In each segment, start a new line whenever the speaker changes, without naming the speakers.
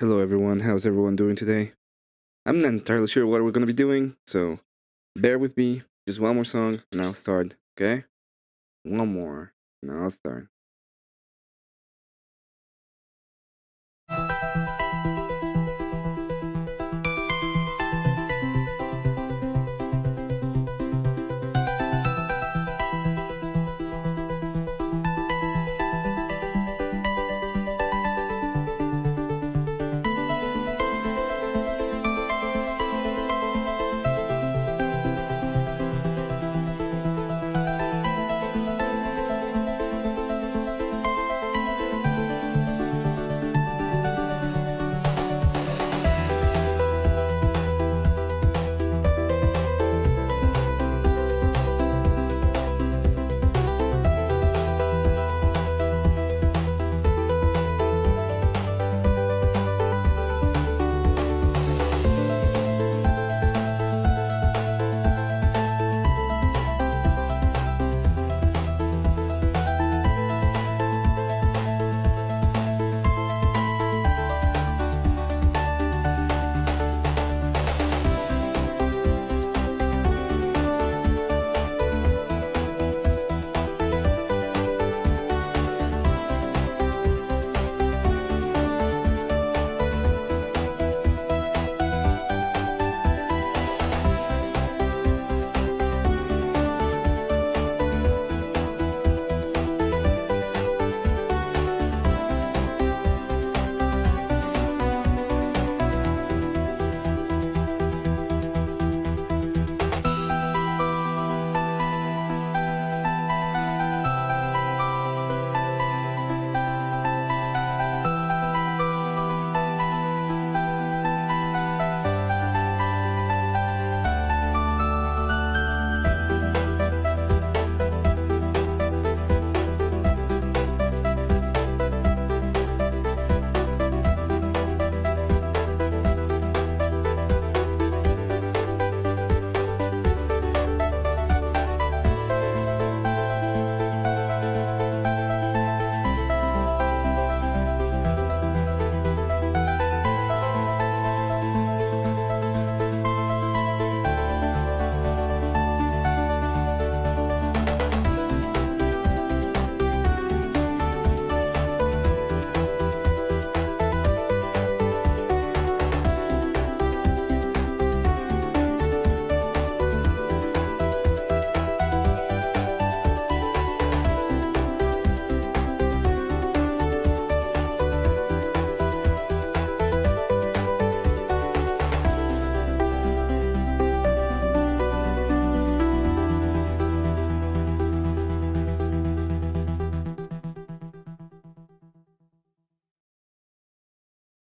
Hello everyone, how's everyone doing today? I'm not entirely sure what we're gonna be doing, so bear with me. Just one more song and I'll start, okay? One more and I'll start.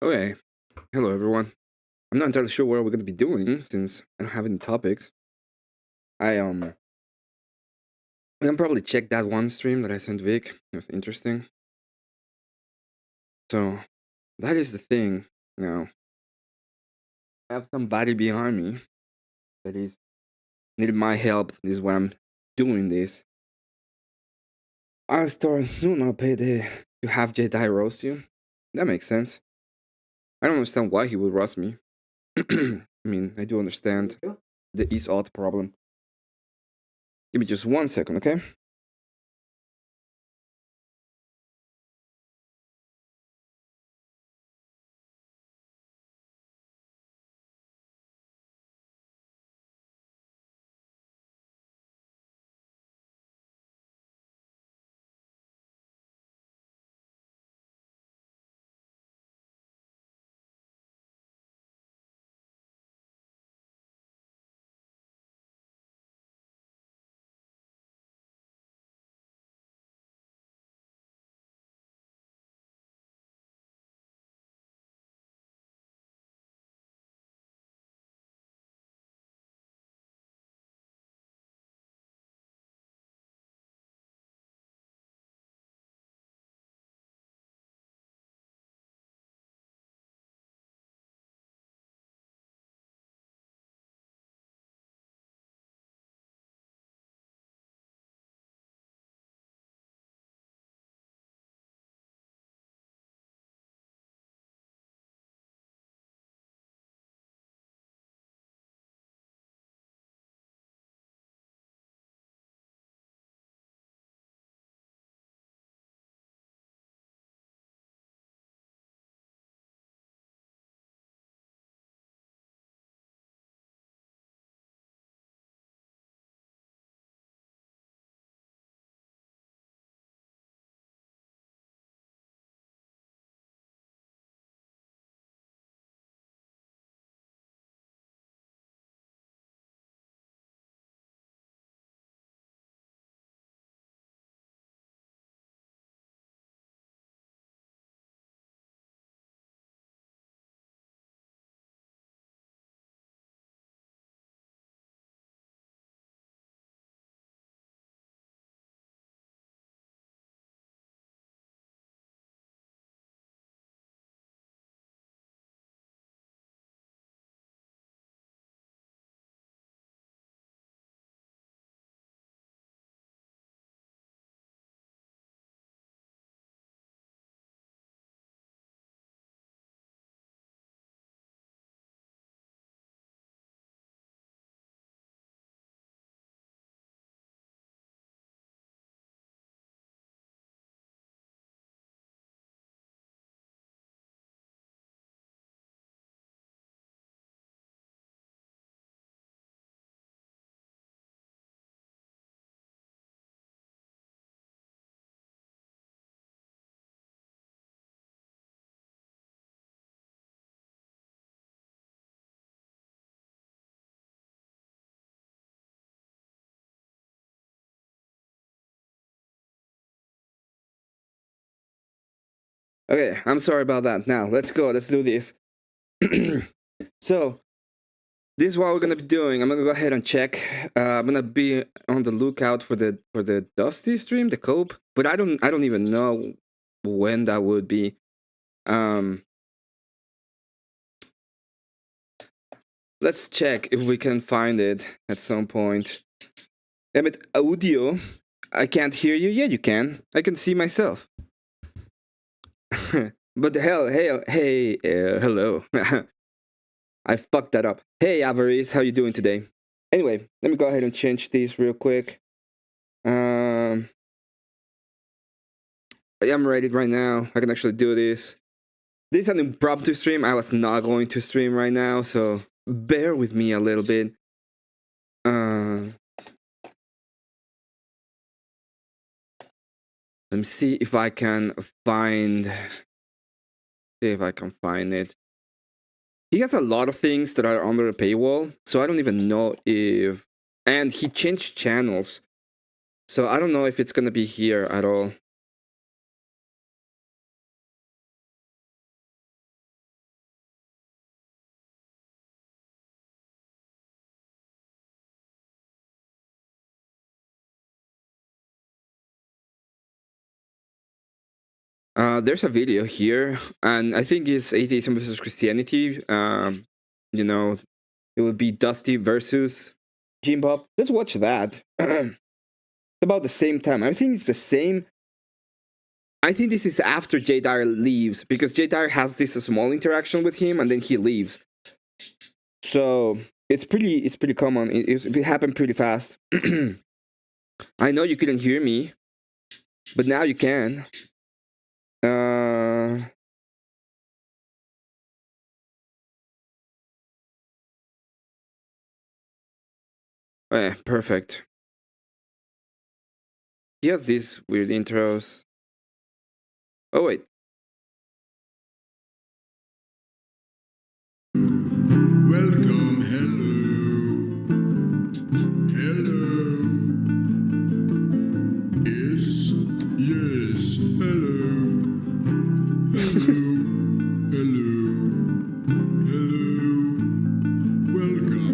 Okay, hello everyone. I'm not entirely sure what we're gonna be doing since I don't have any topics. I I'm probably check that one stream that I sent Vic. It was interesting. So that is the thing. Now I have somebody behind me that is needed my help. This is why I'm doing this. I'll start soon. I'll pay to have Jedi roast you. That makes sense. I don't understand why he would roast me. I mean, I do understand the is odd problem. Give me just 1 second, okay? Okay, I'm sorry about that. Now, let's go. Let's do this. So, this is what we're gonna be doing. I'm gonna go ahead and check. I'm gonna be on the lookout for the Dusty stream, the Cope, but I don't even know when that would be. Let's check if we can find it at some point. Emmet audio. I can't hear you. Yeah, you can. I can see myself. But hey, hello. I fucked that up. Hey, Avarice, how you doing today? Anyway, let me go ahead and change these real quick. I am ready right now. I can actually do this. This is an impromptu stream. I was not going to stream right now, so bear with me a little bit. Let me see if I can find. See if I can find it. He has a lot of things that are under a paywall, so I don't even know if. And he changed channels, so I don't know if it's gonna be here at all. There's a video here, and I think it's atheism versus Christianity. You know, it would be Dusty versus Jim Bob. Let's watch that. About the same time. I think it's the same. I think this is after J Dyer leaves, because J Dyer has this small interaction with him, and then he leaves. So it's pretty common. It happened pretty fast. I know you couldn't hear me, but now you can. Perfect. He has these weird intros. Oh wait.
Welcome, hello. Yes, hello. Welcome.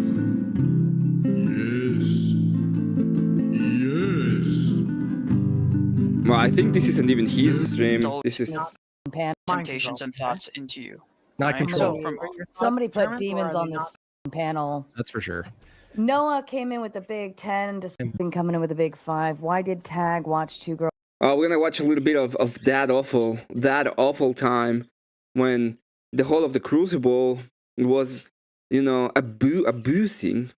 Yes.
Well, I think this isn't even his stream. This is
temptations and thoughts into you.
Not control.
Somebody put demons on this panel.
That's for sure.
Noah came in with a big 10, Dustin coming in with a big 5. Why did Tag watch two girls?
we're gonna watch a little bit of that awful time when the whole of the Crucible was, you know, abusing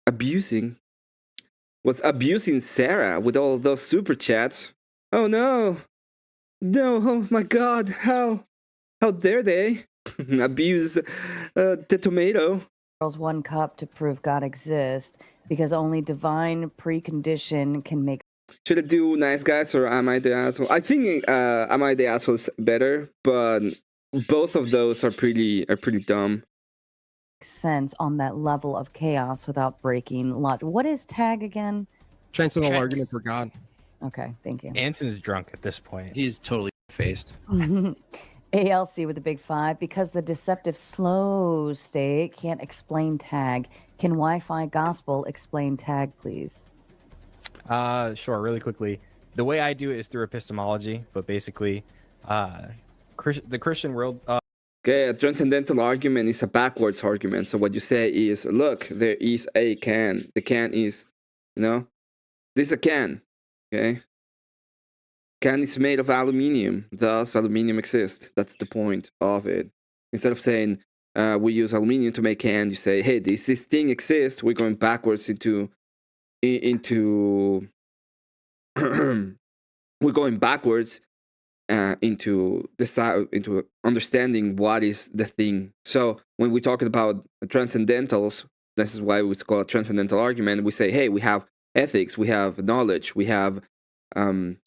Sarah with all those super chats. Oh no, oh my God, how dare they abuse the tomato?
Girls 1 cup to prove God exists, because only divine precondition can make.
Should I do Nice Guys or Am I the Asshole? I think Am I the Asshole is better, but both of those are pretty dumb.
Sense on that level of chaos without breaking lot. What is Tag again?
Transcendental argument for God.
Okay, thank you.
Anson's drunk at this point.
He's totally faced.
ALC with a big 5, because the deceptive slow state can't explain Tag. Can Wi-Fi Gospel explain Tag, please?
Sure, really quickly. The way I do it is through epistemology, but basically, the Christian world.
Okay, a transcendental argument is a backwards argument. So what you say is, look, there is a can. The can is, you know, this is a can. Okay. Can is made of aluminium, thus aluminium exists. That's the point of it. Instead of saying we use aluminium to make can, you say, hey, this thing exists. We're going backwards into we're going backwards into understanding what is the thing. So when we're talking about transcendentals, this is why we call it transcendental argument. We say, hey, we have ethics, we have knowledge, we have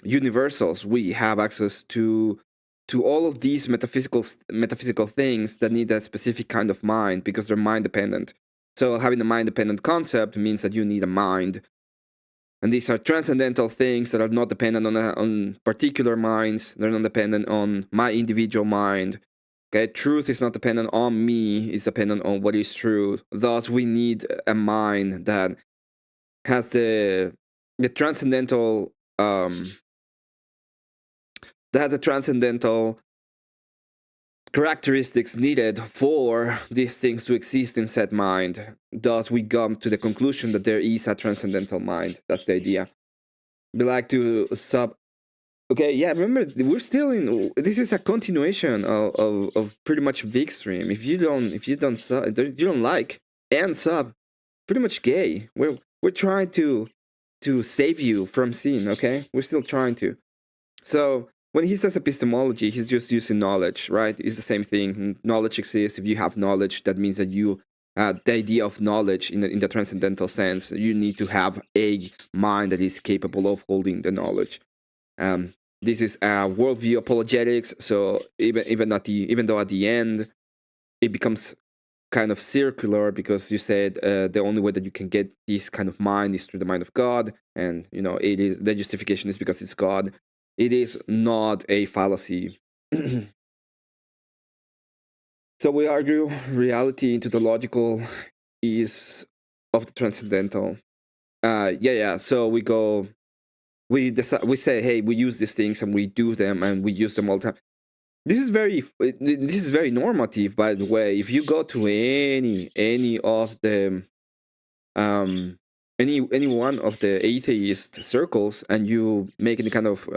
universals, we have access to all of these metaphysical things that need a specific kind of mind because they're mind dependent. So having a mind dependent concept means that you need a mind And these are transcendental things that are not dependent on particular minds. They're not dependent on my individual mind. Okay, truth is not dependent on me. It's dependent on what is true. Thus, we need a mind that has the transcendental characteristics needed for these things to exist in said mind. Thus, we come to the conclusion that there is a transcendental mind. That's the idea. We like to Okay, yeah, remember, we're still in... This is a continuation of pretty much Big Stream. If you don't sub, you don't like and sub, pretty much gay. We're trying to save you from sin, okay? We're still trying to. So... when he says epistemology, he's just using knowledge, right? It's the same thing. Knowledge exists. If you have knowledge, that means that you, the idea of knowledge in the transcendental sense, you need to have a mind that is capable of holding the knowledge. This is worldview apologetics. So even though at the end it becomes kind of circular, because you said the only way that you can get this kind of mind is through the mind of God, and it is, the justification is because it's God. It is not a fallacy. So we argue reality into the logical is of the transcendental. So we decide, we say, hey, we use these things and we do them and we use them all the time. This is very normative, by the way. If you go to any of the any one of the atheist circles and you make any kind of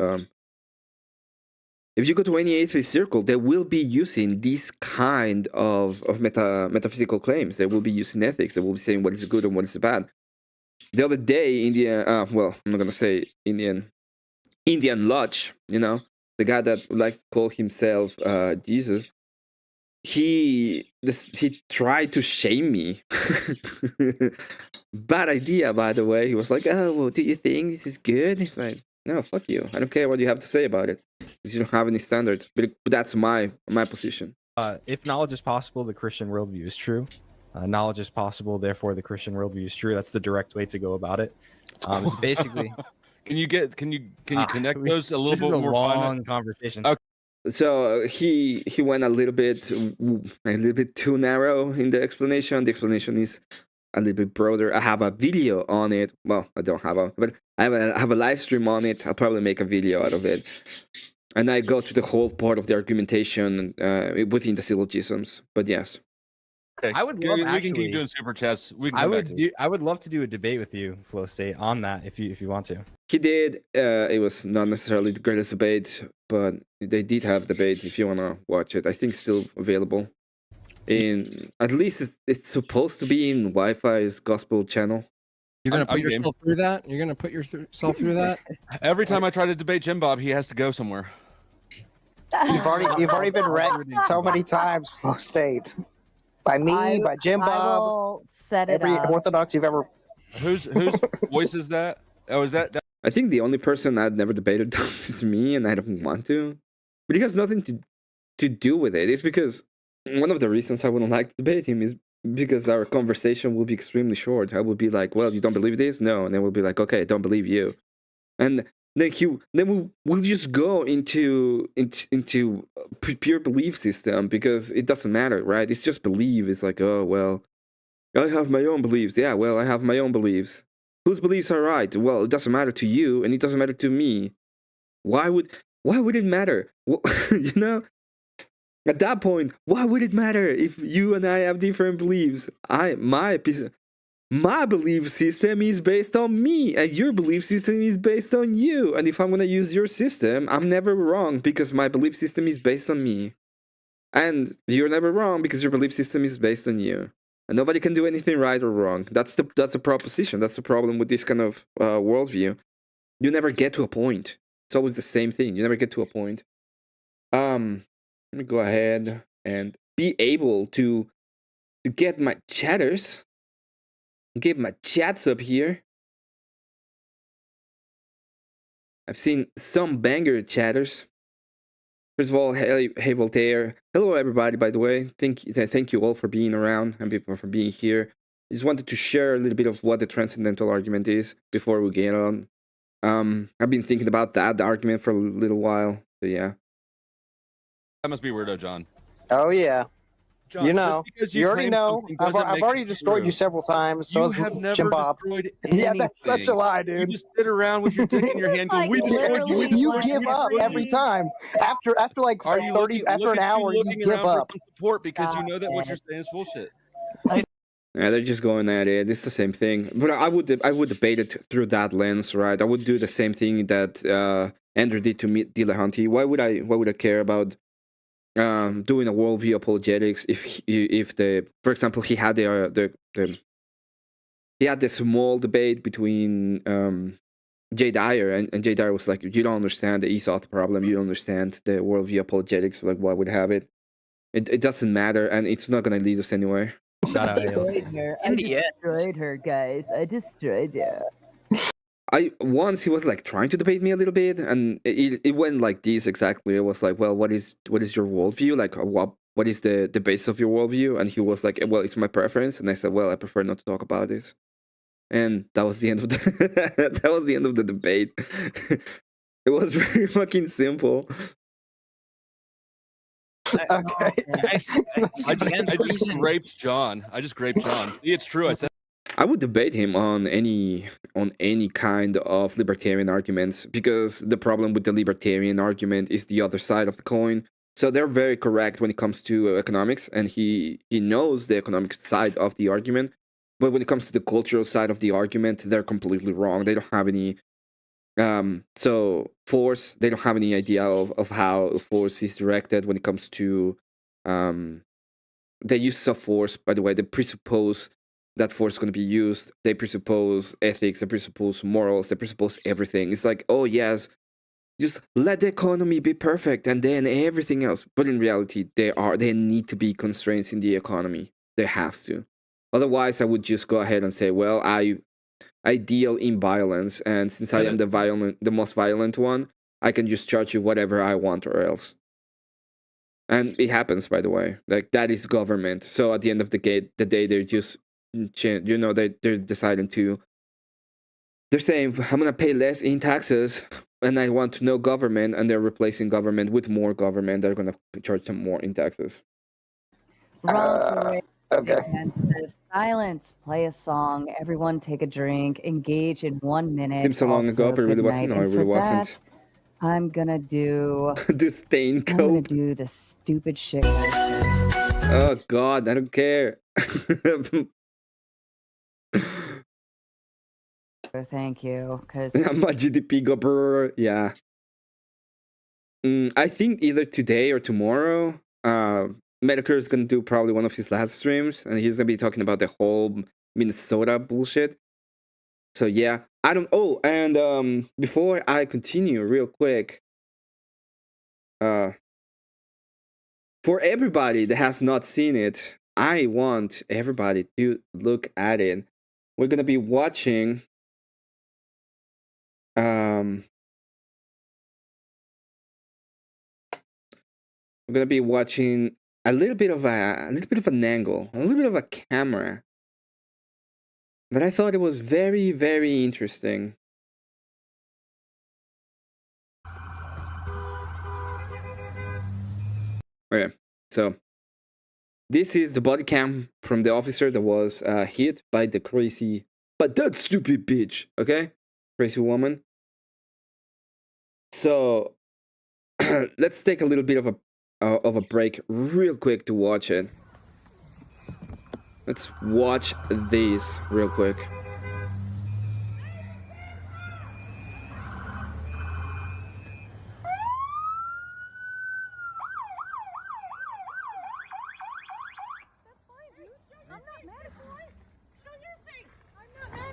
if you go to any atheist circle, they will be using this kind of metaphysical claims. They will be using ethics. They will be saying what is good and what is bad. The other day, I'm not gonna say Indian Lodge, the guy that would like to call himself Jesus, he tried to shame me. Bad idea, by the way. He was like, oh, well, do you think this is good? He's like, no, fuck you. I don't care what you have to say about it, because you don't have any standard. But that's my position.
If knowledge is possible, the Christian worldview is true. Knowledge is possible, therefore the Christian worldview is true. That's the direct way to go about it. It's basically...
Can you connect those a little bit more?
Long conversation.
Okay.
So he went a little bit too narrow in the explanation. The explanation is a little bit broader. I have a video on it. Well, I don't have but I have a live stream on it. I'll probably make a video out of it, and I go to the whole part of the argumentation within the syllogisms. But yes.
Okay.
I would love,
we can keep doing super chats.
I would love to do a debate with you, Flow State, on that if you want to.
He did. It was not necessarily the greatest debate, but they did have debate. If you wanna watch it, I think it's still available. At least it's supposed to be in Wi-Fi's gospel channel.
You're gonna put yourself through that? You're gonna put yourself through that?
Every time I try to debate Jim Bob, he has to go somewhere.
You've already been wrecked so many times, Flow State. By me, by Jim Bob.
I will set it
every
up.
Orthodox you've ever.
Whose voice is that? Oh, is that?
I think the only person I've never debated this is me, and I don't want to. But it has nothing to do with it. It's because one of the reasons I wouldn't like to debate him is because our conversation will be extremely short. I will be like, well, you don't believe this? No. And then we'll be like, okay, I don't believe you. And then we'll just go into pure belief system, because it doesn't matter, right? It's just belief. It's like, oh, well, I have my own beliefs. Yeah, well, I have my own beliefs. Whose beliefs are right? Well, it doesn't matter to you, and it doesn't matter to me. Why would it matter? Well, at that point, why would it matter if you and I have different beliefs? My belief system is based on me, and your belief system is based on you. And if I'm gonna use your system, I'm never wrong, because my belief system is based on me. And you're never wrong because your belief system is based on you. And nobody can do anything right or wrong. That's the proposition. That's the problem with this kind of worldview. You never get to a point. It's always the same thing. You never get to a point. Let me go ahead and be able to get my chatters. Get my chats up here. I've seen some banger chatters. First of all, hey Voltaire. Hello everybody, by the way. Thank you all for being around and people for being here. just wanted to share a little bit of what the transcendental argument is before we get on. I've been thinking about the argument for a little while. So yeah.
That must be weirdo, John.
Oh yeah.
John,
You know,
just because
you already
claim
know.
something
I've
doesn't make
already
it
destroyed
true.
you several times. So
You
has
have never
Jim Bob.
destroyed anything.
Yeah, that's such a lie,
You
dude.
just sit around with your dick in your hand.
Like,
We destroyed
literally
you.
You
what
give up
every-
every time. After like
Are you
30
looking,
after
look
an
at
hour, you
looking
give
around for
up.
some support because you know that what
Stop
you're saying is bullshit.
Yeah, they're just going at it. It's the same thing. But I would debate it through that lens, right? I would do the same thing that Andrew did to Dillahunty. Why would I care about doing a worldview apologetics if for example, he had he had this small debate between Jay Dyer, and Jay Dyer was like, you don't understand the Esau problem, you don't understand the worldview apologetics, like why would have it? It doesn't matter, and it's not gonna lead us anywhere.
Shout out ALT.
destroyed her. I
In the end.
destroyed her, guys. I destroyed you.
Once he was like trying to debate me a little bit, and it went like this exactly. It was like, well, what is your worldview? Like, what is the base of your worldview? And he was like, well, it's my preference. And I said, well, I prefer not to talk about this. And that was the end of the that was the end of the debate. It was very fucking simple.
Okay.
I just raped John. I just raped John. See, it's true. I said.
I would debate him on any kind of libertarian arguments, because the problem with the libertarian argument is the other side of the coin. So they're very correct when it comes to economics, and he knows the economic side of the argument. But when it comes to the cultural side of the argument, they're completely wrong. They don't have any force. They don't have any idea of how force is directed when it comes to the use of force. By the way, they presuppose that force is going to be used. They presuppose ethics. They presuppose morals. They presuppose everything. It's like, oh yes, just let the economy be perfect, and then everything else. But in reality, there need to be constraints in the economy. There has to. Otherwise, I would just go ahead and say, well, I deal in violence, and since I am the most violent one, I can just charge you whatever I want or else. And it happens, by the way. Like, that is government. So at the end of the day, they're just, they're deciding to. They're saying, I'm gonna pay less in taxes, and I want no government, and they're replacing government with more government. They're gonna charge them more in taxes.
Okay.
Says, silence, play a song, everyone take a drink, engage in 1 minute.
Seems so long ago, but it really wasn't. No, it really wasn't.
I'm gonna do
The stain
I'm gonna
coat.
do the stupid shit. Like
Oh God, I don't care.
thank you, because
My GDP go brr. Yeah. I think either today or tomorrow, Medicare is gonna do probably one of his last streams, and he's gonna be talking about the whole Minnesota bullshit. So yeah, I don't. Oh, and before I continue, real quick, for everybody that has not seen it, I want everybody to look at it. We're gonna be watching. We're gonna be watching a little bit of an angle, a little bit of a camera. But I thought it was very, very interesting. Okay, so this is the body cam from the officer that was hit by that stupid bitch. Okay, crazy woman. So let's take a little bit of a break real quick to watch it. Let's watch this real quick.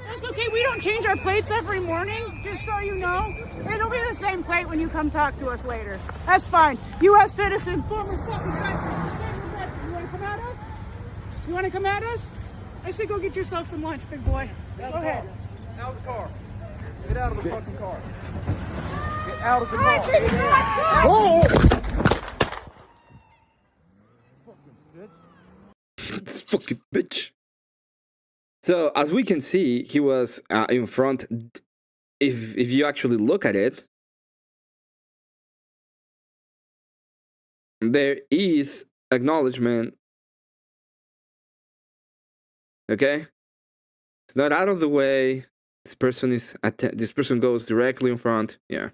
That's okay, we don't change our plates every morning, just so you know. It'll be the same plate when you come talk to us later. That's fine. U.S. citizen, former fucking veteran. You want to come at us? You want to come at us? I say go get yourself some lunch, big boy. Go ahead.
Out of the car. Get out of the fucking car. Get out of the
Hey,
car.
take it back.
Whoa!
This fucking bitch. So as we can see, he was in front. If you actually look at it, there is acknowledgement. Okay, it's not out of the way. This person goes directly in front. Yeah.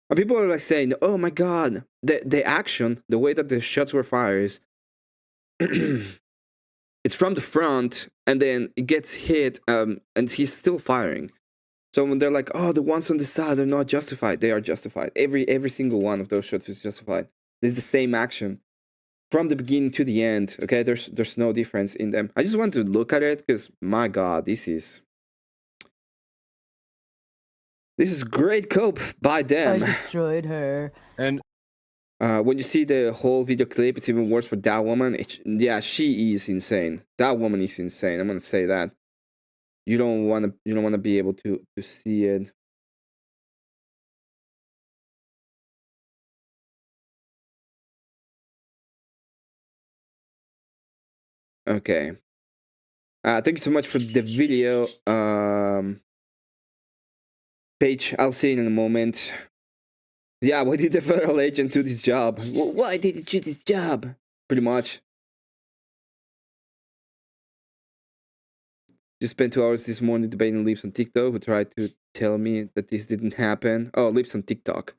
And people are like saying, "Oh my god, the action, the way that the shots were fired, it's from the front, and then it gets hit, and he's still firing." So when they're like, "Oh, the ones on the side are not justified," they are justified. Every single one of those shots is justified. It's the same action from the beginning to the end. Okay, there's no difference in them. I just want to look at it because my god, this is great cope by
I
them.
destroyed her.
And
when you see the whole video clip, it's even worse for that woman. Yeah, she is insane. That woman is insane. I'm gonna say that. You don't wanna be able to see it. Okay. Thank you so much for the video. Paige, I'll see you in a moment. Yeah, why did the federal agent do this job? Why did he do this job? Pretty much. Just spent 2 hours this morning debating Lips on TikTok, who tried to tell me that this didn't happen. Oh, Lips on TikTok.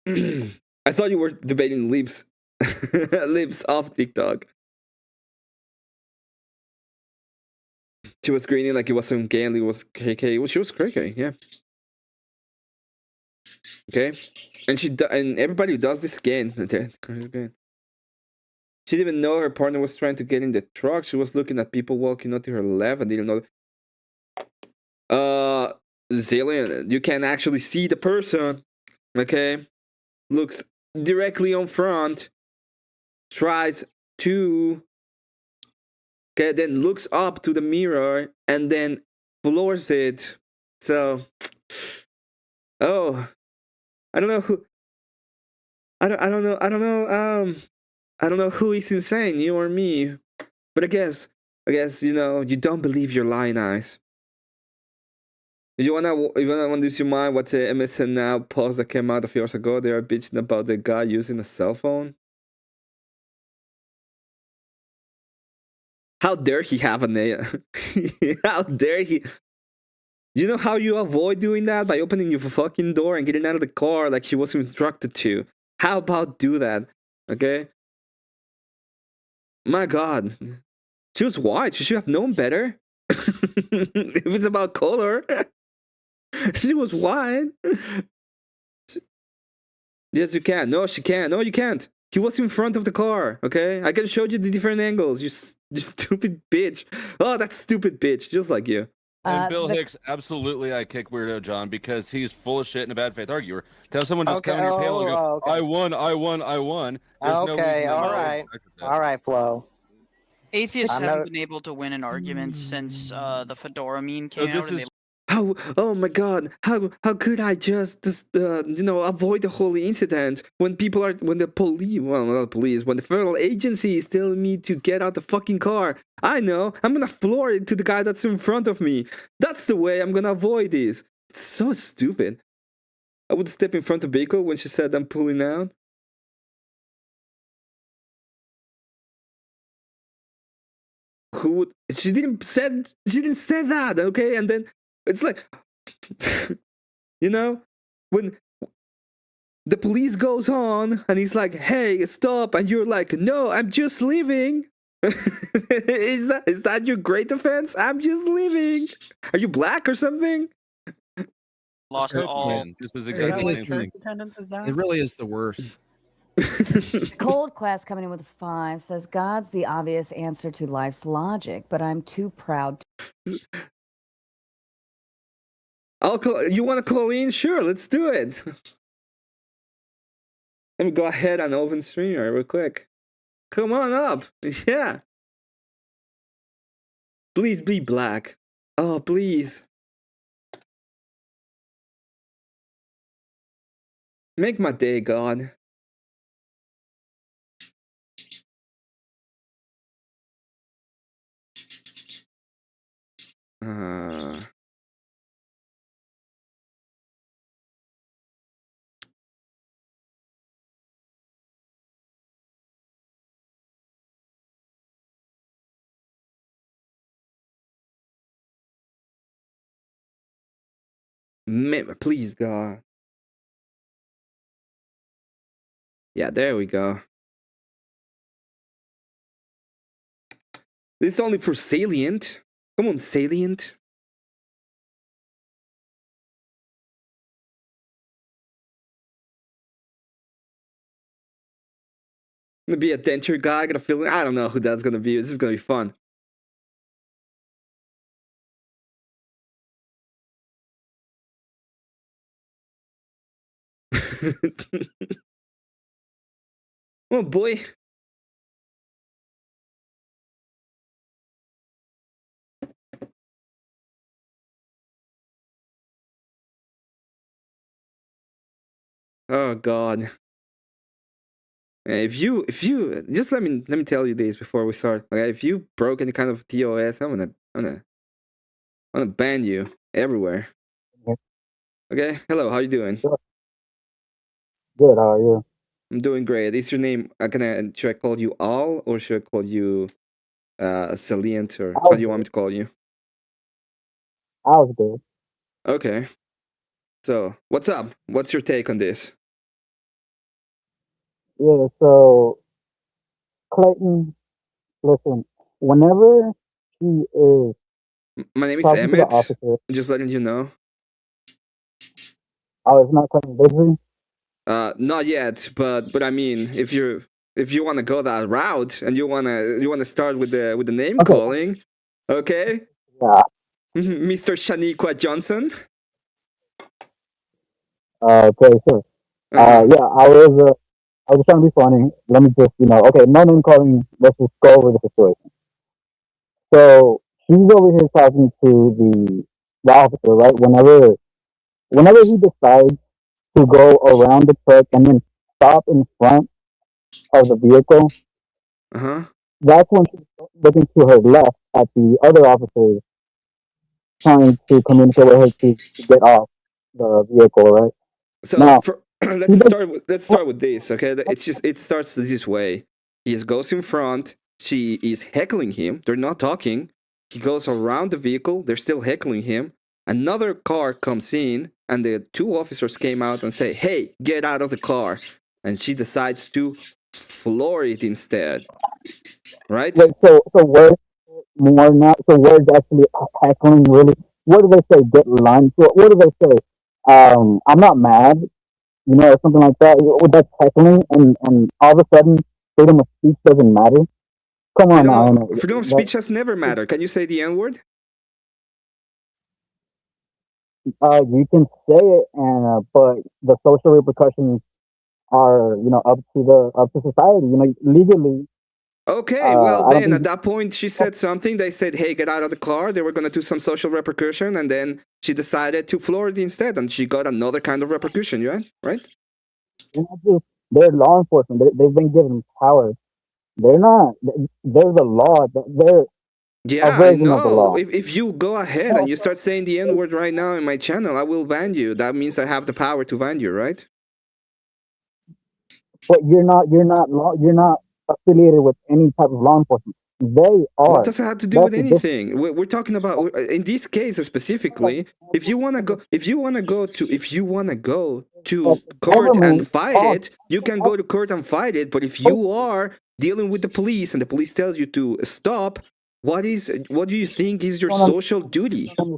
I thought you were debating Lips. Lips off TikTok. She was grinning like it wasn't gay and it was KK. Well, she was KK, yeah. Okay, and everybody who does this again. She didn't even know her partner was trying to get in the truck. She was looking at people walking out to her left and didn't know. Zillion, you can actually see the person. Okay, looks directly on front. Tries to. Okay, then looks up to the mirror and then floors it. So, oh. I don't know who. I don't know who is insane, you or me. But I guess you know you don't believe your lying eyes. You wanna lose your mind? What's the MSN Now post that came out a few hours ago? They are bitching about the guy using a cell phone. How dare he have a nail? How dare he? You know how you avoid doing that? By opening your fucking door and getting out of the car like she was instructed to. How about do that? Okay? My god. She was white. She should have known better. If it's about color. She was white. Yes, you can. No, she can't. No, you can't. He was in front of the car, okay? I can show you the different angles. You stupid bitch. Oh, that stupid bitch. Just like you.
And Bill Hicks, absolutely, I kick Weirdo John because he's full of shit and a bad faith arguer. Tell someone just come on your panel and go,
okay.
I won. There's
okay,
no
all right, Flo.
Atheists haven't been able to win an argument since the Fedora meme came out.
How? Oh my god! How could I just avoid the whole incident when the police, well, not the police, when the federal agency is telling me to get out the fucking car? I know. I'm gonna floor it to the guy that's in front of me. That's the way I'm gonna avoid this. It's so stupid. I would step in front of Baco when she said I'm pulling out. Who would? She didn't say that. Okay, and then. It's like, you know, when the police goes on and he's like, hey, stop. And you're like, no, I'm just leaving. Is that your great defense? I'm just leaving. Are you black or something?
Lost all.
This is exactly the same thing.
Attendance is down.
It really is the worst.
Cold Quest coming in with a 5 says, God's the obvious answer to life's logic, but I'm too proud to.
I'll call. You want to call in? Sure, let's do it. Let me go ahead and open streamer real quick. Come on up. Yeah. Please be black. Oh, please. Make my day, God. Please, God. Yeah, there we go. This is only for salient. Come on, salient. Gonna be a denture guy. I got a feeling. I don't know who that's gonna be. This is gonna be fun. Oh boy. Oh God. If you just let me tell you this before we start. Okay, if you broke any kind of TOS, I'm gonna ban you everywhere. Okay. Hello. How you doing?
Good. How are you?
I'm doing great. Is your name? Should I call you Al or should I call you Salient, or how do you want me to call you?
I was good.
Okay. So what's up? What's your take on this?
Yeah. So Clayton, listen. Whenever he is
My name is
talking to the
Emmett.
officer,
Just letting you know.
oh, it's not Clayton Bixby?
Not yet, but I mean, if you want to go that route and you wanna start with the name calling, okay?
Yeah.
Mr. Shaniqua Johnson.
Okay, sure. Yeah, I was trying to be funny. Let me just, okay, no name calling. Let's just go over the situation. So she's over here talking to the officer, right? Whenever he decides to go around the truck and then stop in front of the vehicle, that's when she's looking to her left at the other officers trying to communicate with her to get off the vehicle, right?
So
Now,
let's start with this, okay? It starts this way. He goes in front. She is heckling him. They're not talking. He goes around the vehicle. They're still heckling him. Another car comes in, and the two officers came out and say, "Hey, get out of the car!" And she decides to floor it instead. Right?
Wait, so words more not so words actually heckling really. What do they say? Get lunch. What do they say? I'm not mad, or something like that. That's heckling, and all of a sudden, freedom of speech doesn't matter. Come on now.
Freedom of speech has never mattered. Can you say the N word?
You can say it, and but the social repercussions are, up to society. Legally.
Okay, well then at that point she said something. They said, "Hey, get out of the car." They were gonna do some social repercussion, and then she decided to floor it instead, and she got another kind of repercussion. Right?
They're law enforcement. They've been given power. They're not. They're the law. They're
yeah, I know. If you go ahead and you start saying the N word right now in my channel, I will ban you. That means I have the power to ban you, right?
But you're not affiliated with any type of law enforcement. They are.
What does it have to do with anything? We're talking about in this case specifically. If you wanna go to court and fight it, you can go to court and fight it. But if you are dealing with the police and the police tells you to stop, what do you think is your social duty?
You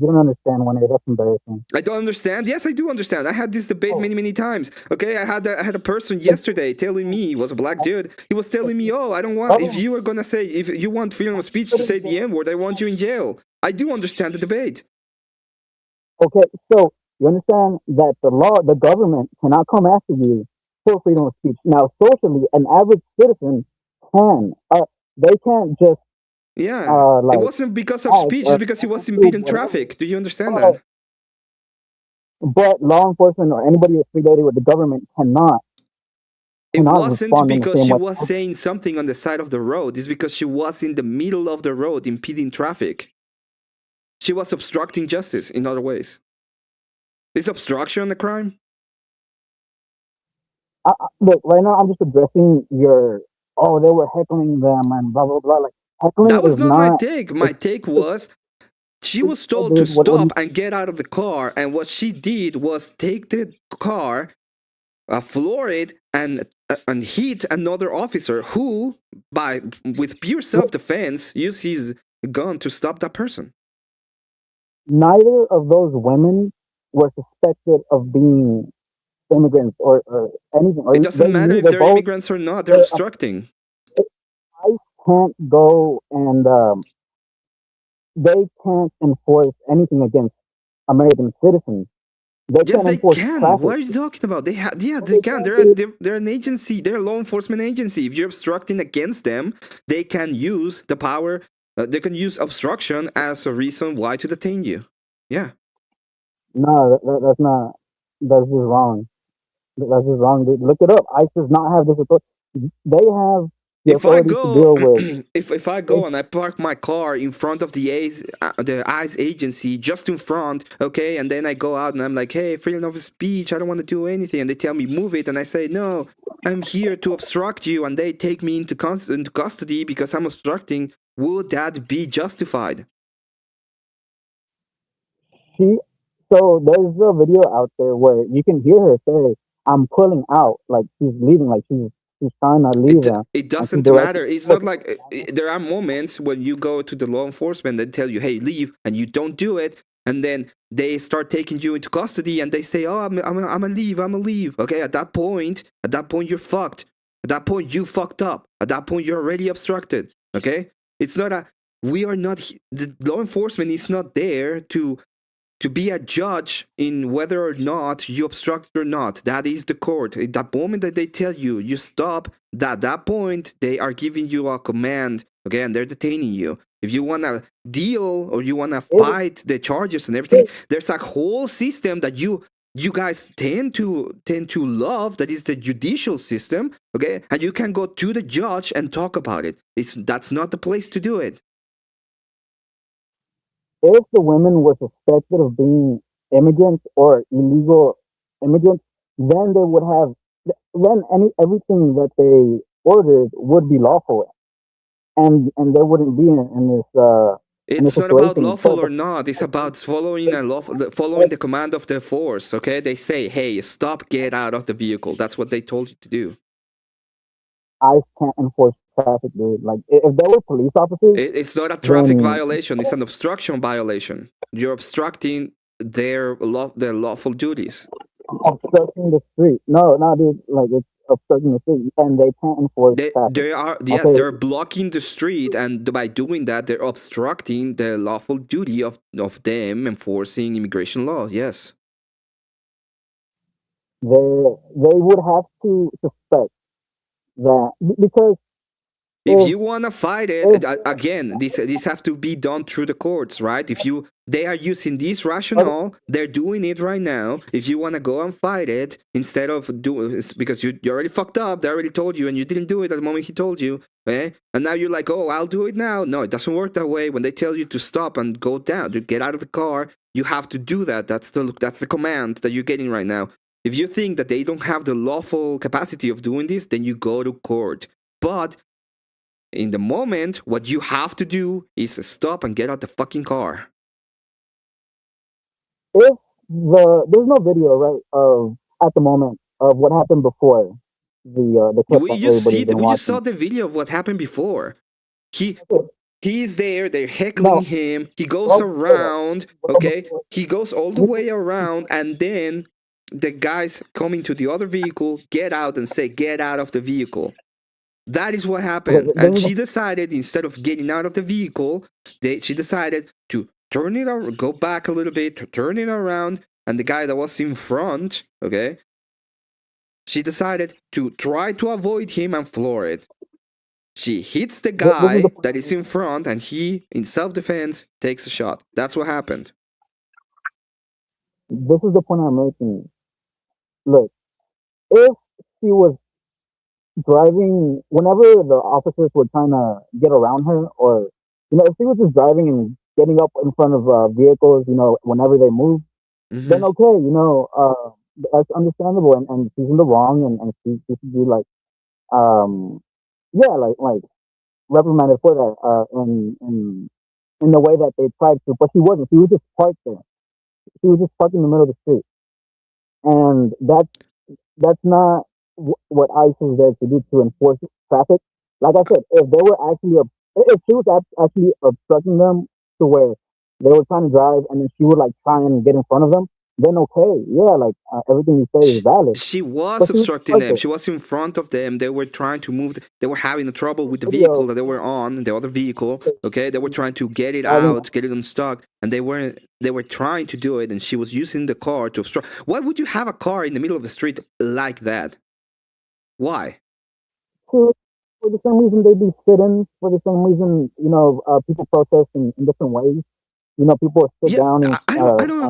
don't understand when that's embarrassing.
I don't understand. Yes, I do understand. I had this debate many times. Okay, I had a person yesterday telling me, he was a black dude. He was telling me, "Oh, I don't want. If you are gonna say, if you want freedom of speech to say the N word, I want you in jail." I do understand the debate.
Okay, so you understand that the government cannot come after you for freedom of speech. Now, socially, an average citizen can. They can't just.
Yeah, it wasn't because of speech; it's because he was impeding traffic. Do you understand that?
But law enforcement or anybody affiliated with the government cannot.
It wasn't because she was saying something on the side of the road. It's because she was in the middle of the road impeding traffic. She was obstructing justice in other ways. Is obstruction a crime?
Look, right now I'm just addressing your. Oh, they were heckling them and blah blah blah. Like heckling
That was
is
not my
not.
take. My take was she was told to
Dude,
stop and get out of the car, and what she did was take the car, floor it, and hit another officer who, with pure self-defense, used his gun to stop that person.
Neither of those women were suspected of being immigrants or anything. Or
It doesn't matter if they're immigrants or not. They're obstructing.
I can't go and they can't enforce anything against American citizens.
Yes, they can. Traffic. What are you talking about? They can. They're an agency. They're a law enforcement agency. If you're obstructing against them, they can use the power. They can use obstruction as a reason why to detain you. Yeah.
No, that's not. That's just wrong. That's just wrong. Dude. Look it up. ICE does not have this authority. They have the authority to deal with.
If I go and I park my car in front of the ICE agency, just in front, okay, and then I go out and I'm like, hey, freedom of speech, I don't want to do anything, and they tell me move it, and I say no, I'm here to obstruct you, and they take me into custody because I'm obstructing. Would that be justified?
So there's a video out there where you can hear her say, "I'm pulling out," like she's leaving, like she's trying to leave.
It doesn't matter. It's not like there are moments when you go to the law enforcement that tell you, "Hey, leave," and you don't do it, and then they start taking you into custody, and they say, "Oh, I'm a leave." Okay, at that point, you're fucked. At that point, you fucked up. At that point, you're already obstructed. Okay, it's not a. We are not. The law enforcement is not there to be a judge in whether or not you obstruct or not. That is the court. At that moment that they tell you, you stop, at that point, they are giving you a command, okay, and they're detaining you. If you want to deal or you want to fight the charges and everything, there's a whole system that you guys tend to love, that is the judicial system, okay, and you can go to the judge and talk about it. That's not the place to do it.
If the women were suspected of being immigrants or illegal immigrants, then they would have, then everything that they ordered would be lawful, and they wouldn't be in this.
It's not about lawful or not. It's about following the command of the force. Okay, they say, "Hey, stop! Get out of the vehicle." That's what they told you to do.
I can't enforce traffic, dude. Like if there were police officers,
it's not a traffic violation. It's an obstruction violation. You're obstructing their lawful duties.
Obstructing the street. No, dude. Like it's obstructing the street, and they can't enforce traffic.
They're blocking the street, and by doing that, they're obstructing the lawful duty of them enforcing immigration law. Yes.
They would have to suspect that, because
if you want to fight it, again, this have to be done through the courts, right? They are using this rationale, they're doing it right now. If you want to go and fight it, instead of doing, because you already fucked up, they already told you, and you didn't do it at the moment he told you, okay? And now you're like, oh, I'll do it now. No, it doesn't work that way. When they tell you to stop and go down, to get out of the car, you have to do that. That's the command that you're getting right now. If you think that they don't have the lawful capacity of doing this, then you go to court. But in the moment, what you have to do is stop and get out the fucking car.
If there's no video, right, at the moment of what happened before the clip.
We just saw the video of what happened before. He's there, they're heckling him, he goes around, okay? He goes all the way around, and then the guys coming to the other vehicle get out and say, "Get out of the vehicle." That is what happened. And she decided, instead of getting out of the vehicle, she decided to turn it around, go back a little bit, to turn it around, and the guy that was in front, okay, she decided to try to avoid him and floor it. She hits the guy that is in front, and he, in self-defense, takes a shot. That's what happened.
This is the point I'm making. Look, if she was driving, whenever the officers were trying to get around her, or if she was just driving and getting up in front of vehicles, whenever they move, then okay, that's understandable, and she's in the wrong, and she should be like, yeah, like reprimanded for that, in the way that they tried to, but she wasn't. She was just parked there. She was just parked in the middle of the street, and that's not what ICE is there to do, to enforce traffic. Like I said, if they were actually if she was actually obstructing them to where they were trying to drive, and then she would like try and get in front of them, then okay, yeah, like everything you say is valid.
She was
But she was
obstructing them.
parked
She was in front of them. They were trying to move. They were having trouble with the
there.
vehicle that they were on, the other vehicle. Okay, they were trying to get it
Driving-
out, get it unstuck, and they weren't. They were trying to do it, and she was using the car to obstruct. Why would you have a car in the middle of the street like that? Why?
For the same reason they do sit-ins, for the same reason, people protest in different ways. People sit
Yeah,
down and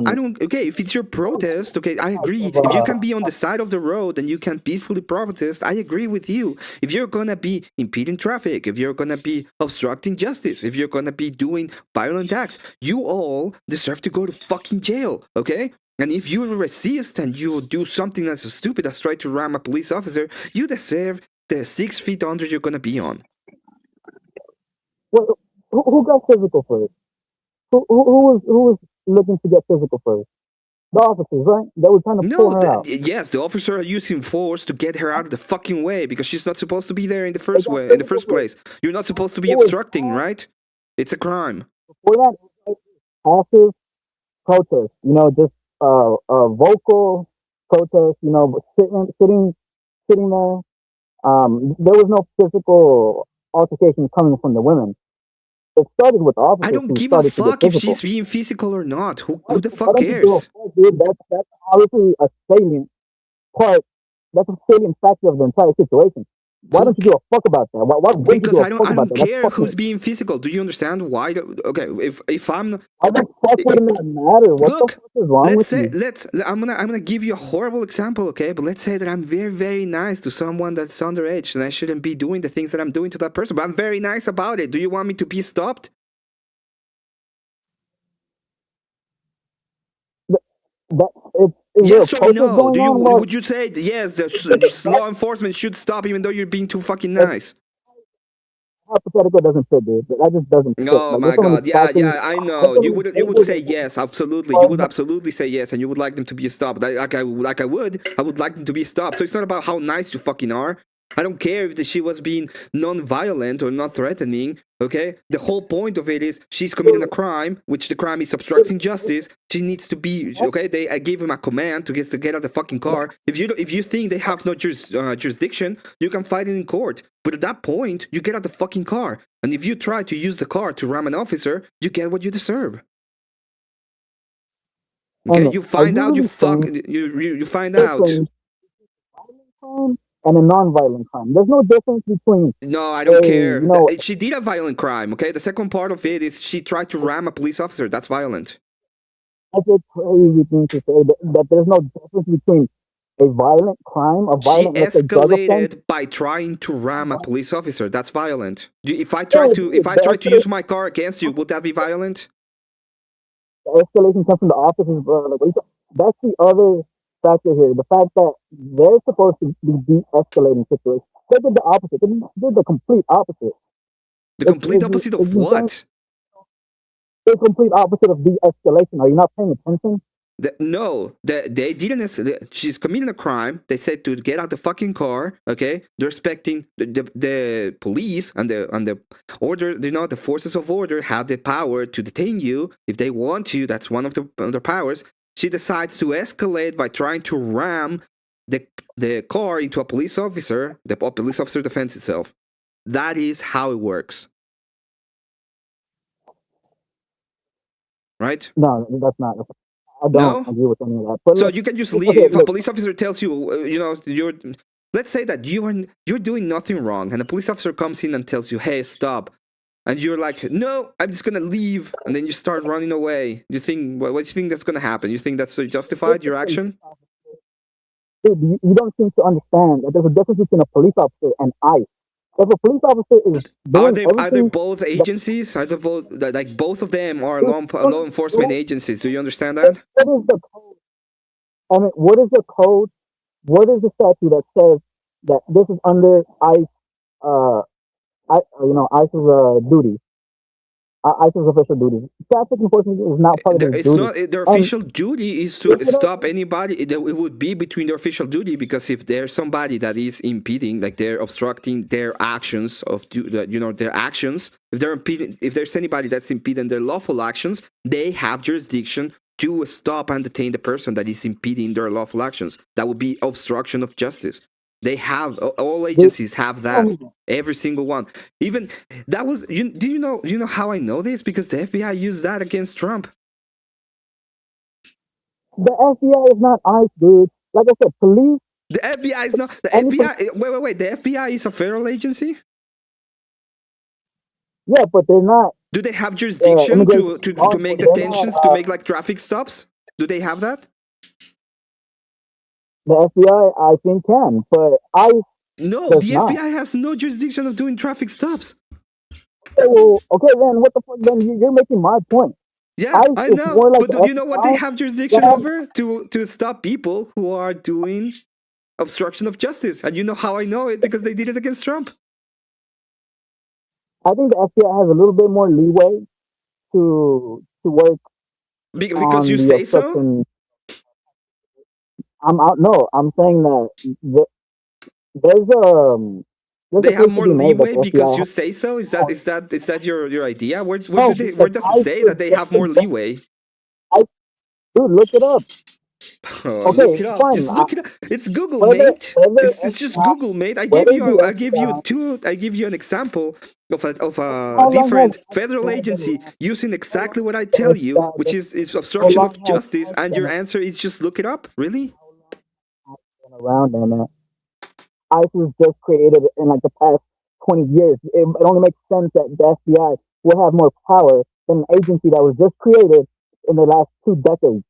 I don't. Okay, if it's your protest, okay, I agree. If you can be on the side of the road and you can peacefully protest, I agree with you. If you're gonna be impeding traffic, if you're gonna be obstructing justice, if you're gonna be doing violent acts, you all deserve to go to fucking jail, okay? And if you resist and you do something that's stupid as try to ram a police officer, you deserve the 6 feet under you're gonna be on.
Well, who got physical first? Who was looking to get physical first? The officers, right? They were trying to pull her out.
Yes, the officers are using force to get her out of the fucking way because she's not supposed to be there in the first way. In the first place, you're not supposed to be obstructing, right? It's a crime.
Before that, it was passive protest. Just vocal protest. Sitting there. There was no physical altercation coming from the women. It started with the officers.
I don't give a fuck if she's being physical or not. Who the fuck cares?
Dude, that's obviously a salient part. That's a salient factor of the entire situation. Why don't you give a fuck about that? Why
because I don't care who's being physical. Do you understand why? Okay, if I'm
why the fuck wouldn't it matter? What the fuck is wrong
let's
with
say
you?
I'm gonna give you a horrible example, okay? But let's say that I'm very, very nice to someone that's underage and I shouldn't be doing the things that I'm doing to that person, but I'm very nice about it. Do you want me to be stopped? Yes or no? Would you say yes? The law enforcement should stop even though you're being too fucking nice?
Hypothetical doesn't fit, dude. That just doesn't fit.
Oh my god, yeah, I know. You would say yes, absolutely. You would absolutely say yes, and you would like them to be stopped. I would like them to be stopped. So it's not about how nice you fucking are. I don't care if she was being non-violent or not threatening, okay? The whole point of it is she's committing a crime, which the crime is obstructing justice. She needs to be, okay? I gave him a command to get out of the fucking car. If you think they have no jurisdiction, you can fight it in court. But at that point, you get out the fucking car. And if you try to use the car to ram an officer, you get what you deserve. Okay, you find out, you find out.
And a non-violent crime. There's no difference between.
No, I don't care. She did a violent crime, okay? The second part of it is she tried to ram a police officer. That's violent.
That's a crazy thing to say, that there's no difference between a violent crime,
she escalated by trying to ram a police officer. That's violent. If I try to use my car against you, would that be violent?
The escalation comes from the officers, bro. That's the other factor here. The fact that they're supposed to be de-escalating situations. They did the opposite. They did the complete opposite.
The complete opposite of what?
The complete opposite of de-escalation. Are you not paying attention?
They didn't. She's committing a crime. They said to get out the fucking car. Okay, they're expecting the police and the order. The forces of order have the power to detain you if they want to. That's one of their powers. She decides to escalate by trying to ram the car into a police officer. The police officer defends itself. That is how it works. Right?
No, that's not. I don't agree with any of that. But
so you can just leave. If a police officer tells you, let's say that you're doing nothing wrong, and a police officer comes in and tells you, "Hey, stop." And you're like, no, I'm just gonna leave, and then you start running away. You think, what do you think that's gonna happen? You think that's justified, your action?
Dude, you don't seem to understand that there's a difference between a police officer and ICE. if a police officer is
Are
doing
they
everything,
both agencies? Are they both like both of them are law
what
enforcement agencies? Do you understand that?
is the code? I mean, what is the code? What is the statute that says that this is under ICE? ICE's duty. ICE's official duty. Traffic enforcement is not part of his
It's
duty.
not their
And
official duty is to
look it up.
stop anybody. It would be between their official duty because if there's somebody that is impeding, like they're obstructing their actions their actions. If they're impeding, if there's anybody that's impeding their lawful actions, they have jurisdiction to stop and detain the person that is impeding their lawful actions. That would be obstruction of justice. They have all agencies have that. Every single one. Even that was do you know how I know this? Because the FBI used that against Trump.
The FBI is not ICE, dude. Like I said, police.
The FBI is not the FBI. Wait. The FBI is a federal agency.
Yeah, but they're not.
Do they have jurisdiction to make detentions, to make like traffic stops? Do they have that?
The FBI, I think, can, but ICE.
No, the FBI has no jurisdiction of doing traffic stops.
Okay, well, then what the fuck? Then you're making my point.
Yeah, I know, like but do you know what they have jurisdiction over? To stop people who are doing obstruction of justice. And you know how I know it? Because they did it against Trump.
I think the FBI has a little bit more leeway to work.
Because you say so?
No, I'm saying that
they have more leeway because you say so. Is that your idea? Where does it say that they have more leeway?
Dude, look it up.
Oh, okay, look it up. Just look it up. It's Google, mate. It's just Google, mate. I give you an example of a different federal agency using exactly what I tell you, which is obstruction of justice, and your answer is just look it up. Really?
Around and ICE was just created in like the past 20 years. It only makes sense that the FBI will have more power than an agency that was just created in the last 2 decades.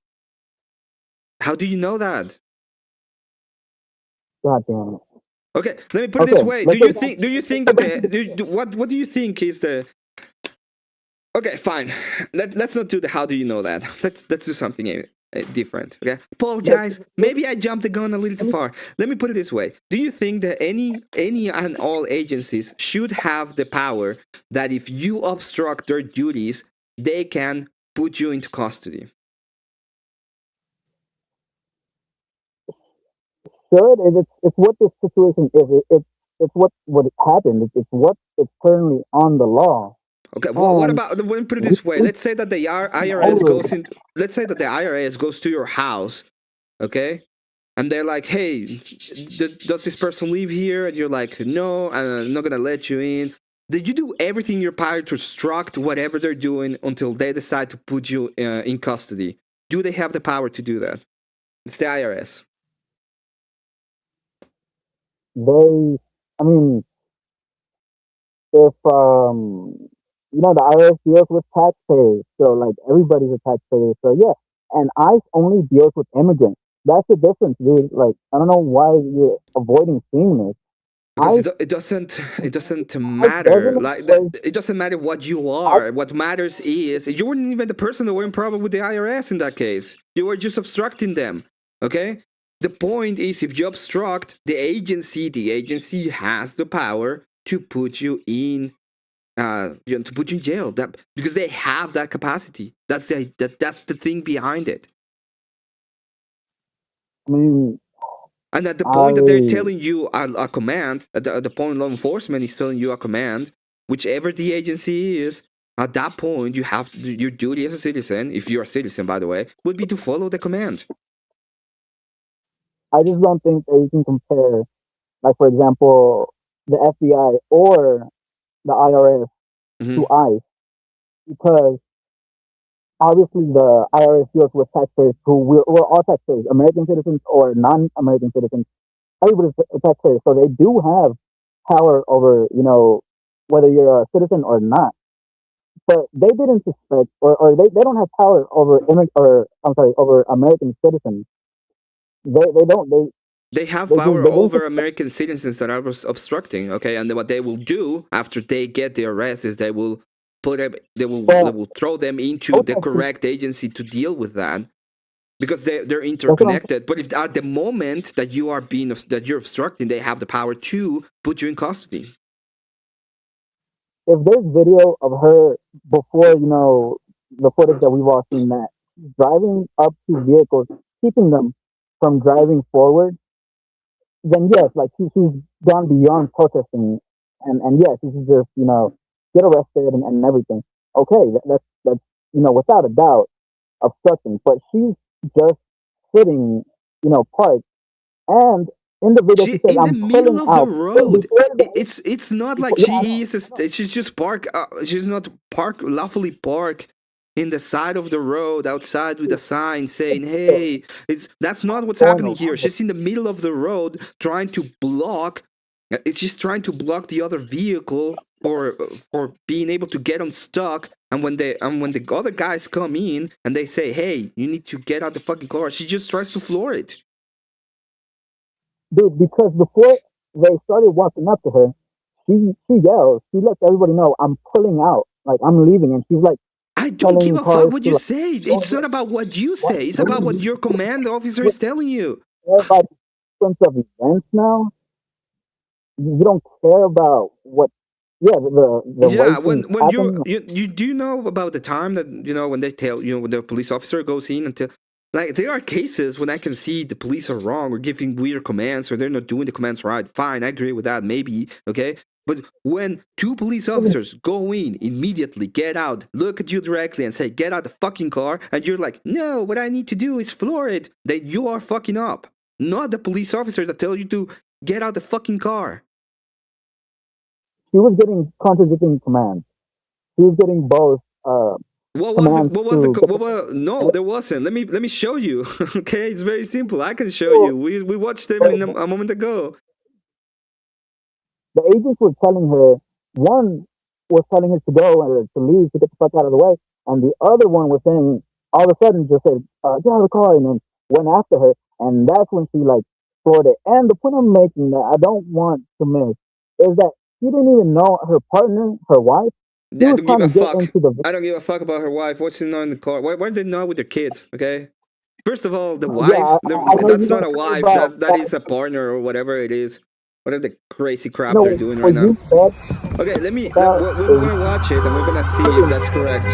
How do you know that?
God damn it.
Okay, let me put it this way. Do you think that what do you think is the Okay, fine. Let's not do the how do you know that. Let's do something different. Okay, apologize. Maybe I jumped the gun a little too far. Let me put it this way. Do you think that any and all agencies should have the power that if you obstruct their duties, they can put you into custody?
Should, it's what this situation is. It's what happened. It's currently on the law.
Okay, well, what about? Let me put it this way. Let's say that the IRS goes in. Let's say that the IRS goes to your house, okay, and they're like, "Hey, does this person live here?" And you're like, "No, I'm not gonna let you in." Did you do everything in your power to obstruct whatever they're doing until they decide to put you in custody? Do they have the power to do that? It's the IRS.
I mean, if the IRS deals with taxpayers, so like everybody's a taxpayer, so yeah. And ICE only deals with immigrants. That's the difference, dude. Like, I don't know why you're avoiding seeing this.
Because it doesn't matter. It doesn't matter what you are. What matters is you weren't even the person that were in problem with the IRS in that case. You were just obstructing them. Okay. The point is, if you obstruct the agency has the power to put you in, to put you in jail. Because they have that capacity. That's the thing behind it.
I mean,
and at the point that they're telling you a command, at the point law enforcement is telling you a command, whichever the agency is, at that point you have your duty as a citizen, if you're a citizen, by the way, would be to follow the command.
I just don't think that you can compare, like, for example, the FBI or the IRS to ICE, because obviously the IRS deals with taxpayers we're all taxpayers, American citizens or non-American citizens. Everybody's a taxpayer, so they do have power over, whether you're a citizen or not. But they didn't suspect, or they don't have power over over American citizens. They don't.
They have
They
power
just
over American citizens that are obstructing. Okay, and then what they will do after they get the arrest is they will they will throw them into the correct agency to deal with that because they're interconnected. But if at the moment that you're obstructing, they have the power to put you in custody.
If there's video of her before, the footage that we've all seen, that driving up to vehicles, keeping them from driving forward, then yes, like she's gone beyond protesting, and yes, she should just get arrested and everything. Okay, that's without a doubt obstructing, but she's just sitting, parked, and in the video she says,
in the
"I'm
middle
pulling
of the
out."
road. It's not like she is. She's just park. She's not lawfully park in the side of the road outside with a sign saying, "Hey." That's not what's happening here. She's in the middle of the road trying to block. It's just trying to block the other vehicle for being able to get unstuck. And when the other guys come in and they say, "Hey, you need to get out the fucking car," she just tries to floor it.
Dude, because before they started walking up to her, she yells. She lets everybody know, "I'm pulling out. Like, I'm leaving." And she's like,
I don't give a fuck what you say. It's not about what you say. It's about what your command officer is telling you.
By the sense of events now, you don't care about what. Yeah, the
when you do know about the time that when they tell when the police officer goes in and like there are cases when I can see the police are wrong or giving weird commands or they're not doing the commands right. Fine, I agree with that. Maybe okay. But when two police officers go in immediately, get out, look at you directly and say, "Get out the fucking car," and you're like, "No, what I need to do is floor it," then you are fucking up. Not the police officer that tell you to get out the fucking car.
She was getting contradicting commands. She was getting both.
No, there wasn't. Let me show you. Okay, it's very simple. I can show you. We watched them a moment ago.
The agents were telling her, one was telling her to go or to leave, to get the fuck out of the way, and the other one was saying, all of a sudden, just said, "Get out of the car," and then went after her, and that's when she like floored it. And the point I'm making that I don't want to miss is that she didn't even know her partner, her wife.
I don't give a fuck. I don't give a fuck about her wife. What's she know in the car? Why did they know with their kids? Okay. First of all, the wife. That's not a wife. That is a partner or whatever it is. Whatever the crazy crap they're doing right now. Okay, we're gonna watch it and we're gonna see if that's correct.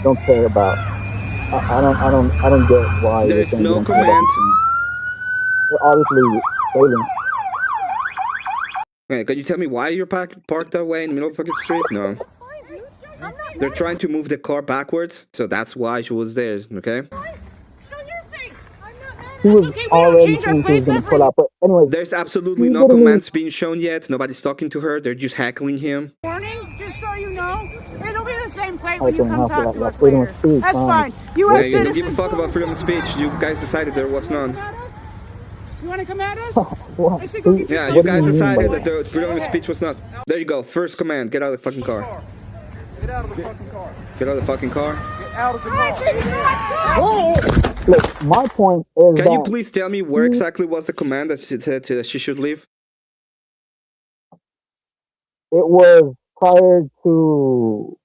Don't care about. I don't get why.
There's no command.
They're obviously failing.
Okay, can you tell me why you're parked that way in the middle of the fucking street? No. They're trying to move the car backwards, so that's why she was there. Okay.
He was already saying he was going to pull out. But anyway,
there's absolutely no commands being shown yet. Nobody's talking to her. They're just heckling him.
Warning, just so you know, it'll be the same plate when you come talk to us later. That's fine. U.S.
You don't give a fuck about freedom of speech. You guys decided there was none.
You want to come at us?
Yeah, you guys decided that the freedom of speech was not. There you go. First command: get out of the fucking car.
Get out of the fucking car.
Get out of the fucking car.
Get out of the car.
Look, my point is.
Can you please tell me where exactly was the command that she said that she should leave?
It was prior to.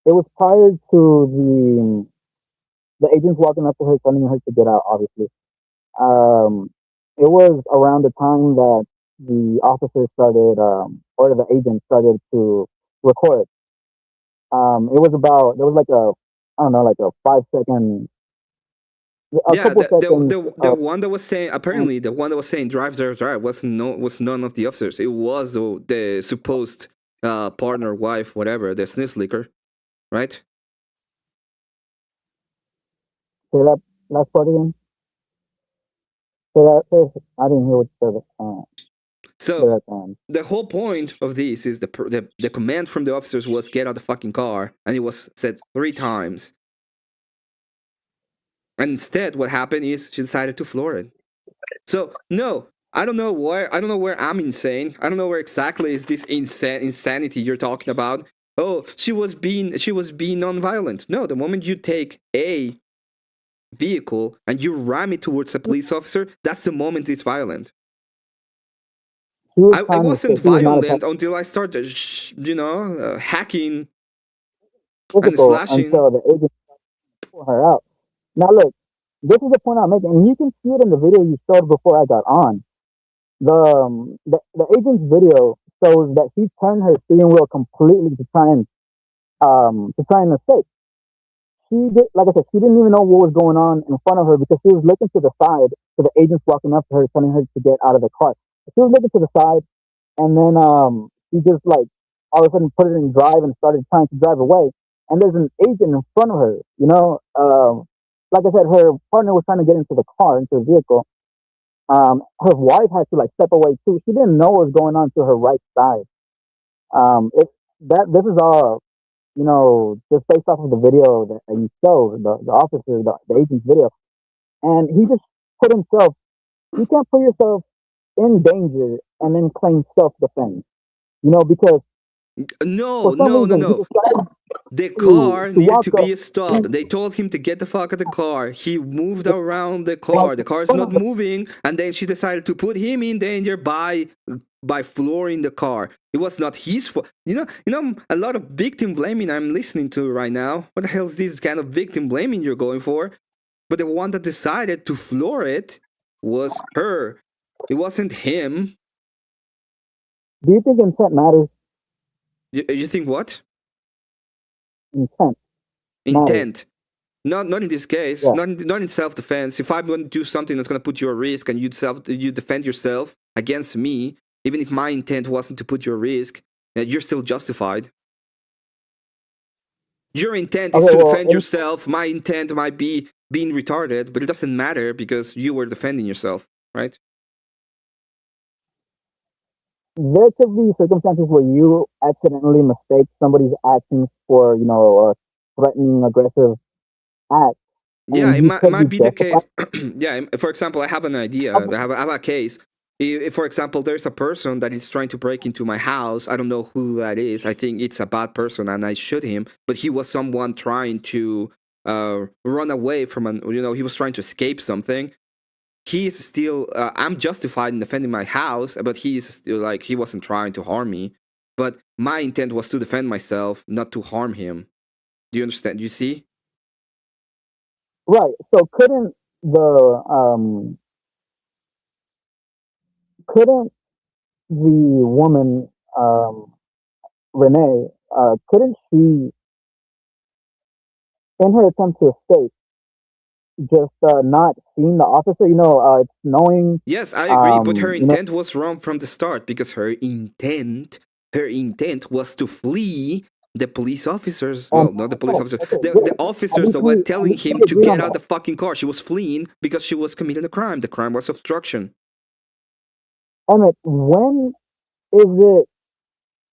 It was prior to the agents walking up to her, telling her to get out. Obviously, it was around the time that the officers started, or the agents started to record. It was about there was like a I don't know like a 5 second.
The one that was saying apparently the one that was saying drive was none of the officers. It was the supposed partner, wife, whatever, the snizzlicker, right?
Say that last part again. Say that. I didn't hear what you said.
So the whole point of this is the command from the officers was get out the fucking car, and it was said 3 times. And instead, what happened is she decided to floor it. So no, I don't know where I'm insane. I don't know where exactly is this insanity you're talking about. Oh, she was being non-violent. No, the moment you take vehicle and you ram it towards a police officer, that's the moment it's violent. I wasn't violent until I started, hacking and slashing.
Until the agent pull her out. Now look, this is the point I'm making, and you can see it in the video you showed before I got on. The agent's video shows that she turned her steering wheel completely to try and escape. She did, like I said, she didn't even know what was going on in front of her because she was looking to the side. So the agent's walking up to her, telling her to get out of the car. She was looking to the side, and then she just like all of a sudden put it in drive and started trying to drive away. And there's an agent in front of her. Like I said, her partner was trying to get into the car, into the vehicle. Her wife had to like step away too. She didn't know what was going on to her right side. This is all, just based off of the video that you showed, the officer, the agent's video, and he just put himself. You can't put yourself in danger and then claim self-defense. Because
no. The car needed to be stopped. They told him to get the fuck out of the car. He moved around the car. The car is not moving, and then she decided to put him in danger by flooring the car. It was not his fault. A lot of victim blaming I'm listening to right now. What the hell is this kind of victim blaming you're going for? But the one that decided to floor it was her. It wasn't him.
Do you think intent matters?
You think what?
Intent.
Not in this case. Yeah. Not in self-defense. If I'm going to do something that's going to put you at risk and you defend yourself against me, even if my intent wasn't to put you at risk, you're still justified. Your intent is to defend yourself. My intent might be being retarded, but it doesn't matter because you were defending yourself, right?
There could be circumstances where you accidentally mistake somebody's actions for, a threatening, aggressive act.
Yeah, it might be the case. Yeah, for example, I have an idea. I have a case. If, for example, there's a person that is trying to break into my house, I don't know who that is. I think it's a bad person and I shoot him. But he was someone trying to run away from he was trying to escape something. He is still, I'm justified in defending my house, but he is still he wasn't trying to harm me. But my intent was to defend myself, not to harm him. Do you understand? Do you see?
Right. So couldn't the woman, Renee, couldn't she, in her attempt to escape, just not seeing the officer, it's knowing.
Yes, I agree, but her intent was wrong from the start because her intent was to flee the police officers. Well, not the police officers. The officers that were telling him to get out of the fucking car. She was fleeing because she was committing a crime. The crime was obstruction.
Emmett, when is it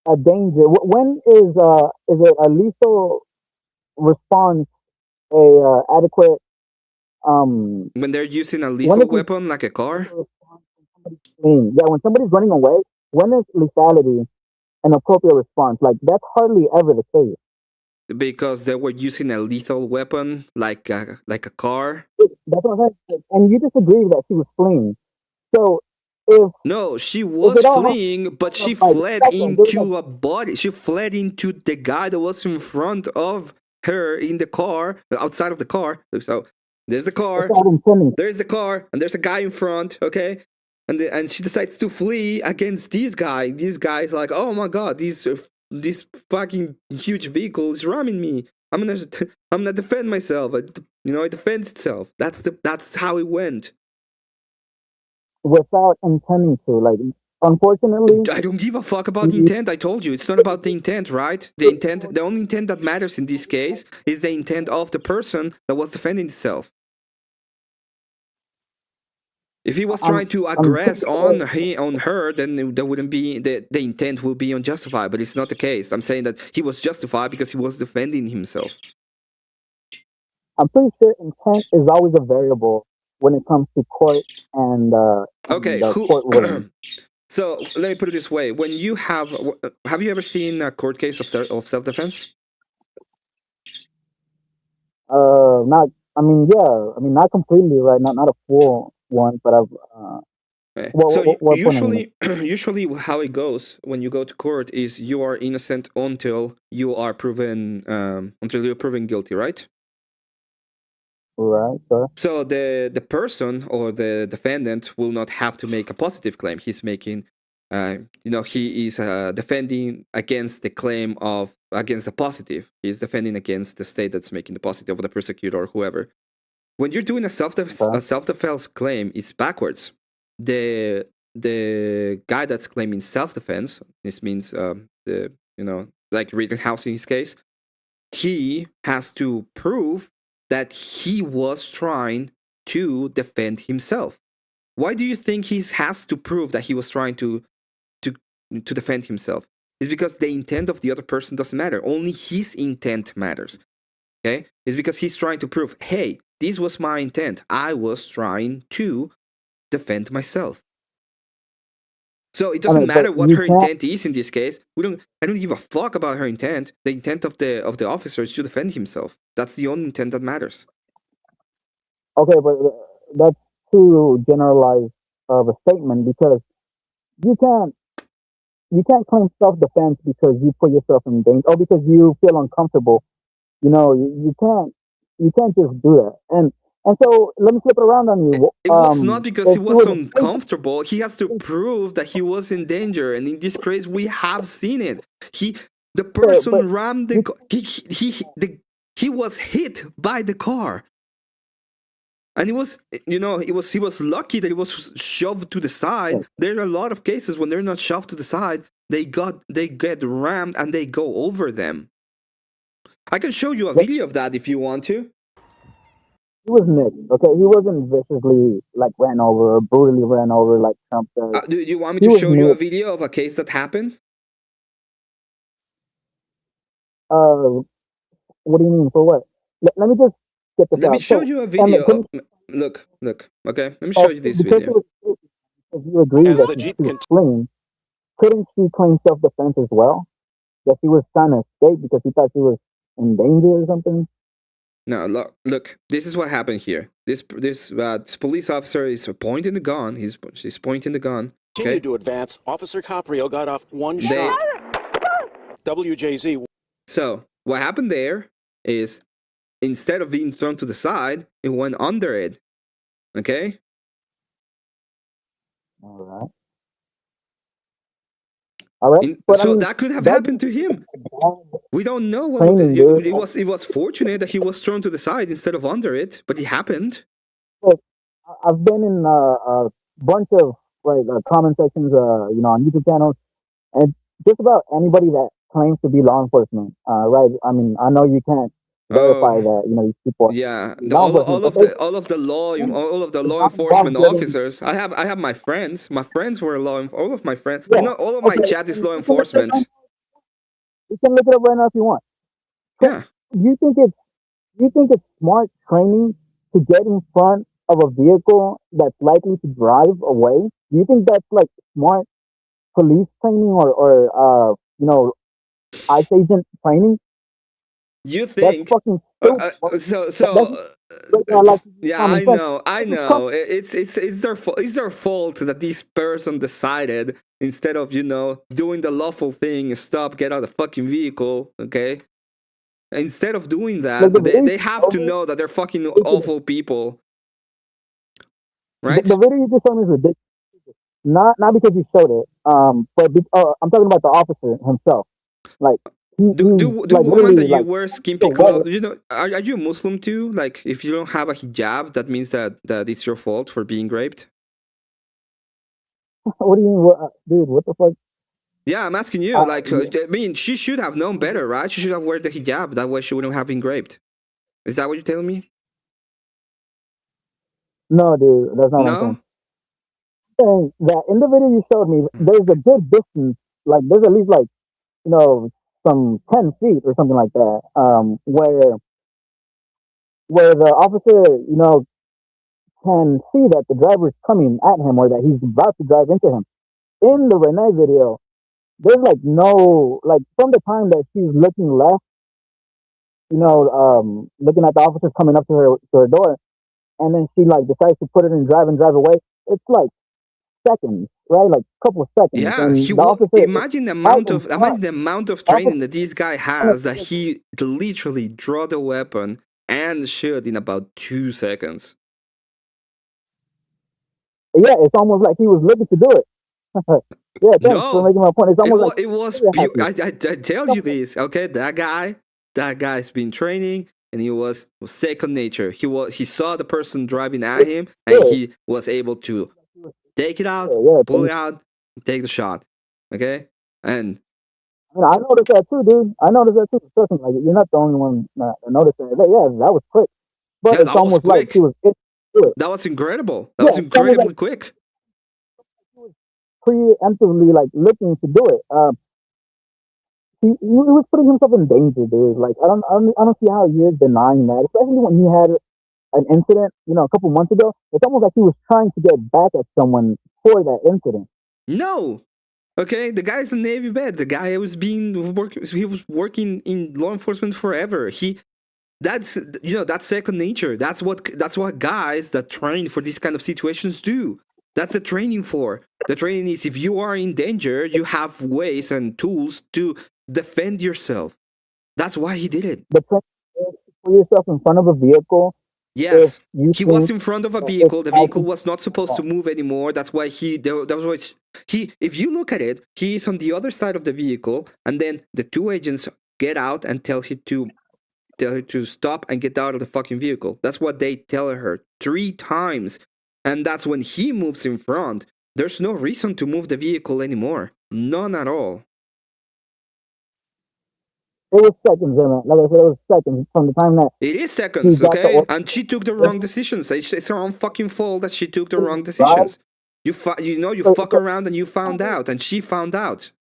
a danger? When is it a lethal response a adequate?
When they're using a lethal weapon like a car?
Yeah, when somebody's running away, when is lethality an appropriate response? Like, that's hardly ever the case.
Because they were using a lethal weapon like a car?
That's what I'm saying. And you disagree that she was fleeing. So,
no, she was fleeing, but she fled into a body. She fled into the guy that was in front of her in the car, outside of the car. So there's the car, there's the car, and there's a guy in front, okay? And she decides to flee against this guy. This guy's like, oh my god, this fucking huge vehicle is ramming me. I'm gonna defend myself. It defends itself. That's how it went.
Without intending to, unfortunately,
I don't give a fuck about the intent. I told you, it's not about the intent, right? The only intent that matters in this case is the intent of the person that was defending itself. If he was trying to aggress on her, then there wouldn't be the intent will be unjustified. But it's not the case. I'm saying that he was justified because he was defending himself.
I'm pretty sure intent is always a variable when it comes to court and
okay,
court
so let me put it this way: when you have you ever seen a court case of self-defense?
Not I mean, yeah, I mean, not completely right, not a full one, but I've.
So
What point are you
usually, usually how it goes when you go to court is you are innocent until you are proven until you're proven guilty, right?
Right, sir.
So the person or the defendant will not have to make a positive claim. He's making, he is defending against the claim of against the positive. He's defending against the state that's making the positive, or the prosecutor or whoever. When you're doing a self-defense claim, it's backwards. The guy that's claiming self-defense, this means like Rittenhouse in his case, he has to prove that he was trying to defend himself. Why do you think he has to prove that he was trying to defend himself? It's because the intent of the other person doesn't matter. Only his intent matters. Okay? It's because he's trying to prove, hey, this was my intent. I was trying to defend myself. So it doesn't matter what her intent is in this case. I don't give a fuck about her intent. The intent of the officer is to defend himself. That's the only intent that matters.
Okay, but that's too generalized of a statement, because you can't claim self-defense because you put yourself in danger or because you feel uncomfortable. You can't just do that. And so let me flip it around on you.
It was not because he was uncomfortable. He has to prove that he was in danger, and in this case, we have seen it. The person rammed the car. He was hit by the car, and he was lucky that he was shoved to the side. There are a lot of cases when they're not shoved to the side, they get rammed and they go over them. I can show you a video of that if you want to.
He was nicked, okay? He wasn't viciously, ran over or brutally ran over like Trump says.
Do you want me to show you a video of a case that happened?
What do you mean? For what? Let me just get this out.
Let me show you a video. Look. Okay, let me show you this video.
If you agree that she was fleeing, couldn't she claim self-defense as well? That she was trying to escape because she thought she was in danger or something?
No, look. This is what happened here. This police officer is pointing the gun. He's pointing the gun. Okay?
Continued to advance. Officer Caprio got off one shot. WJZ.
So what happened there is, instead of being thrown to the side, it went under it. Okay.
All right.
So that could have happened to him. We don't know what it was fortunate that he was thrown to the side instead of under it, but it happened.
Look, I've been in a bunch of comment sections, on YouTube channels, and just about anybody that claims to be law enforcement, right? I mean, I know you can't verify that, these people.
Yeah, all of the law enforcement officers. I have my friends. My friends were all of my friends.
Yeah.
All of my chat is law enforcement.
You can look it up right now if you want.
Yeah.
You think it's smart training to get in front of a vehicle that's likely to drive away? Do you think that's smart police training or ICE agent training?
You think?
That's fucking
yeah, I know. It's their fault that this person decided, instead of doing the lawful thing, stop, get out of the fucking vehicle. Okay. Instead of doing that, they have to know that they're fucking awful people, right?
The video you just showed me is ridiculous. Not because you showed it, but I'm talking about the officer himself.
Do women that you wear skimpy clothes? Are you a Muslim too? Like, if you don't have a hijab, that means that it's your fault for being raped.
What do you mean, dude? What the fuck?
Yeah, I'm asking you. I mean, she should have known better, right? She should have worn the hijab. That way, she wouldn't have been raped. Is that what you're telling me?
No, dude, that's not what I'm saying. Saying that in the video you showed me, there's a good distance. There's at least some 10 feet or something like that, where the officer, can see that the driver's coming at him or that he's about to drive into him. In the Renee video, there's no, from the time that she's looking left looking at the officers coming up to her door, and then she like decides to put it in drive and drive away. It's like seconds, right? Like a couple of seconds,
Yeah,
and the officer is
imagine the
right
amount
in
of
front.
training that this guy has, that he literally draw the weapon and shoot in about 2 seconds.
Yeah, it's almost like he was looking to do it. Yeah, thanks for
No,
making my point. It's almost like
it was
happy.
I tell you this, okay? That guy's been training, and it was second nature. He saw the person driving at him, and he was able to take it out, pull it out, take the shot. Okay, and
I noticed that too, dude. I noticed that too. Trust me, like you're not the only one that noticed that. Yeah, that was quick, but
yeah,
it's
that was
almost like
quick.
he was.
That was incredible. That was incredibly quick.
Preemptively, like looking to do it. He was putting himself in danger, dude. Like I don't see how you're denying that, especially when he had an incident, a couple months ago. It's almost like he was trying to get back at someone for that incident.
No. Okay, the guy's a Navy vet. The guy was he was working in law enforcement forever. That's second nature. That's what guys that train for these kind of situations do. That's the training for. The training is, if you are in danger, you have ways and tools to defend yourself. That's why he did it.
The put yourself in front of a vehicle.
Yes, he was in front of a vehicle. The vehicle was not supposed to move anymore. That's why if you look at it, he is on the other side of the vehicle, and then the two agents get out and tell her to stop and get out of the fucking vehicle. That's what they tell her 3 times. And that's when he moves in front. There's no reason to move the vehicle anymore. None at all.
It was seconds, man. Like I said, it was seconds from the time that.
It is seconds, okay? And she took the wrong decisions. It's her own fucking fault that she took the wrong decisions. You fuck around and you found out, and she found out.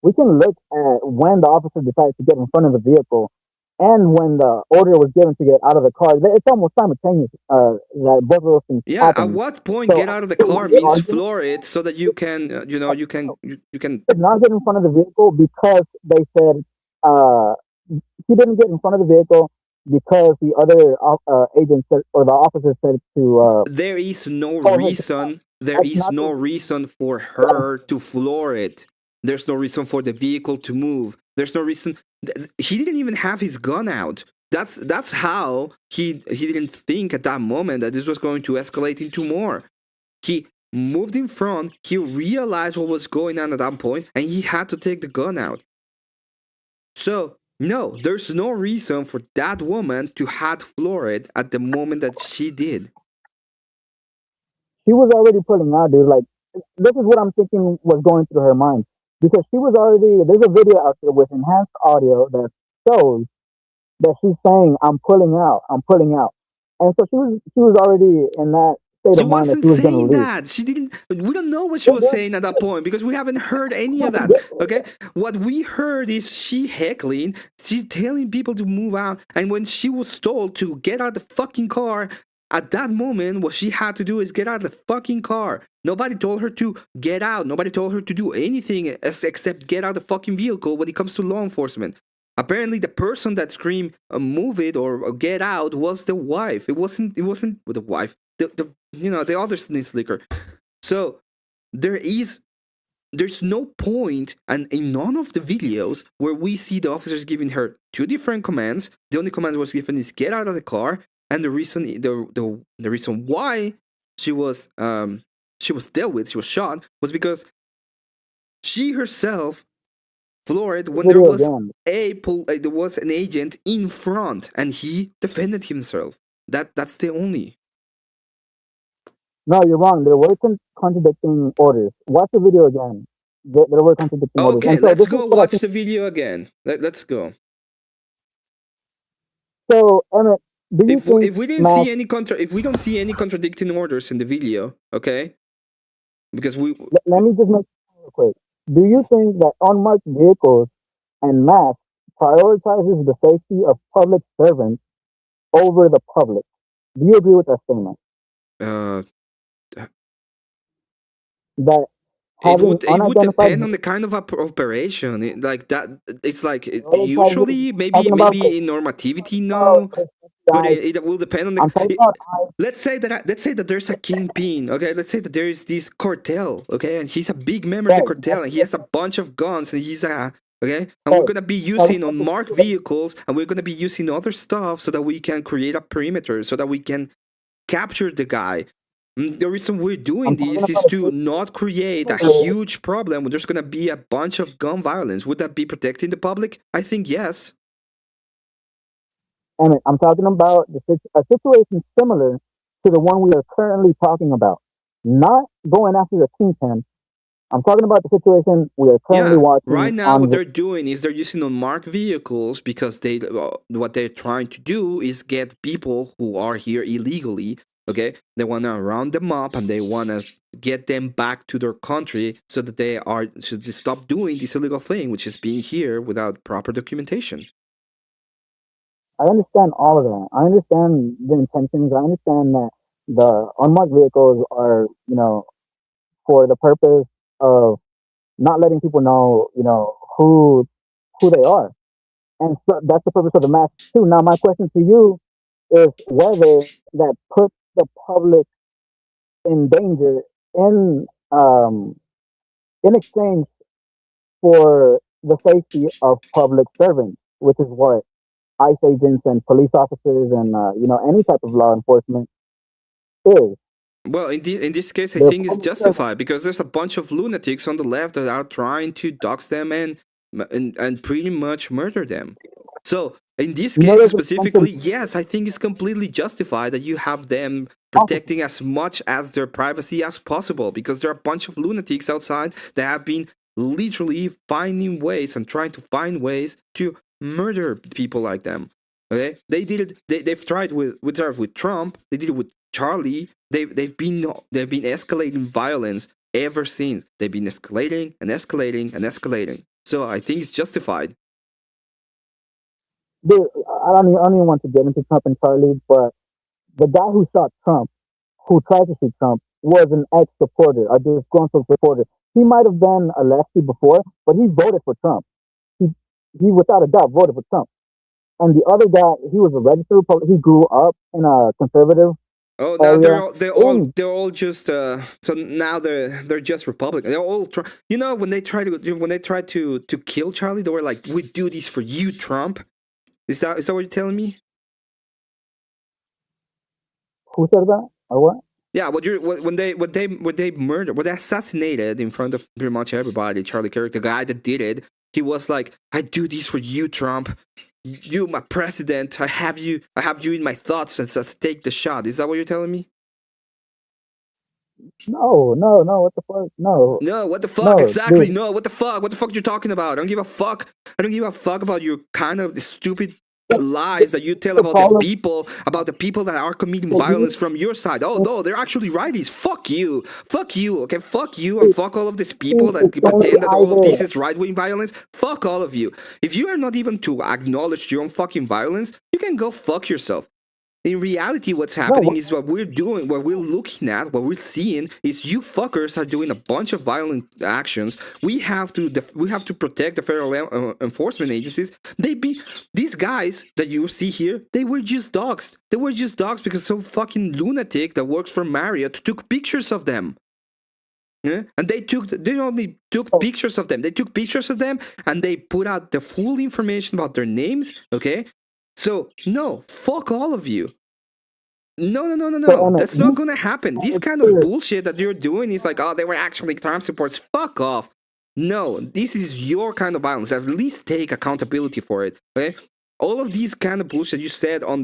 We can look at when the officer decided to get in front of the vehicle, and when the order was given to get out of the car. It's almost simultaneous. That both of those things.
Yeah.
Happened.
At what point get out of the car means floor it so that you can, you can.
Not get in front of the vehicle because they said he didn't get in front of the vehicle because the other agent said, or the officer said to.
There is no reason. There is no reason for her to floor it. There's no reason for the vehicle to move. There's no reason. He didn't even have his gun out. That's how he didn't think at that moment that this was going to escalate into more. He moved in front. He realized what was going on at that point, and he had to take the gun out. So no, there's no reason for that woman to have floored it at the moment that she did.
She was already pulling out, dude. Like, this is what I'm thinking was going through her mind. Because she was already, there's a video out there with enhanced audio that shows that she's saying, I'm pulling out. And so she was already in that state of mind that she was going to leave.
That. She didn't, we don't know what she was saying at that point because we haven't heard any of that, okay? What we heard is she heckling, she's telling people to move out, and when she was told to get out of the fucking car, at that moment, what she had to do is get out of the fucking car. Nobody told her to get out. Nobody told her to do anything except get out of the fucking vehicle when it comes to law enforcement. Apparently, the person that screamed "move it" or "get out" was the wife. It wasn't the wife. The other slicker. So there's no point, and in none of the videos where we see the officers giving her 2 different commands. The only command was given is get out of the car. And the reason why she was dealt with, she was shot, was because she herself floored when there was an agent in front, and he defended himself. That's the only.
No, you're wrong. There were contradicting orders. Watch the video again. There were contradicting orders.
Okay, let's go watch the video again. Let's go.
So, Emmett.
If we don't see any contradicting orders in the video, okay? Because
let me just make it real quick. Do you think that unmarked vehicles and masks prioritizes the safety of public servants over the public? Do you agree with that statement? That having
it would
unidentified
depend on the kind of operation. Like that, it's like
vehicles,
usually
talking about
maybe in normativity, no, but
guys.
it will depend on
I'm talking about
let's say that there's a kingpin. Okay, let's say that there is this cartel. Okay, and he's a big member of the cartel, and he has a bunch of guns, and he's a okay, and we're gonna be using unmarked vehicles, and we're gonna be using other stuff so that we can create a perimeter, so that we can capture the guy. The reason we're doing this is to not create a huge problem when there's going to be a bunch of gun violence. Would that be protecting the public? I think yes.
Emmett, I'm talking about a situation similar to the one we are currently talking about. Not going after the kingpin. I'm talking about the situation we are currently watching.
Right now, what they're doing is they're using unmarked vehicles because what they're trying to do is get people who are here illegally. Okay, they want to round them up and they want to get them back to their country so that they stop doing this illegal thing, which is being here without proper documentation.
I understand all of that. I understand the intentions. I understand that the unmarked vehicles are, for the purpose of not letting people know, who they are, and so that's the purpose of the mask too. Now, my question to you is whether that puts the public in danger in exchange for the safety of public servants, which is what ICE agents and police officers and any type of law enforcement is.
Well, in this case, I think it's justified because there's a bunch of lunatics on the left that are trying to dox them and pretty much murder them. So in this case specifically, yes, I think it's completely justified that you have them protecting as much as their privacy as possible because there are a bunch of lunatics outside that have been literally finding ways and trying to find ways to murder people like them. Okay, they did it. They've tried with Trump. They did it with Charlie. They've been escalating violence ever since. They've been escalating and escalating and escalating. So I think it's justified.
Dude, I don't even want to get into Trump and Charlie, but the guy who shot Trump, who tried to shoot Trump, was an ex-supporter, a disgruntled supporter. He might have been a lefty before, but he voted for Trump. He without a doubt voted for Trump. And the other guy, he was a registered Republican. He grew up in a conservative.
Oh, now they're all just so now they're just Republican. They're all when they tried to kill Charlie, they were like, "We do this for you, Trump." Is that what you're telling me?
Who said that or what?
Yeah, when they assassinated in front of pretty much everybody, Charlie Kirk, the guy that did it, he was like, "I do this for you, Trump. You, my president. I have you in my thoughts. And so take the shot." Is that what you're telling me?
No. What the fuck? No.
No, what the fuck? No, exactly. Dude. No, what the fuck? What the fuck you talking about? I don't give a fuck. I don't give a fuck about your kind of stupid lies that you tell about the people that are committing violence from your side. Oh no, they're actually righties. Fuck you, okay, fuck you, and fuck all of these people that pretend that all of this is right-wing violence. Fuck all of you. If you are not even to acknowledge your own fucking violence, you can go fuck yourself. In reality, what's happening is what we're doing, what we're looking at, what we're seeing is you fuckers are doing a bunch of violent actions. We have to protect the federal enforcement agencies. These guys that you see here, they were just doxxed. They were just doxxed because some fucking lunatic that works for Marriott took pictures of them. Yeah? And they only took pictures of them. They took pictures of them and they put out the full information about their names. Okay. So, no, fuck all of you. No. That's not going to happen. This kind of bullshit that you're doing is like, oh, they were actually Trump supporters. Fuck off. No, this is your kind of violence. At least take accountability for it. Okay? All of these kind of bullshit you said on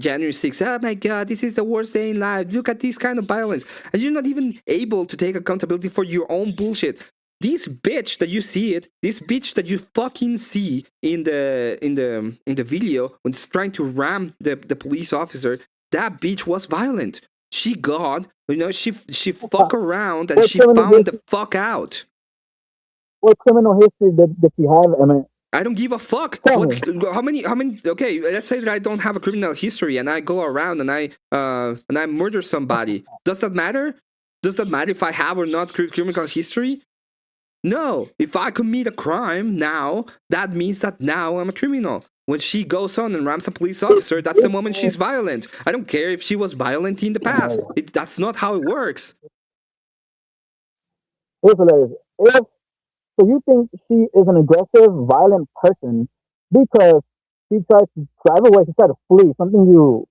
January 6th. Oh my God, this is the worst day in life. Look at this kind of violence. And you're not even able to take accountability for your own bullshit. This bitch that you fucking see in the video when it's trying to ram the police officer, that bitch was violent. She she fuck around and she found the fuck out.
What criminal history did she have, Emmett?
I don't give a fuck. How many? Okay, let's say that I don't have a criminal history and I go around and I murder somebody. Does that matter? Does that matter if I have or not criminal history? No. If I commit a crime now, that means that now I'm a criminal. When she goes on and rams a police officer, that's the moment she's violent. I don't care if she was violent in the past. That's not how it works.
If so, you think she is an aggressive, violent person because she tried to drive away, she tried to flee, something you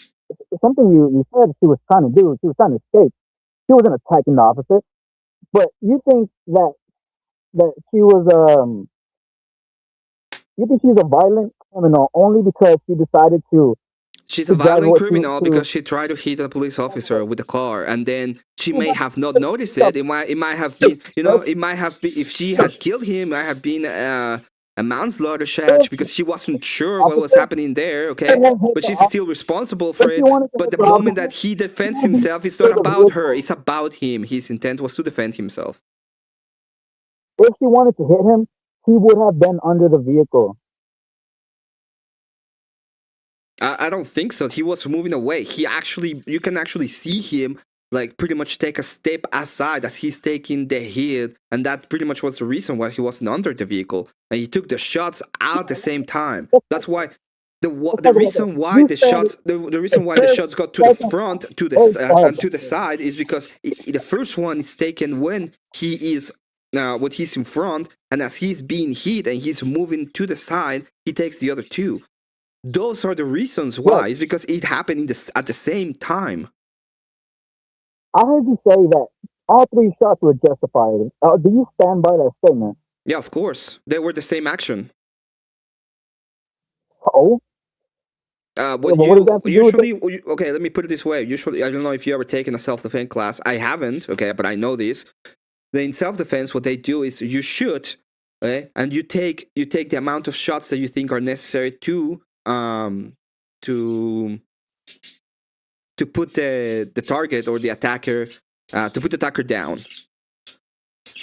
said she was trying to do. She was trying to escape. She wasn't attacking the officer, but you think that she was you think she's a violent criminal only because she decided to.
She's a violent criminal because she tried to hit a police officer with a car, and then she may have not noticed it. It might have been, it might have been, if she had killed him, it might have been a manslaughter charge because she wasn't sure what was happening there, okay? But she's still responsible for it. But the moment that he defends himself, it's not about her, it's about him. His intent was to defend himself.
If she wanted to hit him, he would have been under the vehicle.
I don't think so. He was moving away. You can actually see him like pretty much take a step aside as he's taking the hit, and that pretty much was the reason why he wasn't under the vehicle. And he took the shots at the same time. That's why the reason why the shots got to the front and to the side is because the first one is taken when he's in front, and as he's being hit and he's moving to the side, he takes the other two. Those are the reasons why. It's because it happened at the same time.
I heard you say that all three shots were justified. Do you stand by that statement?
Yeah, of course. They were the same action.
Oh?
Okay, let me put it this way. Usually, I don't know if you ever taken a self-defense class. I haven't, okay, but I know this. In self-defense, what they do is you shoot, okay, and you take the amount of shots that you think are necessary to put the target or the attacker to put the attacker down.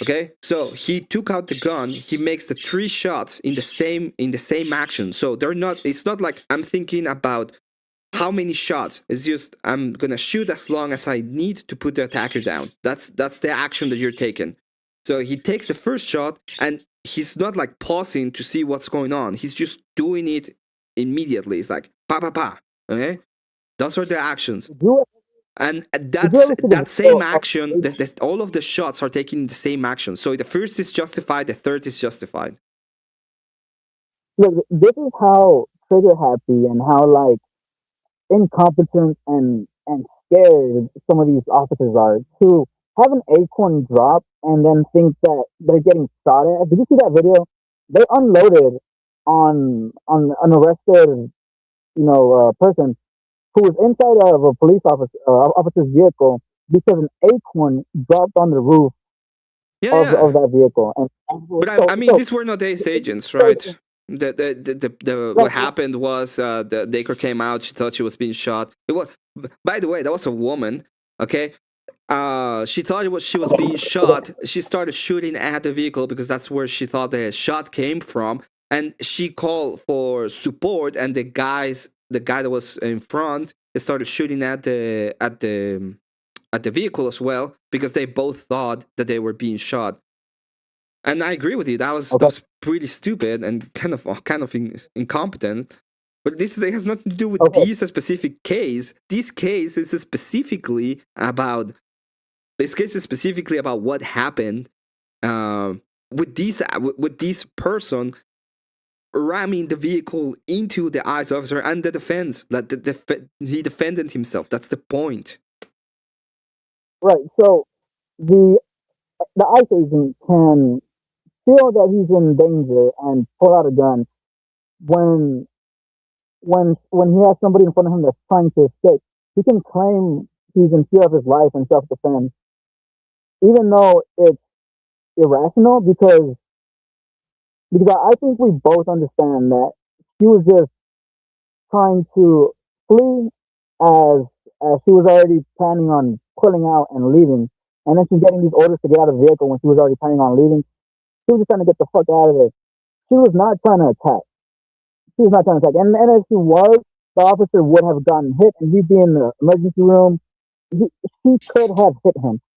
Okay, so he took out the gun. He makes the 3 shots in the same action. So they're not. It's not like I'm thinking about how many shots. It's just I'm gonna shoot as long as I need to put the attacker down. That's the action that you're taking. So he takes the first shot and he's not like pausing to see what's going on. He's just doing it immediately. It's like pa pa pa. Okay, those are the actions. And that same action, all of the shots are taking the same action. So the first is justified, the third is justified.
Look, this is how trigger happy and how like incompetent and scared some of these officers are to have an acorn drop and then think that they're getting shot at. Did you see that video? They unloaded on an arrested, person who was inside of a police officer's vehicle because an acorn dropped on the roof of that vehicle.
But I mean, these were not ACE agents, right? What happened was the acorn came out. She thought she was being shot. It was, by the way, that was a woman. Okay, she thought she was being shot. She started shooting at the vehicle because that's where she thought the shot came from, and she called for support. And the guy that was in front started shooting at the vehicle as well because they both thought that they were being shot. And I agree with you. That was pretty stupid and kind of incompetent. But this has nothing to do with this specific case. This case is specifically about what happened with this person ramming the vehicle into the ICE officer and the defense. That he defended himself. That's the point.
Right. So the ICE agent can feel that he's in danger and pull out a gun when he has somebody in front of him that's trying to escape. He can claim he's in fear of his life and self-defense, even though it's irrational because I think we both understand that he was just trying to flee as she was already planning on pulling out and leaving, and then she's getting these orders to get out of the vehicle when she was already planning on leaving. She was just trying to get the fuck out of there. She was not trying to attack. And if she was, the officer would have gotten hit, and he'd be in the emergency room. She could have hit him.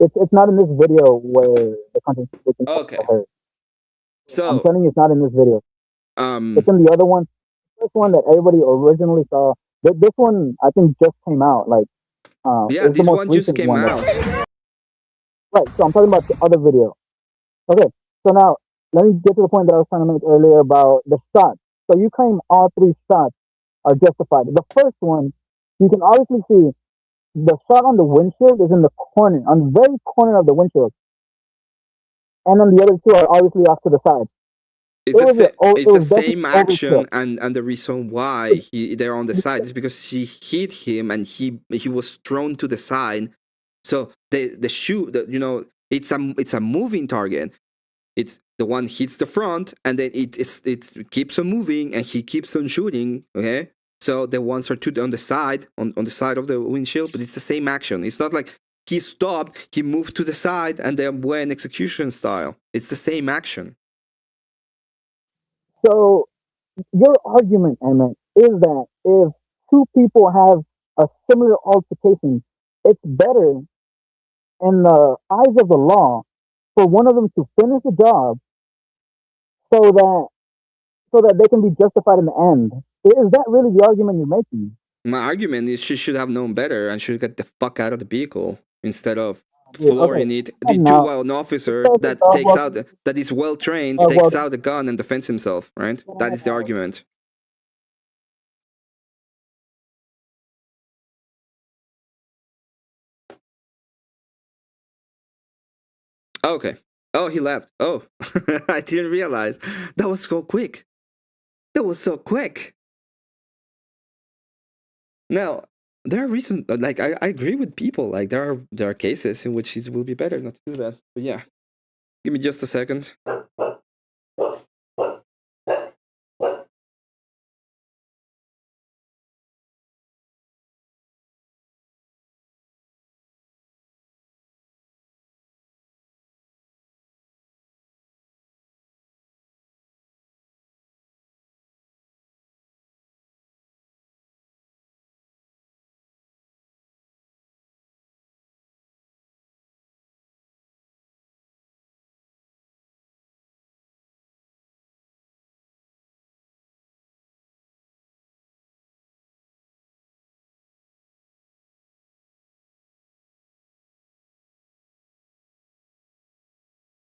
It's not in this video where the content is
Okay.
her. I'm
So
telling you, it's not in this video.
um,
It's in the other one. This one that everybody originally saw. This one I think just came out. Like,
yeah,
it's the
this
most
one just
recent
came
one.
out.
Right. So I'm talking about the other video. Okay. So now let me get to the point that I was trying to make earlier about the shots. So you claim all three shots are justified. The first one, you can obviously see the shot on the windshield is in the corner, on the very corner of the windshield, and then the other two are obviously off to the side.
It's the same
definitely
action,
overkill.
and the reason why they're on the side is because she hit him and he was thrown to the side. So the shoe, it's a moving target. It's the one hits the front and then it keeps on moving and he keeps on shooting. Okay, so the ones are two on the side on the side of the windshield, but it's the same action. It's not like he stopped, he moved to the side and then went execution style. It's the same action.
So your argument, Emmett, is that if two people have a similar altercation, it's better in the eyes of the law for one of them to finish the job so that they can be justified in the end. Is that really the argument you're making?
My argument is she should have known better and should get the fuck out of the vehicle instead of flooring it. While an officer that is well trained takes out the gun and defends himself, right? That is the argument. Okay. Oh, he left. Oh, I didn't realize. That was so quick. That was so quick. Now, there are reasons, like, I agree with people. Like, there are cases in which it will be better not to do that. But yeah, give me just a second.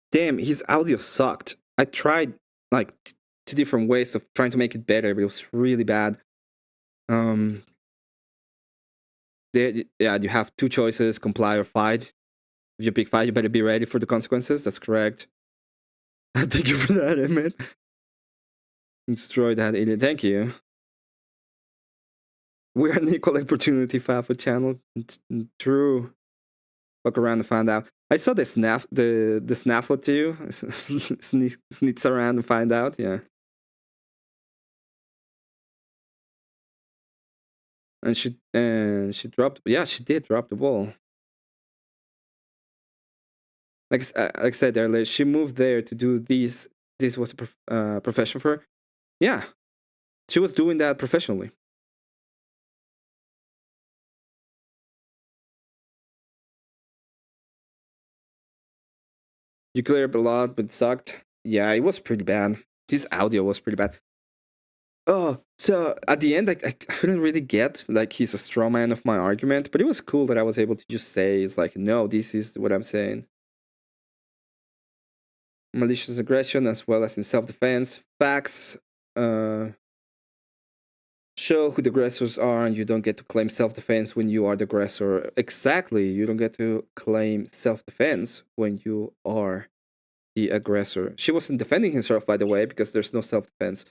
Damn, his audio sucked. I tried like two different ways of trying to make it better, but it was really bad. You have two choices: comply or fight. If you pick fight, you better be ready for the consequences. That's correct. Thank you for that, Emmett. Destroy that idiot. Thank you. We're an equal opportunity FAFA channel. True. Fuck around and find out. I saw the snaffle too. Sneaks around and find out. Yeah. And she dropped. Yeah, she did drop the ball. Like I said earlier, she moved there to do these. This was a profession for her. Yeah, she was doing that professionally. You cleared up a lot, but it sucked. Yeah, it was pretty bad. His audio was pretty bad. Oh, so at the end, I couldn't really get, like, he's a straw man of my argument, but it was cool that I was able to just say, it's like, no, this is what I'm saying. Malicious aggression as well as in self-defense. Facts show who the aggressors are, and you don't get to claim self-defense when you are the aggressor. Exactly, you don't get to claim self-defense when you are the aggressor. She wasn't defending herself, by the way, because there's no self-defense.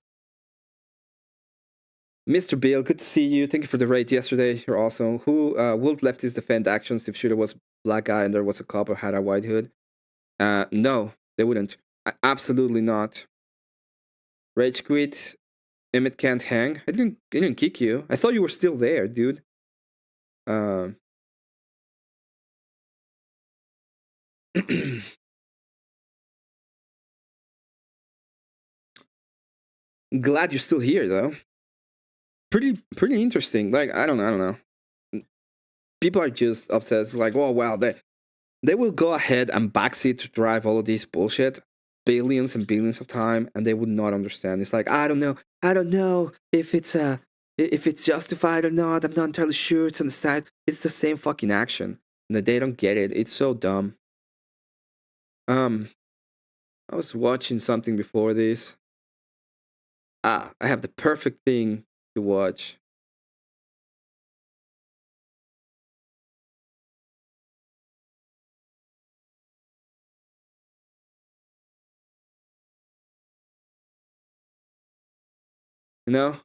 Mr. Bill, good to see you. Thank you for the raid yesterday. You're awesome. Who would lefties defend actions if shooter was a black guy and there was a cop or had a white hood? No, they wouldn't. Absolutely not. Rage quit. Emmett can't hang. I didn't kick you. I thought you were still there, dude. Glad you're still here, though. Pretty interesting. Like, I don't know. People are just obsessed. Like, oh wow, they will go ahead and backseat to drive all of these bullshit billions and billions of time, and they would not understand. It's like, I don't know if it's justified or not. I'm not entirely sure. It's on the side. It's the same fucking action, and they don't get it. It's so dumb. I was watching something before this. I have the perfect thing to watch. You know,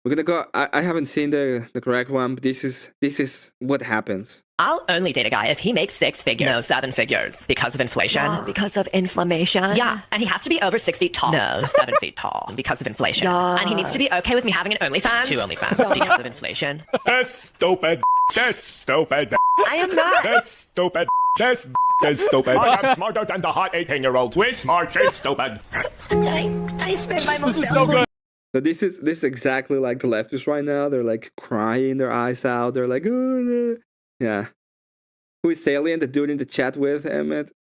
we're gonna go. I haven't seen the correct one, but this is what happens.
I'll only date a guy if he makes 6 figures. No, 7 figures. Because of inflation. Because of inflammation? Yeah, and he has to be over 6 feet tall. No, 7 feet tall. Because of inflation. Yeah. And he needs to be okay with me having an OnlyFans. 2 OnlyFans. Because of inflation.
That's stupid. That's stupid.
I am not.
That's stupid. That's stupid. I'm smarter than the hot 18-year-old. We're smart. She's stupid.
I spent my most.
This is so good.
So this is exactly like the leftists right now. They're like crying their eyes out. They're like, oh, no. Yeah. Who is Salient, the dude in the chat with, Emmet?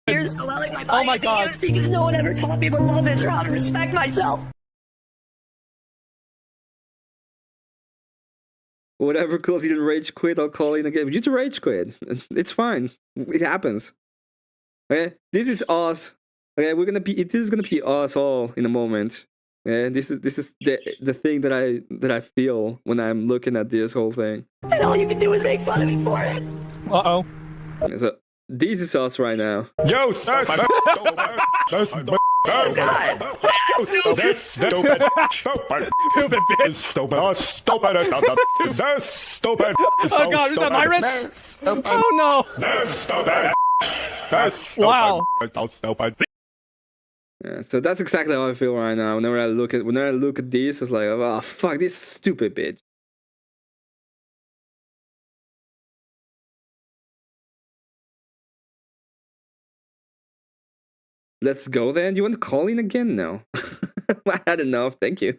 Here's allowing my body to be used because no one ever taught me what love is or how to respect myself.
Whatever, cool. You didn't rage quit. I'll call in again. You just rage quit. It's fine. It happens. Okay, this is us. Okay, this is gonna be us all in a moment. Yeah, this is the thing that I feel when I'm looking at this whole thing.
And all you can do is make fun of me for it.
Uh-oh. So this is us right now.
Yo, sir. That's stupid. Stupid. Stupid bitch. Stupid. Oh, stupid. That's stupid.
Oh god, is that Myron? Oh no.
That's stupid. That's stupid.
Wow.
That's stupid.
Yeah, so that's exactly how I feel right now. Whenever I look at this, it's like, oh fuck, this stupid bitch. Let's go then. You want to call in again? No. I had enough, thank you.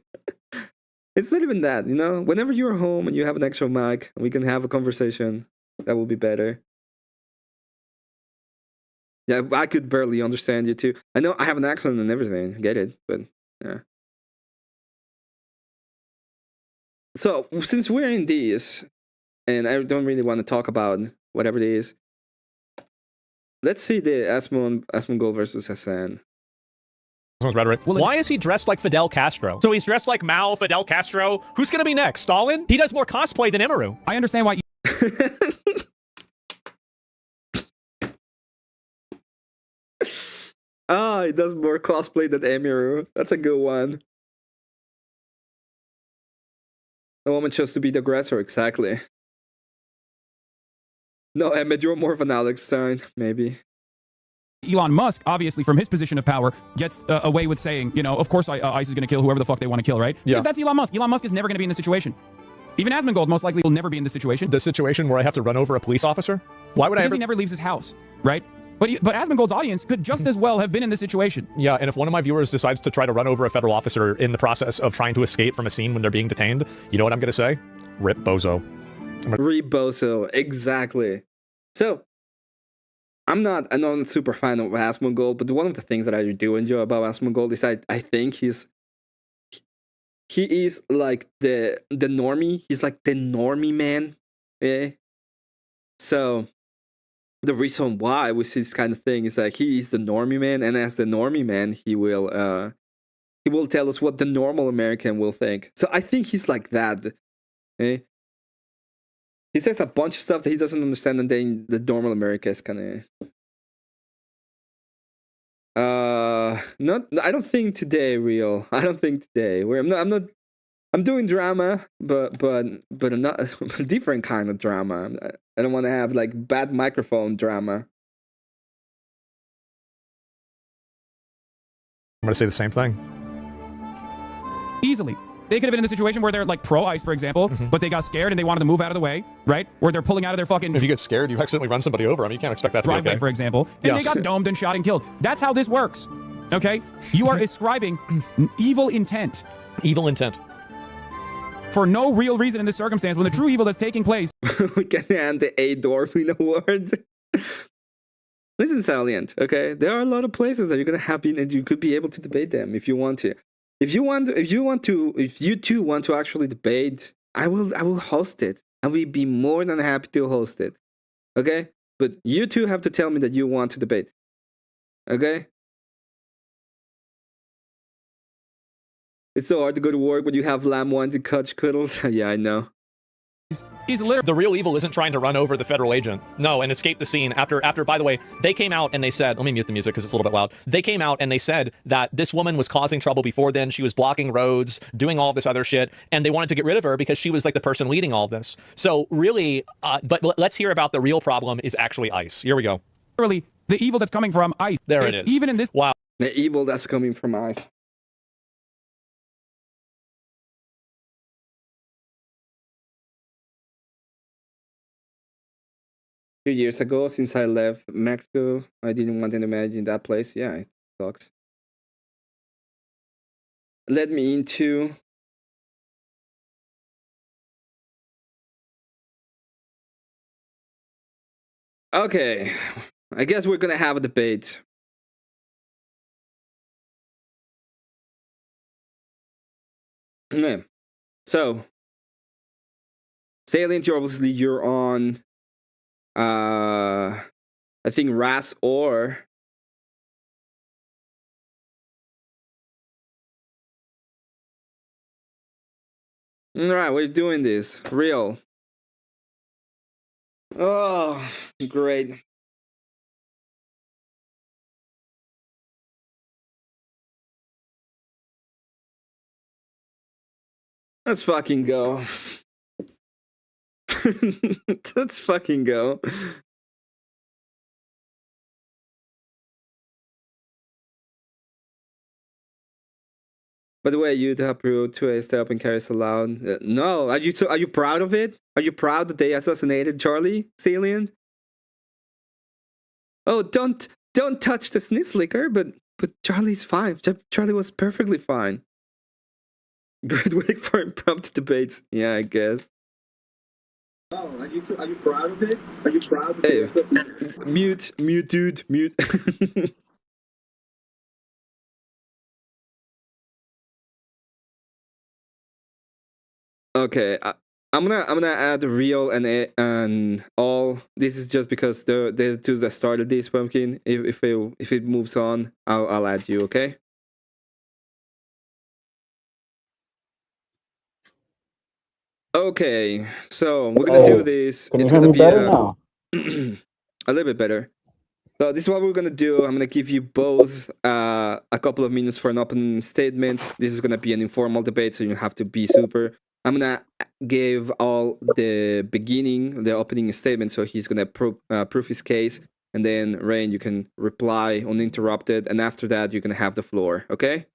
It's not even that, you know? Whenever you're home and you have an extra mic, we can have a conversation. That will be better. Yeah, I could barely understand you too. I know I have an accent and everything, get it, but yeah. So, since we're in this, and I don't really want to talk about whatever it is, let's see the Asmongold versus Hassan.
Rhetoric. Why is he dressed like Fidel Castro? So he's dressed like Mao, Fidel Castro. Who's gonna be next? Stalin? He does more cosplay than Imaru. I understand why you...
Ah, he does more cosplay than Emiru. That's a good one. The woman chose to be the aggressor, exactly. No, Emmet, you're more of an Alex sign, maybe.
Elon Musk, obviously, from his position of power, gets away with saying, you know, of course ICE is going to kill whoever the fuck they want to kill, right?
Yeah.
Because that's Elon Musk. Elon Musk is never going to be in this situation. Even Asmongold most likely will never be in this situation.
The situation where I have to run over a police officer? Why would I ever...
Because he never leaves his house, right? But Asmongold's audience could just as well have been in this situation.
Yeah, and if one of my viewers decides to try to run over a federal officer in the process of trying to escape from a scene when they're being detained, you know what I'm going to say? Rip bozo.
Rip bozo, exactly. So, I'm not a super fan of Asmongold, but one of the things that I do enjoy about Asmongold is I think he is like the normie. He's like the normie man. Yeah. So the reason why we see this kind of thing is like he is the normie man, and as the normie man, he will tell us what the normal American will think. So I think he's like that. Okay? He says a bunch of stuff that he doesn't understand, and then the normal America is kind of I don't think today, real. I don't think today. I'm doing drama, but not a different kind of drama. I don't want to have like bad microphone drama.
I'm going to say the same thing.
Easily. They could have been in a situation where they're like pro-ICE, for example, but they got scared and they wanted to move out of the way, right? Or they're pulling out of their fucking...
If you get scared, you accidentally run somebody over. I mean, you can't expect that to be
driveway,
okay.
for example, and they got domed and shot and killed. That's how this works, okay? You are ascribing evil intent.
Evil intent.
for no real reason in this circumstance when the true evil that's taking place.
We can hand the A Dorfin Award. Listen, Salient, okay? There are a lot of places that you're gonna have been, and you could be able to debate them if you want to. If you two want to actually debate, I will host it. I will be more than happy to host it. Okay? But you two have to tell me that you want to debate. Okay? It's so hard to go to work when you have lamb ones and couch cuddles. Yeah, I know.
Is literally
the real evil isn't trying to run over the federal agent. No, and escape the scene after, by the way, they came out and they said, let me mute the music because it's a little bit loud. They came out and they said that this woman was causing trouble before then. She was blocking roads, doing all this other shit, and they wanted to get rid of her because she was like the person leading all of this. So really, but let's hear about the real problem is actually ICE. Here we go.
literally the evil that's coming from ICE.
There it is.
Even in this.
Wow.
The evil that's coming from ICE. Few years ago, since I left Mexico, I didn't want to imagine that place. Yeah, it sucks. Led me into okay, I guess we're gonna have a debate. So, Salient, you're on I think Ras or alright, we're doing this. Real. Oh, great. Let's fucking go. Let's fucking go. By the way, Utah Pro 2A step and carries allowed. No, are you proud of it? Are you proud that they assassinated Charlie, Salient? Oh, don't touch the snizzlicker, but Charlie's fine. Charlie was perfectly fine. Great week for impromptu debates. Yeah, I guess. Oh, are you proud of it? Are you proud of it? Mute, dude, mute. Okay, I'm gonna add real and all. This is just because the two that started this pumpkin. If it moves on, I'll add you. Okay. Okay, so we're gonna do this. It's gonna be a little bit better. So this is what we're gonna do. I'm gonna give you both a couple of minutes for an opening statement. This is gonna be an informal debate, so you have to be super. I'm gonna give all the beginning, the opening statement, so he's gonna prove his case, and then Rain, you can reply uninterrupted, and after that, you're gonna have the floor. Okay?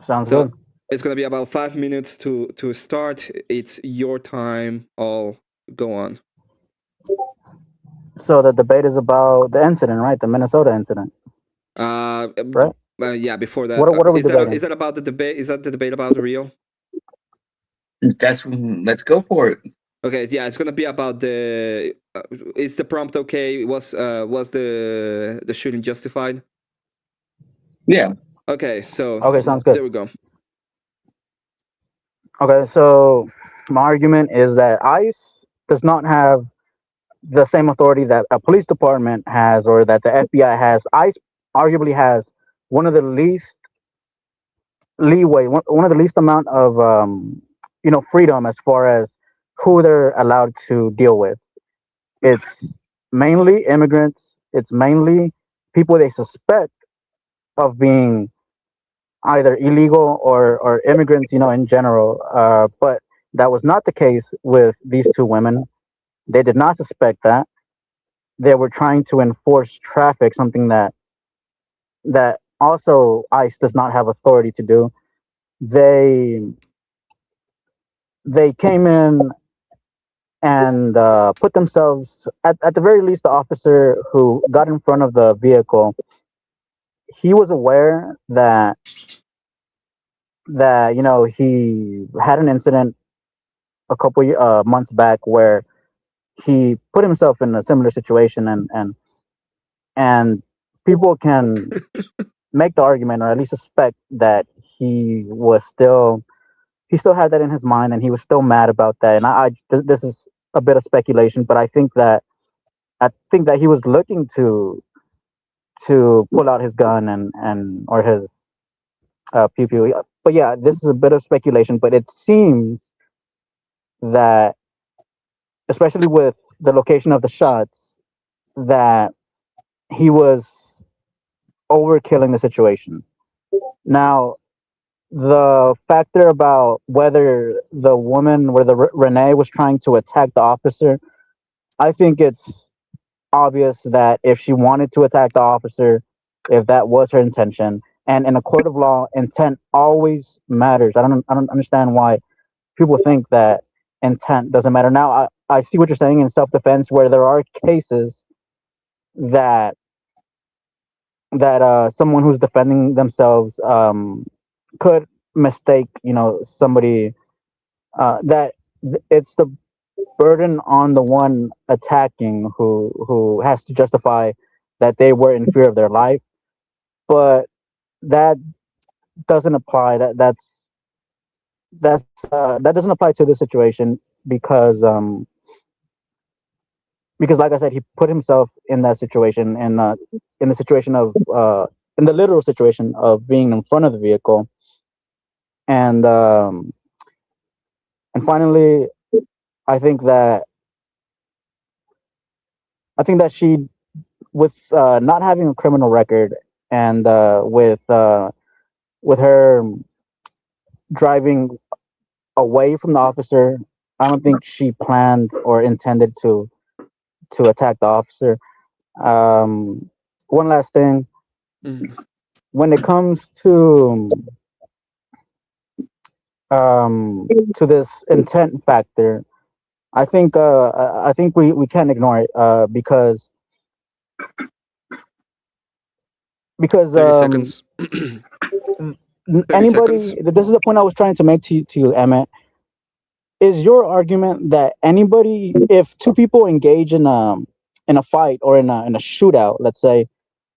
Sounds good.
It's gonna be about 5 minutes to start. It's your time. All go on.
So the debate is about the incident, right? The Minnesota incident.
Right. Yeah. Before that,
what are we debating?
Is that about the debate? Is that the debate about the real?
Let's go for it.
Okay, yeah, it's gonna be about the. Is the prompt okay? Was the shooting justified?
Yeah.
Okay, so
sounds good.
There we go.
Okay, so my argument is that ICE does not have the same authority that a police department has or that the FBI has. ICE arguably has one of the least leeway, one of the least amount of freedom as far as who they're allowed to deal with. It's mainly immigrants. It's mainly people they suspect of being either illegal or immigrants, in general. But that was not the case with these two women. They did not suspect that. They were trying to enforce traffic, something that also ICE does not have authority to do. They came in and put themselves at the very least. The officer who got in front of the vehicle, he was aware that that he had an incident a couple months back where he put himself in a similar situation, and people can make the argument, or at least suspect, that he still had that in his mind, and he was still mad about that. And this is a bit of speculation, but I think that he was looking to pull out his gun and or his pew pew. But yeah, this is a bit of speculation, but it seems that, especially with the location of the shots, that he was overkilling the situation. Now, the factor about whether the woman, whether Renee was trying to attack the officer, I think it's obvious that if she wanted to attack the officer, if that was her intention, and in a court of law, intent always matters. I don't understand why people think that intent doesn't matter. Now, I see what you're saying in self-defense, where there are cases that someone who's defending themselves could mistake, somebody, that it's the burden on the one attacking who has to justify that they were in fear of their life. But that doesn't apply. That doesn't apply to this situation, because like I said, he put himself in that situation, and in the situation of in the literal situation of being in front of the vehicle. And finally, I think that she, with not having a criminal record, and with her driving away from the officer, I don't think she planned or intended to attack the officer. One last thing, when it comes to this intent factor, I think we can't ignore it, because
30 seconds.
Anybody, this is the point I was trying to make to you, Emmett. Is your argument that anybody, if two people engage in a fight, or in a shootout, let's say,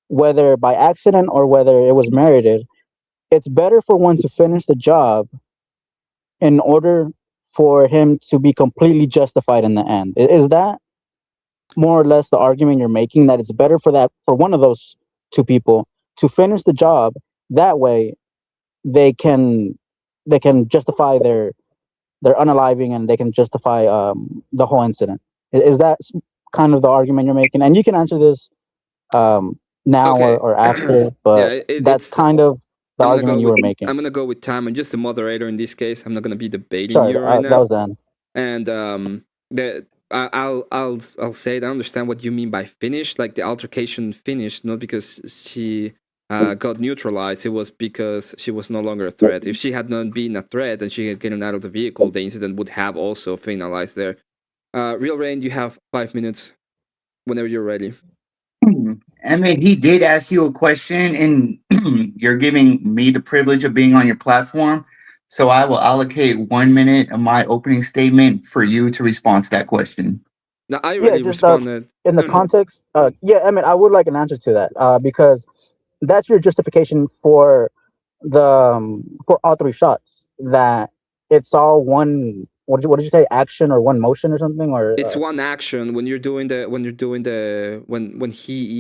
whether by accident or whether it was merited, it's better for one to finish the job in order for him to be completely justified in the end? Is that more or less the argument you're making, that it's better for one of those two people to finish the job, that way they can justify their unaliving, and they can justify the whole incident? Is that kind of the argument you're making? And you can answer this now, or after, but that's kind of the argument you were making.
I'm gonna go with time. I'm just a moderator in this case. I'm not gonna be debating you right now.
That was then.
And I'll say it. I understand what you mean by finished, like the altercation finished, not because she got neutralized. It was because she was no longer a threat. If she had not been a threat and she had gotten out of the vehicle, the incident would have also finalized there. Real Rain, you have 5 minutes whenever you're ready.
I mean, he did ask you a question, and you're giving me the privilege of being on your platform. So I will allocate 1 minute of my opening statement for you to respond to that question.
No, I already responded.
In the context, I mean, I would like an answer to that, because that's your justification for for all three shots, that it's all one. What did you say? Action, or one motion, or something? Or
it's one action when he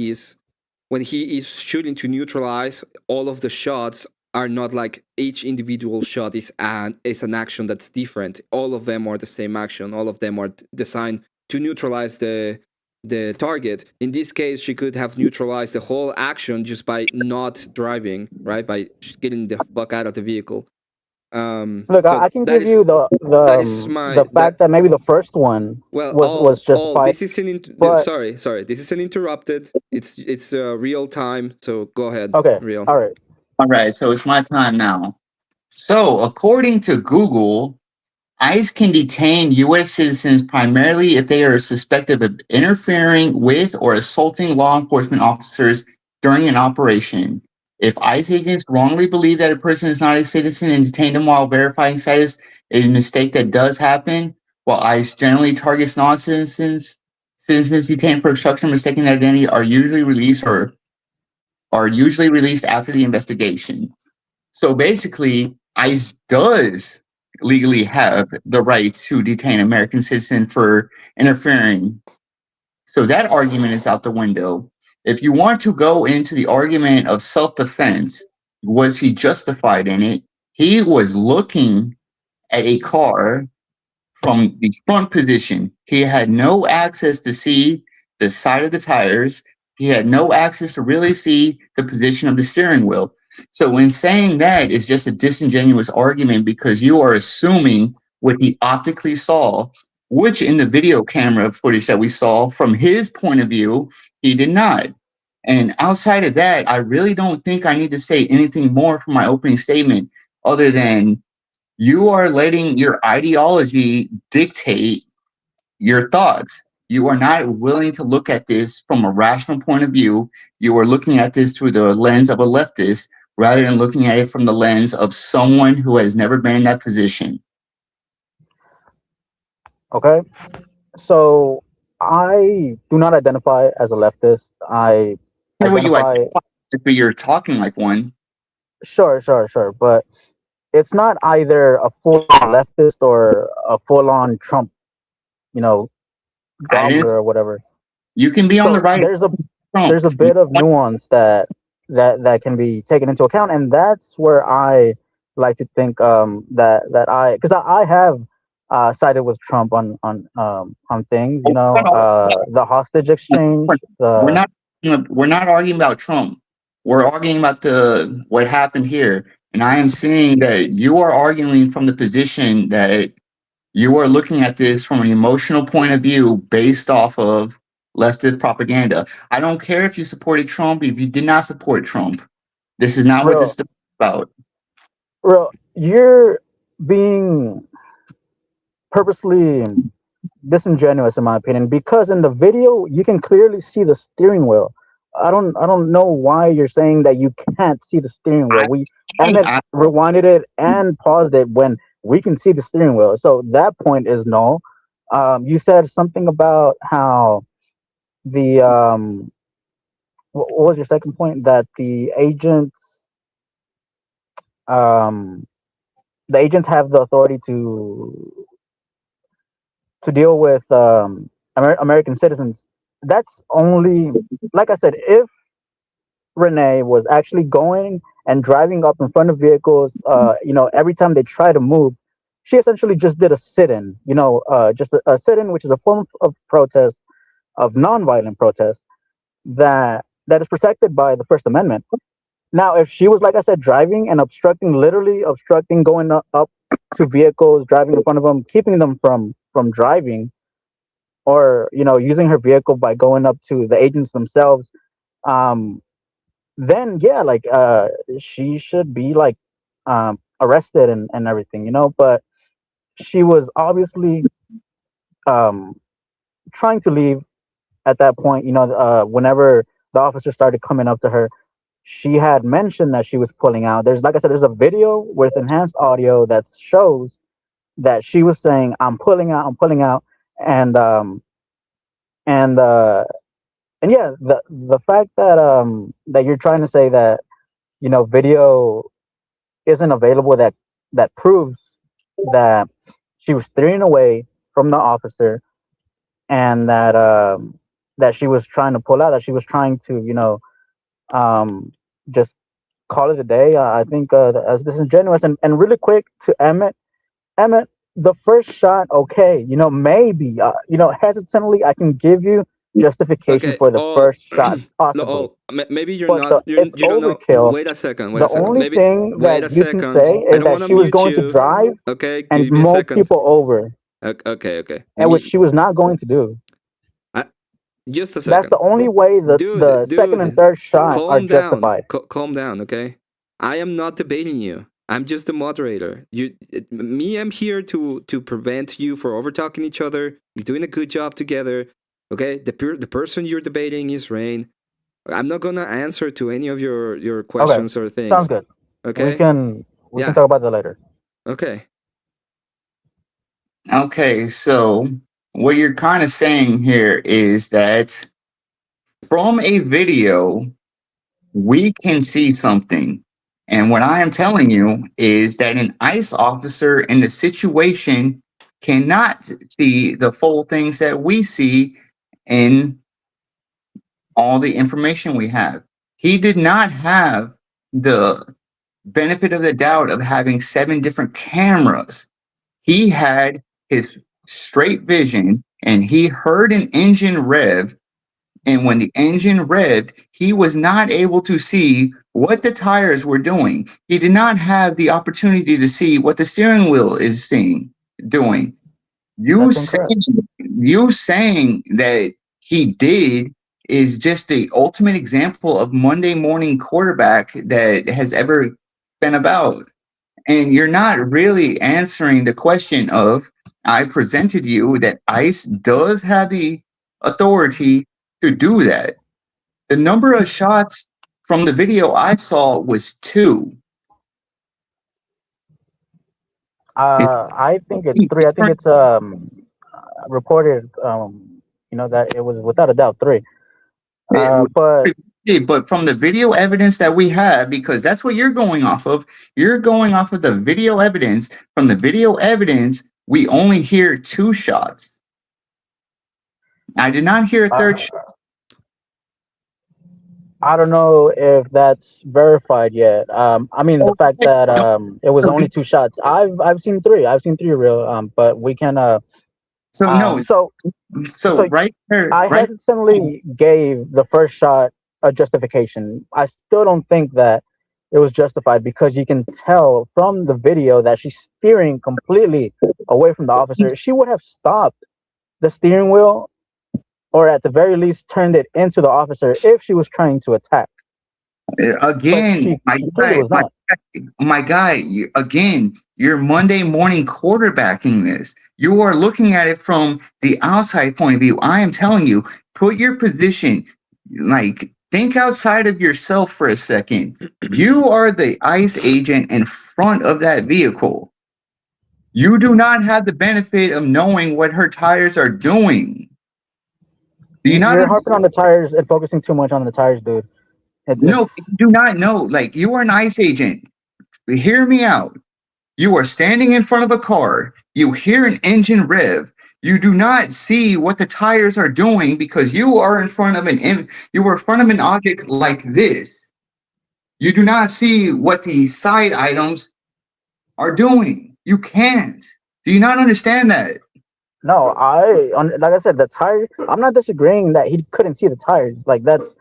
is shooting to neutralize. All of the shots are not like each individual shot is an action that's different. All of them are the same action. All of them are designed to neutralize the target. In this case, she could have neutralized the whole action just by not driving, right? By getting the fuck out of the vehicle.
Look, I can give you the fact that maybe the first one was justified.
This is sorry. This is an interrupted. It's real time. So go ahead.
Okay.
Real.
All right.
So it's my time now. So according to Google, ICE can detain U.S. citizens primarily if they are suspected of interfering with or assaulting law enforcement officers during an operation. If ICE agents wrongly believe that a person is not a citizen and detain them while verifying status, is a mistake that does happen. While ICE generally targets non-citizens, citizens detained for obstruction of mistaken identity are usually released after the investigation. So basically, ICE does legally have the right to detain an American citizen for interfering. So that argument is out the window. If you want to go into the argument of self-defense, was he justified in it? He was looking at a car from the front position. He had no access to see the side of the tires. He had no access to really see the position of the steering wheel. So when saying that is just a disingenuous argument because you are assuming what he optically saw, which in the video camera footage that we saw from his point of view, he did not. And outside of that, I really don't think I need to say anything more for my opening statement other than you are letting your ideology dictate your thoughts. You are not willing to look at this from a rational point of view. You are looking at this through the lens of a leftist rather than looking at it from the lens of someone who has never been in that position.
Okay, so I do not identify as a leftist. I identify.
But you're talking like one.
Sure, but it's not either a full leftist or a full-on Trump, gobbler or whatever.
You can be on the right.
There's a bit of nuance that can be taken into account, and that's where I like to think that because I have sided with Trump on things, the hostage exchange.
We're not arguing about Trump. We're arguing about what happened here, and I am seeing that you are arguing from the position that you are looking at this from an emotional point of view based off of leftist propaganda. I don't care if you supported Trump, if you did not support Trump. This is not what this is about.
Bro, you're being purposely disingenuous in my opinion, because in the video you can clearly see the steering wheel. I don't know why you're saying that you can't see the steering wheel. Emmett rewinded it and paused it when we can see the steering wheel. So that point is null. You said something about how the what was your second point? That the agents have the authority to deal with American citizens. That's only, like I said, if Renee was actually going and driving up in front of vehicles, every time they try to move, she essentially just did a sit-in, just a sit-in, which is a form of protest, of nonviolent protest that is protected by the First Amendment. Now, if she was, like I said, driving and literally obstructing, going up to vehicles, driving in front of them, keeping them from driving, or using her vehicle by going up to the agents themselves, then yeah, she should be arrested and everything, but she was obviously trying to leave at that point. Whenever the officer started coming up to her, she had mentioned that she was pulling out. There's, like I said, there's a video with enhanced audio that shows that she was saying, I'm pulling out, and yeah, the fact that that you're trying to say that video isn't available that proves that she was steering away from the officer, and that she was trying to pull out, that she was trying to just call it a day. I think as disingenuous. And really quick to Emmett, the first shot, okay, maybe hesitantly I can give you justification for the first shot possible.
Maybe you're
but
not. You don't
overkill.
know. Wait a second.
The only thing that you can say is that she was going to drive and mow people over.
Okay.
And which she was not going to do.
Just a second.
That's the only way the second and third shot are justified.
Calm down, okay? I am not debating you. I'm just the moderator. I'm here to prevent you from over talking each other. You're doing a good job together, okay? The person you're debating is Rain. I'm not gonna answer to any of your questions or things.
Sounds good.
Okay.
We can talk about that later.
Okay.
Okay, so what you're kind of saying here is that from a video, we can see something. And what I am telling you is that an ICE officer in the situation cannot see the full things that we see in all the information we have. He did not have the benefit of the doubt of having 7 different cameras. He had his straight vision and he heard an engine rev. And when the engine revved, he was not able to see what the tires were doing. He did not have the opportunity to see what the steering wheel is doing. You saying that he did is just the ultimate example of Monday morning quarterback that has ever been about. And you're not really answering the question of, I presented you that ICE does have the authority to do that. The number of shots from the video I saw was 2.
I think it's 3. I think it's reported, that it was without a doubt 3.
But from the video evidence that we have, because that's what you're going off of, you're going off of the video evidence. From the video evidence, we only hear 2 shots. I did not hear a 3rd shot.
I don't know if that's verified yet. I mean, the fact that it was only 2 shots. I've seen 3. I've seen 3 real. But we can. So
right there,
I hesitantly gave the first shot a justification. I still don't think that it was justified because you can tell from the video that she's steering completely away from the officer. She would have stopped the steering wheel, or at the very least turned it into the officer if she was trying to attack.
Again, my guy, again, you're Monday morning quarterbacking this. You are looking at it from the outside point of view. I am telling you, put your position, like, think outside of yourself for a second. You are the ICE agent in front of that vehicle. You do not have the benefit of knowing what her tires are doing.
You're harping on the tires and focusing too much on the tires, dude.
No, you do not know. Like, you are an ICE agent. Hear me out. You are standing in front of a car. You hear an engine rev. You do not see what the tires are doing because you are in front of an object like this. You do not see what the side items are doing. You can't. Do you not understand that?
No, like I said, the tire. I'm not disagreeing that he couldn't see the tires. Like that's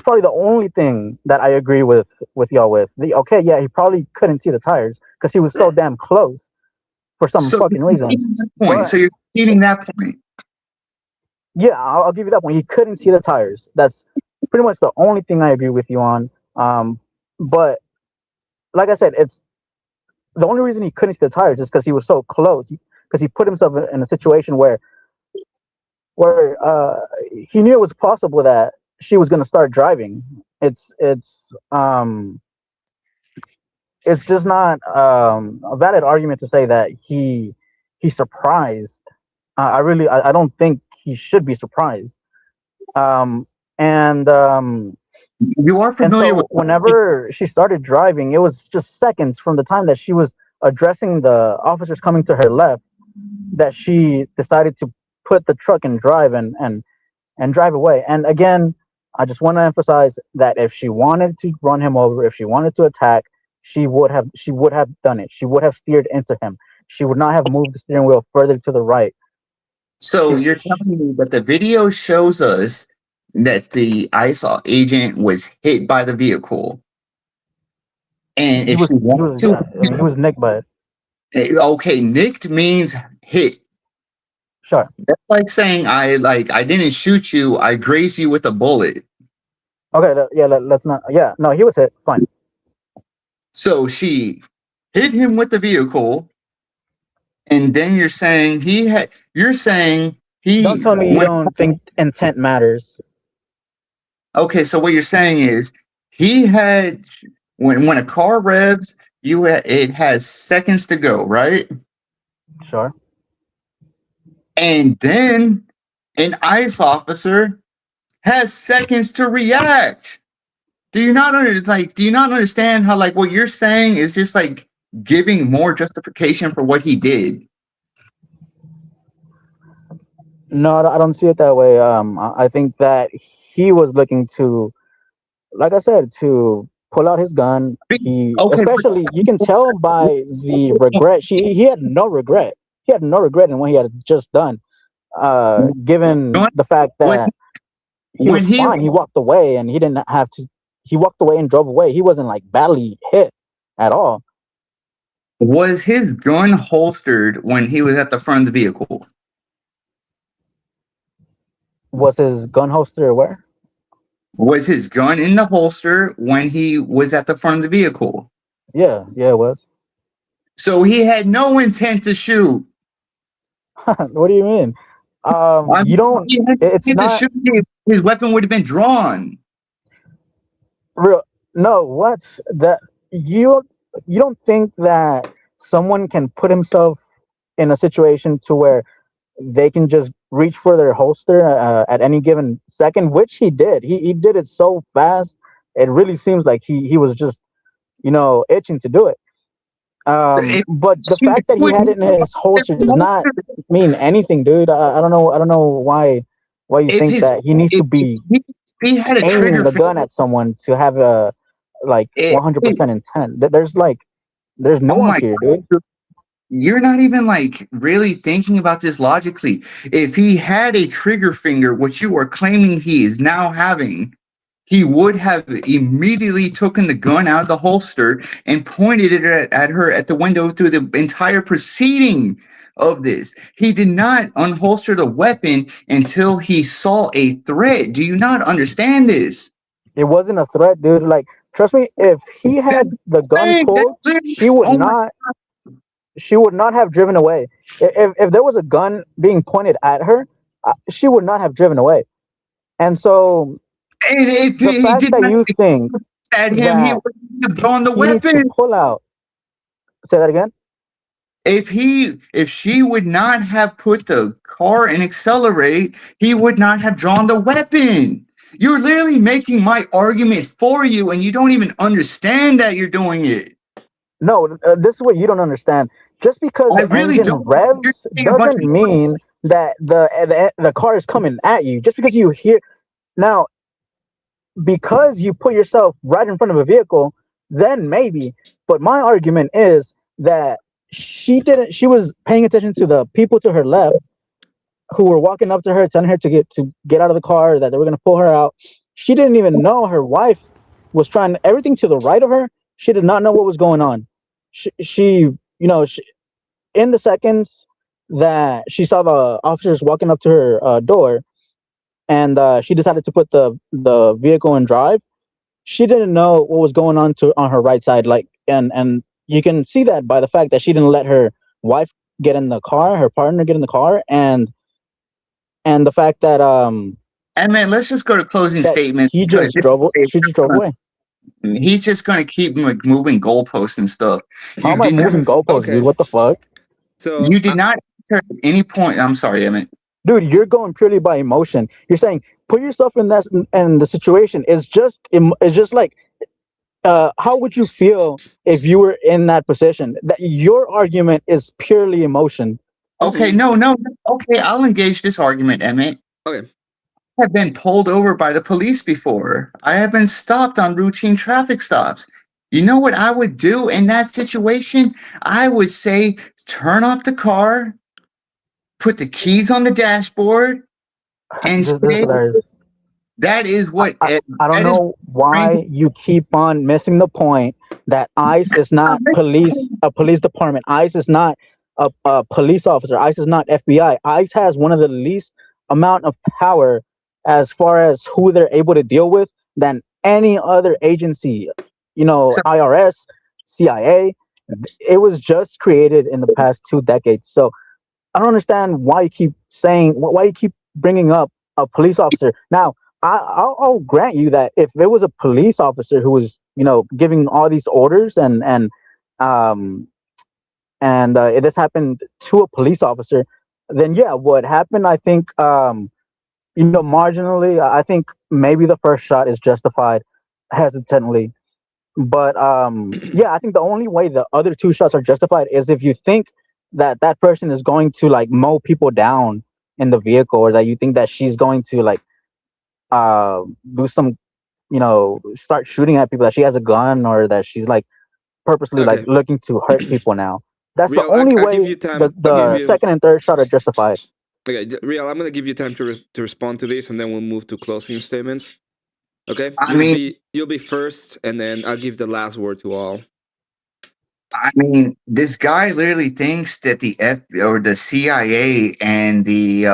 probably the only thing that I agree with y'all with. Okay, yeah, he probably couldn't see the tires because he was so damn close for some fucking reason.
So you're conceding that point.
Yeah, I'll give you that point. He couldn't see the tires. That's pretty much the only thing I agree with you on. But like I said, it's the only reason he couldn't see the tires is because he was so close. Because he put himself in a situation where he knew it was possible that she was going to start driving. It's just not a valid argument to say that he's surprised. I don't think he should be surprised. You
are familiar with
whenever she started driving, it was just seconds from the time that she was addressing the officers coming to her left that she decided to put the truck in drive and drive away. And again, I just want to emphasize that if she wanted to run him over, if she wanted to attack, she would have done it. She would have steered into him. She would not have moved the steering wheel further to the right.
So you're telling me that the video shows us that the ICE agent was hit by the vehicle, and if she wanted to,
he was nicked by it.
Okay, nicked means hit.
Sure.
That's like saying I didn't shoot you, I grazed you with a bullet.
Okay, let's not. Yeah, no, he was hit. Fine.
So she hit him with the vehicle, and then you're saying he. Don't
tell me you don't think intent matters.
Okay, so what you're saying is he had when a car revs, it has seconds to go, right?
Sure.
And then an ICE officer has seconds to react. Do you not understand how like what you're saying is just like giving more justification for what he did?
No, I don't see it that way. I think that he was looking to, like I said, to pull out his gun.
Okay,
Especially, you can tell by the regret. He had no regret. He had no regret in what he had just done. Given the fact that he was fine, he walked away, and he didn't have to. He walked away and drove away. He wasn't like badly hit at all.
Was his gun holstered when he was at the front of the vehicle?
Was his gun holster where?
Was his gun in the holster when he was at the front of the vehicle?
Yeah, it was.
So he had no intent to shoot.
What do you mean? You don't. It's not.
His weapon would have been drawn.
Real. No, what? That you don't think that someone can put himself in a situation to where they can just reach for their holster at any given second, which he did. He did it so fast. It really seems like he was just, itching to do it. But the fact that he had it in his holster does not mean anything, dude. I don't know why you think that he needs to be
he had a
aiming the gun at someone to have a 100% intent. There's nuance here, dude.
You're not even like really thinking about this logically. If he had a trigger finger, which you are claiming he is now having, he would have immediately taken the gun out of the holster and pointed it at her at the window through the entire proceeding of this. He did not unholster the weapon until he saw a threat. Do you not understand this?
It wasn't a threat, dude. Like, trust me, if he had the gun pulled, she would not. She would not have driven away. If there was a gun being pointed at her, she would not have driven away. And so, the fact that you think
at him, he would have drawn the
weapon. Needs to pull out. Say that again.
If she would not have put the car in accelerate, he would not have drawn the weapon. You're literally making my argument for you, and you don't even understand that you're doing it.
No, this is what you don't understand. Just because the engine revs doesn't mean that the car is coming at you. Just because you hear now, because you put yourself right in front of a vehicle, then maybe. But my argument is that she didn't. She was paying attention to the people to her left who were walking up to her, telling her to get out of the car, that they were going to pull her out. She didn't even know her wife was trying everything to the right of her. She did not know what was going on. She in the seconds that she saw the officers walking up to her door, and she decided to put the vehicle in drive. She didn't know what was going on on her right side. And you can see that by the fact that she didn't let her wife get in the car, her partner get in the car, and the fact that
and man, let's just go to closing statement.
She just drove away.
He's just going to keep moving goalposts and stuff.
How am I moving goalposts, dude? What the fuck?
So you did not at any point. I'm sorry, Emmett.
Dude, you're going purely by emotion. You're saying put yourself in the situation. It's just like, how would you feel if you were in that position? That your argument is purely emotion.
Okay, no. Okay, I'll engage this argument, Emmett.
Okay.
I have been pulled over by the police before. I have been stopped on routine traffic stops. You know what I would do in that situation? I would say, turn off the car, put the keys on the dashboard, and say, that is what...
I don't know why you keep on missing the point that ICE is not a police department. ICE is not a police officer. ICE is not FBI. ICE has one of the least amount of power as far as who they're able to deal with than any other agency. IRS, CIA. It was just created in the past 2 decades. So I don't understand why you keep bringing up a police officer. Now, I'll grant you that if there was a police officer who was, giving all these orders um if this happened to a police officer, then yeah, what happened, I think, marginally, I think maybe the first shot is justified hesitantly. But yeah, I think the only way the other two shots are justified is if you think that that person is going to like mow people down in the vehicle, or that you think that she's going to like do some, start shooting at people, that she has a gun, or that she's like purposely like
Okay.
looking to hurt people now. That's the
Real,
only
I'll give you
way
time.
the,
I'll give
the
you.
second and third shot are justified.
Okay, Real, I'm gonna give you time to respond to this, and then we'll move to closing statements. Okay, you'll be first, and then I'll give the last word to all.
I mean, this guy literally thinks that the the CIA and the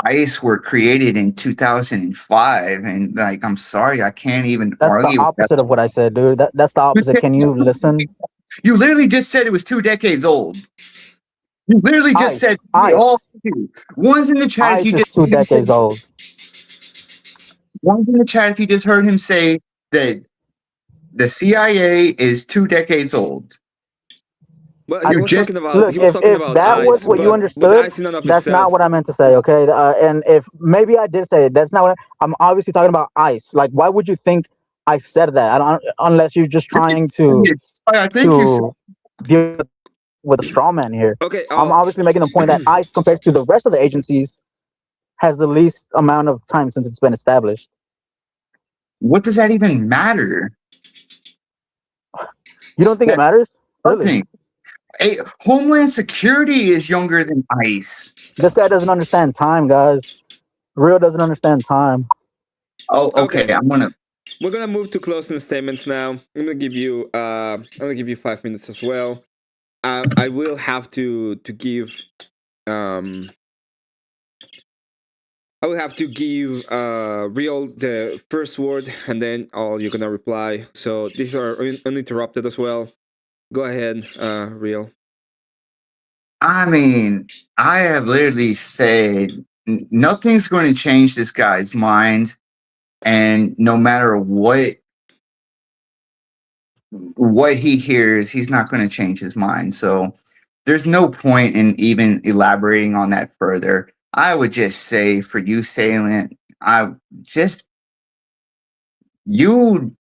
ICE were created in 2005, and like, I'm sorry, I can't even
That's the
argue with that.
opposite of what I said, dude. That's the opposite. Can you listen?
You literally just said it was 2 decades old. You literally just said all two. One's in the chat.
ICE is 2 decades old.
One's in the chat if you just heard him say that the CIA is 2 decades old.
Well, he was talking about
Look, if that
ICE,
was what you understood,
ICE in and of
that's
itself.
not what I meant to say, okay? And if maybe I did say it, that's not what I'm obviously talking about ICE. Like, why would you think I said that? I don't, unless you're just trying to deal with a straw man here.
Okay,
I'm obviously making the point that ICE, compared to the rest of the agencies, has the least amount of time since it's been established.
What does that even matter?
You don't think it matters? Really?
Homeland Security is younger than ICE.
This guy doesn't understand time, guys. Real doesn't understand time.
Oh, okay.
We're gonna move to closing statements now. I'm gonna give you 5 minutes as well. I will have to give I will have to give Real the first word, and then all you're gonna reply. So these are uninterrupted as well. Go ahead, Real.
I mean, I have literally said nothing's going to change this guy's mind, and no matter what he hears, he's not going to change his mind. So there's no point in even elaborating on that further. I would just say, for you, Salient, you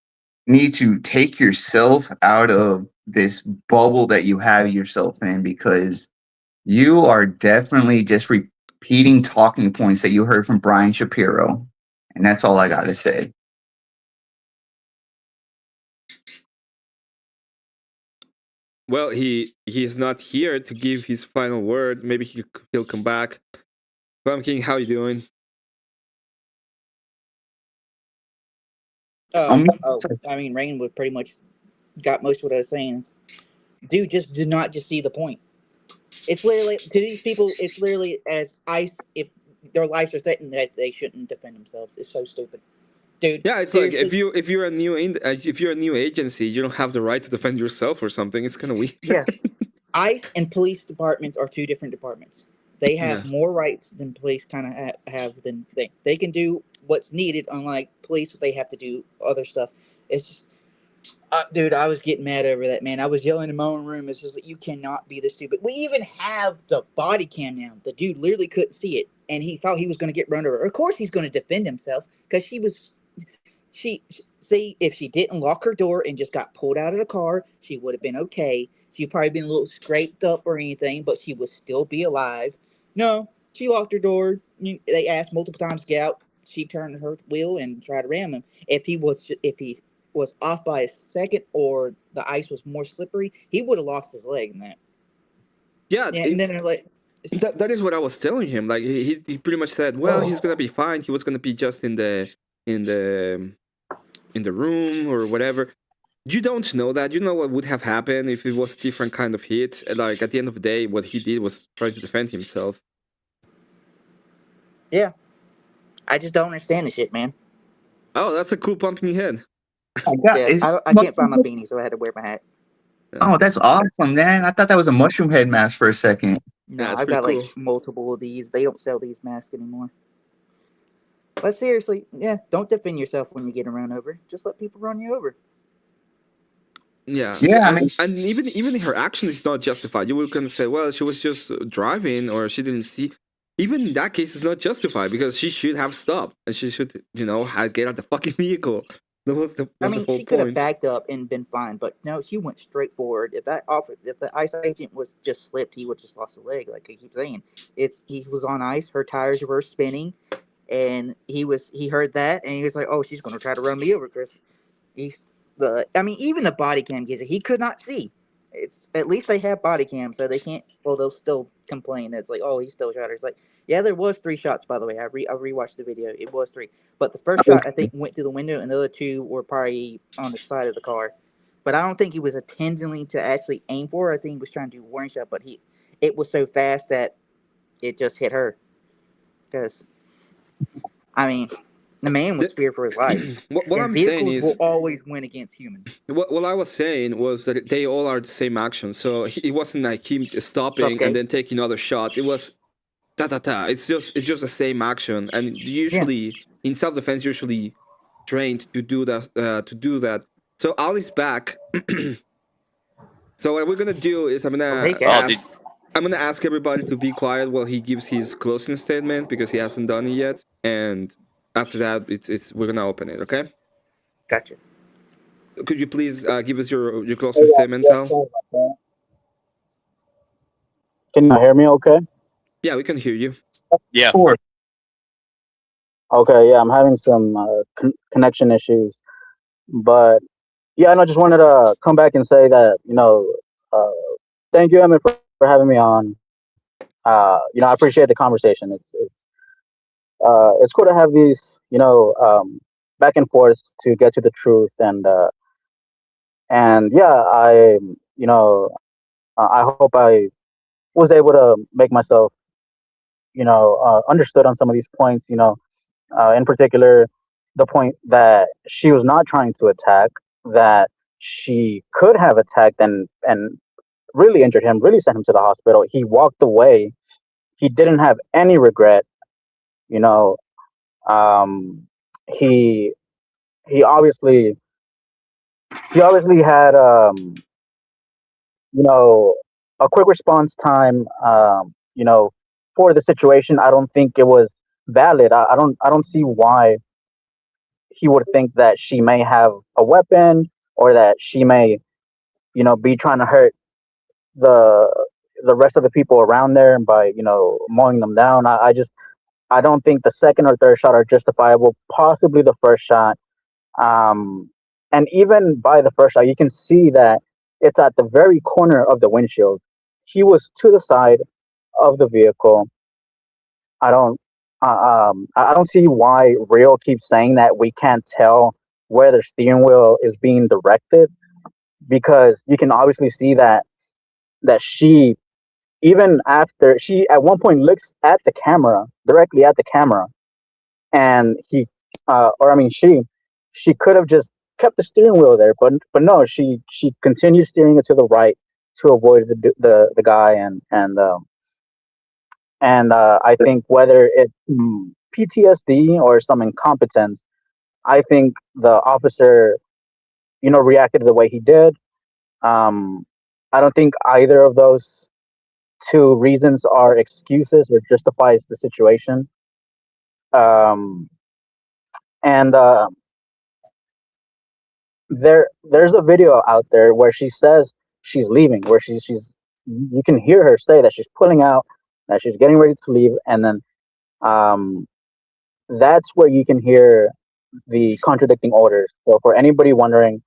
need to take yourself out of this bubble that you have yourself in, because you are definitely just repeating talking points that you heard from Brian Shapiro. And that's all I got to say.
Well, he's not here to give his final word. Maybe he'll come back. Pumpkin, how you doing?
I mean, Rain would pretty much got most of what I was saying. Dude just did not just see the point. It's literally, to these people, it's literally as ICE, if their lives are threatened, that they shouldn't defend themselves. It's so stupid, dude.
Yeah, it's like if you're a new agency, you don't have the right to defend yourself or something. It's kind of weird.
Yes, ICE and police departments are two different departments. They have more rights than police kind of have than they can do what's needed. Unlike police, they have to do other stuff. It's just. Dude, I was getting mad over that, man. I was yelling in my own room. It's just like, you cannot be this stupid. We even have the body cam now. The dude literally couldn't see it, and he thought he was going to get run over. Of course he's going to defend himself, because if she didn't lock her door and just got pulled out of the car, she would have been okay. She'd probably been a little scraped up or anything, but she would still be alive. No, she locked her door. They asked multiple times to get out. She turned her wheel and tried to ram him. If he was off by a second, or the ice was more slippery, he would have lost his leg in that.
Yeah,
and then they're like,
that is what I was telling him. Like he pretty much said, well, he's gonna be fine. He was gonna be just in the room or whatever. You don't know that. You know what would have happened if it was a different kind of hit. Like at the end of the day, what he did was trying to defend himself.
Yeah, I just don't understand the shit, man.
Oh, that's a cool pumpkin head.
I can't find my beanie, so I had to wear my hat.
Oh, that's awesome, man. I thought that was a mushroom head mask for a second.
No, I've got like multiple of these. They don't sell these masks anymore. But seriously, yeah, don't defend yourself when you get run over. Just let people run you over.
Yeah,
Yeah, I mean,
and even her action is not justified. You were gonna say, well, she was just driving, or she didn't see. Even in that case, it's not justified because she should have stopped and she should, get out the fucking vehicle. That was the whole
She could have
point.
backed up and been fine, but no, she went straight forward. If the ICE agent was just slipped, he would just lost a leg. Like I keep saying, he was on ice. Her tires were spinning, and he heard that, and he was like, "Oh, she's gonna try to run me over, Chris." Even the body cam gives it. He could not see. It's at least they have body cam, so they can't. Well, they'll still complain. It's like, oh, he still shot her. It's like, yeah, there was 3 shots, by the way. I rewatched the video. It was 3, but the first shot I think went through the window, and the other 2 were probably on the side of the car. But I don't think he was intending to actually aim for her. I think he was trying to do a warning shot, but it was so fast that it just hit her. Because, the man was feared for his life.
What I'm saying
vehicles
is,
will always win against humans.
what I was saying was that they all are the same action. So it wasn't like him stopping and then taking other shots. It was ta ta ta. It's just the same action. And usually in self defense, usually trained to do that. So Ali's back. So what we're gonna do is I'm gonna ask everybody to be quiet while he gives his closing statement because he hasn't done it yet. And after that, we're gonna open it. Okay.
Gotcha.
Could you please give us your closing statement, Tal?
Can you hear me okay?
Yeah, we can hear you.
Yeah.
Okay, yeah, I'm having some connection issues. But yeah, I just wanted to come back and say that, thank you, Emmett, for having me on. I appreciate the conversation. It's cool to have these, back and forth to get to the truth. And yeah, I hope I was able to make myself, understood on some of these points. In particular, the point that she was not trying to attack, that she could have attacked and really injured him, really sent him to the hospital. He walked away. He didn't have any regret. You know, he he obviously had a quick response time. For the situation, I don't think it was valid. I don't see why he would think that she may have a weapon or that she may, be trying to hurt the the rest of the people around there by, mowing them down. I don't think the second or third shot are justifiable. Possibly the first shot. Um, and even by the first shot, you can see that it's at the very corner of the windshield. He was to the side of the vehicle. I don't I don't see why Real keeps saying that we can't tell where the steering wheel is being directed, because you can obviously see that she, even after she at one point looks at the camera, directly at the camera, and she could have just kept the steering wheel there, but no, she continued steering it to the right to avoid the guy, and I think whether it's PTSD or some incompetence, I think the officer, reacted the way he did. Um, I don't think either of those two reasons are excuses or justifies the situation. Um, and there's a video out there where she says she's leaving, where she's you can hear her say that she's pulling out, that she's getting ready to leave, and then um, that's where you can hear the contradicting orders. So for anybody wondering,